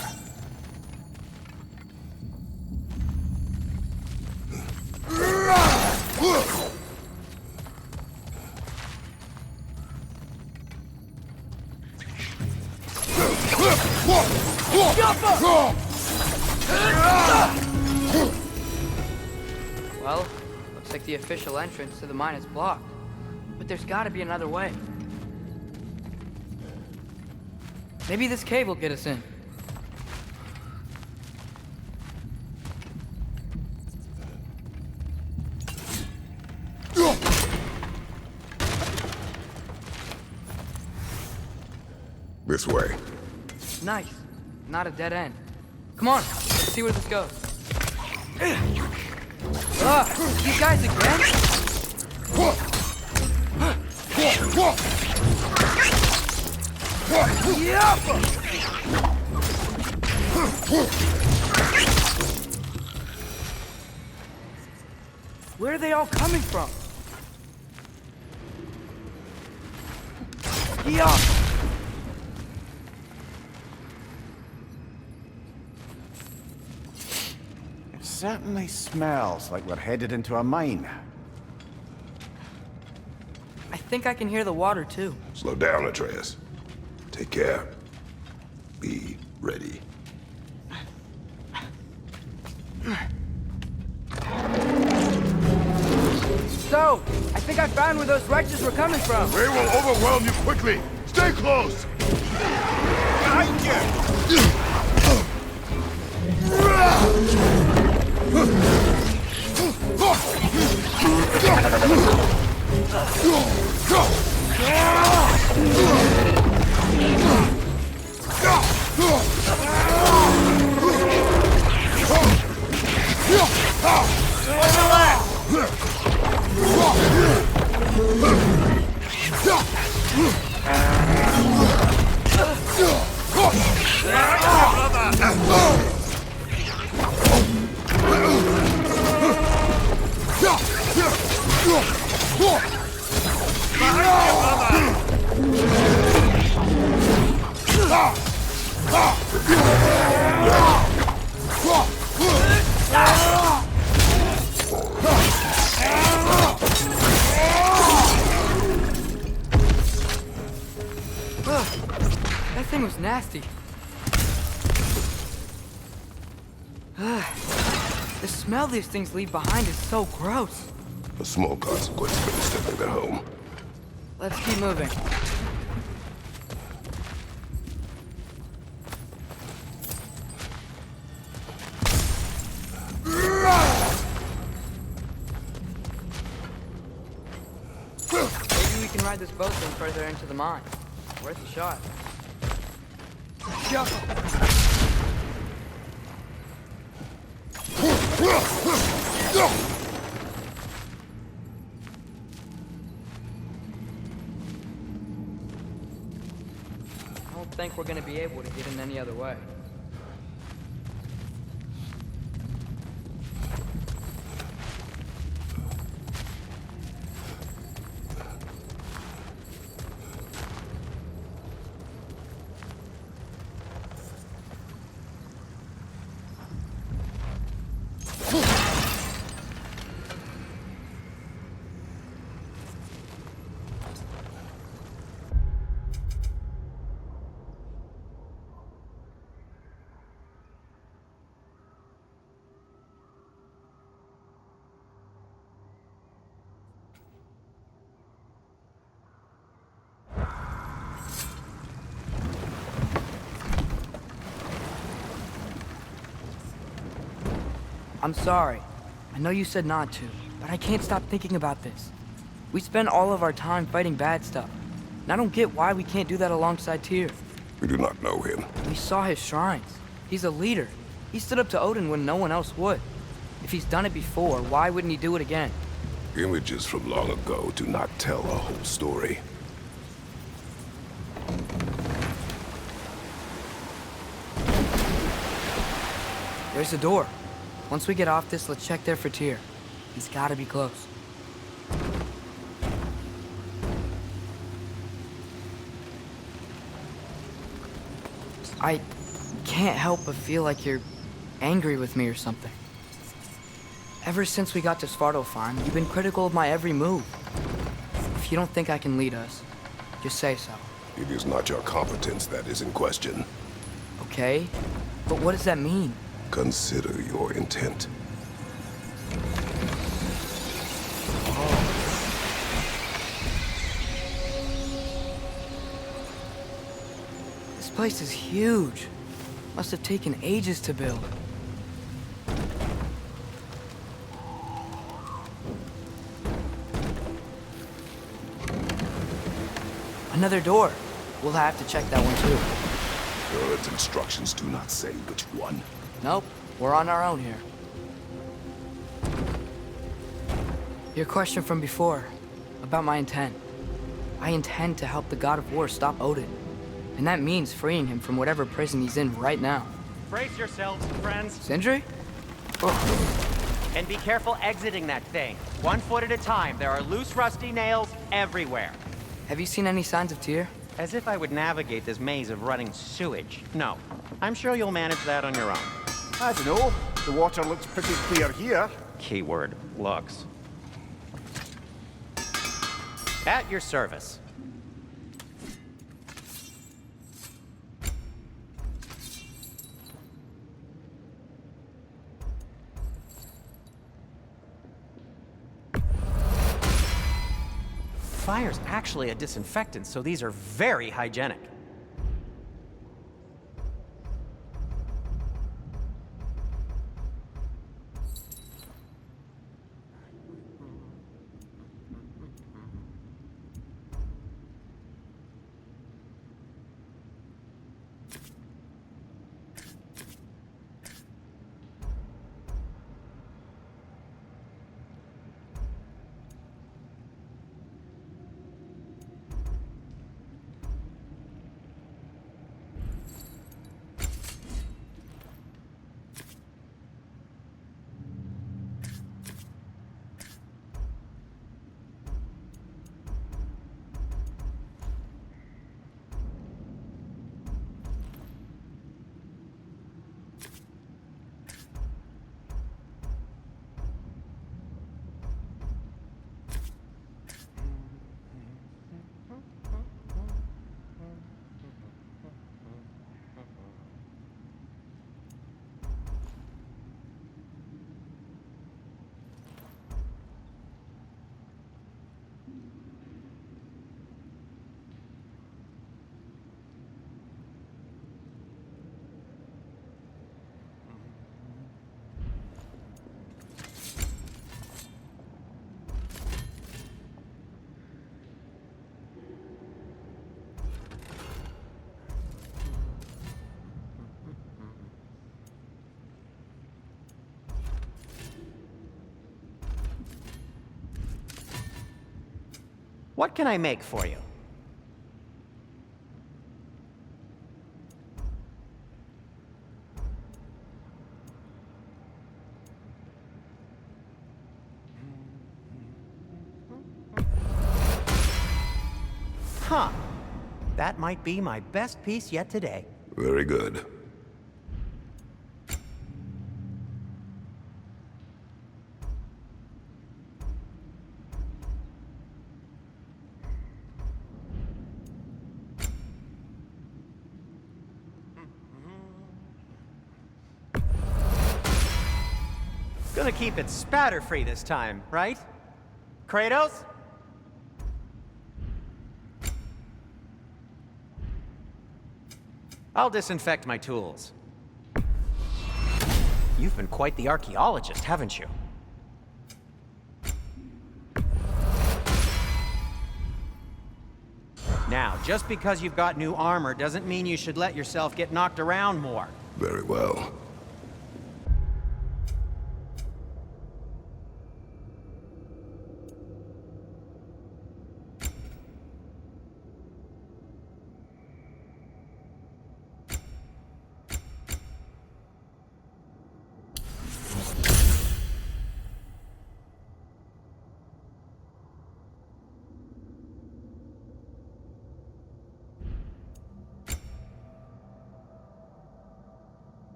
Well, looks like the official entrance to the mine is blocked. But there's gotta be another way. Maybe this cave will get us in. This way. Nice. Not a dead end. Come on, let's see where this goes. These guys again? Where are they all coming from? It certainly smells like we're headed into a mine. I think I can hear the water too. Slow down, Atreus. Take care. Be ready. road. I think I found where those wretches were coming from. They will overwhelm you quickly. Stay close. Behind you. That thing was nasty. The smell these things leave behind is so gross. A small consequence for disturbing their home. Let's keep moving. Maybe we can ride this boat then further into the mine. Worth a shot. I don't think we're gonna be able to get in any other way. I'm sorry. I know you said not to, but I can't stop thinking about this. We spend all of our time fighting bad stuff, and I don't get why we can't do that alongside Tyr. We do not know him. We saw his shrines. He's a leader. He stood up to Odin when no one else would. If he's done it before, why wouldn't he do it again? Images from long ago do not tell a whole story. There's a door. Once we get off this, let's check there for Tyr. He's gotta be close. I can't help but feel like you're angry with me or something. Ever since we got to Svartalfheim, you've been critical of my every move. If you don't think I can lead us, just say so. It is not your competence that is in question. Okay? But what does that mean? Consider your intent. This place is huge. Must have taken ages to build. Another door. We'll have to check that one too. God's instructions do not say which one. Nope, we're on our own here. Your question from before, about my intent. I intend to help the god of war stop Odin. And that means freeing him from whatever prison he's in right now. Brace yourselves, friends. Sindri? Oh. And be careful exiting that thing. 1 foot at a time. There are loose, rusty nails everywhere. Have you seen any signs of Tyr? As if I would navigate this maze of running sewage. No. I'm sure you'll manage that on your own. I don't know. The water looks pretty clear here. Keyword, looks. At your service. fire's actually a disinfectant, so these are very hygienic. What can I make for you? Huh. That might be my best piece yet today. Very good. Gonna keep it spatter-free this time, right? Kratos? I'll disinfect my tools. You've been quite the archaeologist, haven't you? Now, just because you've got new armor doesn't mean you should let yourself get knocked around more. Very well.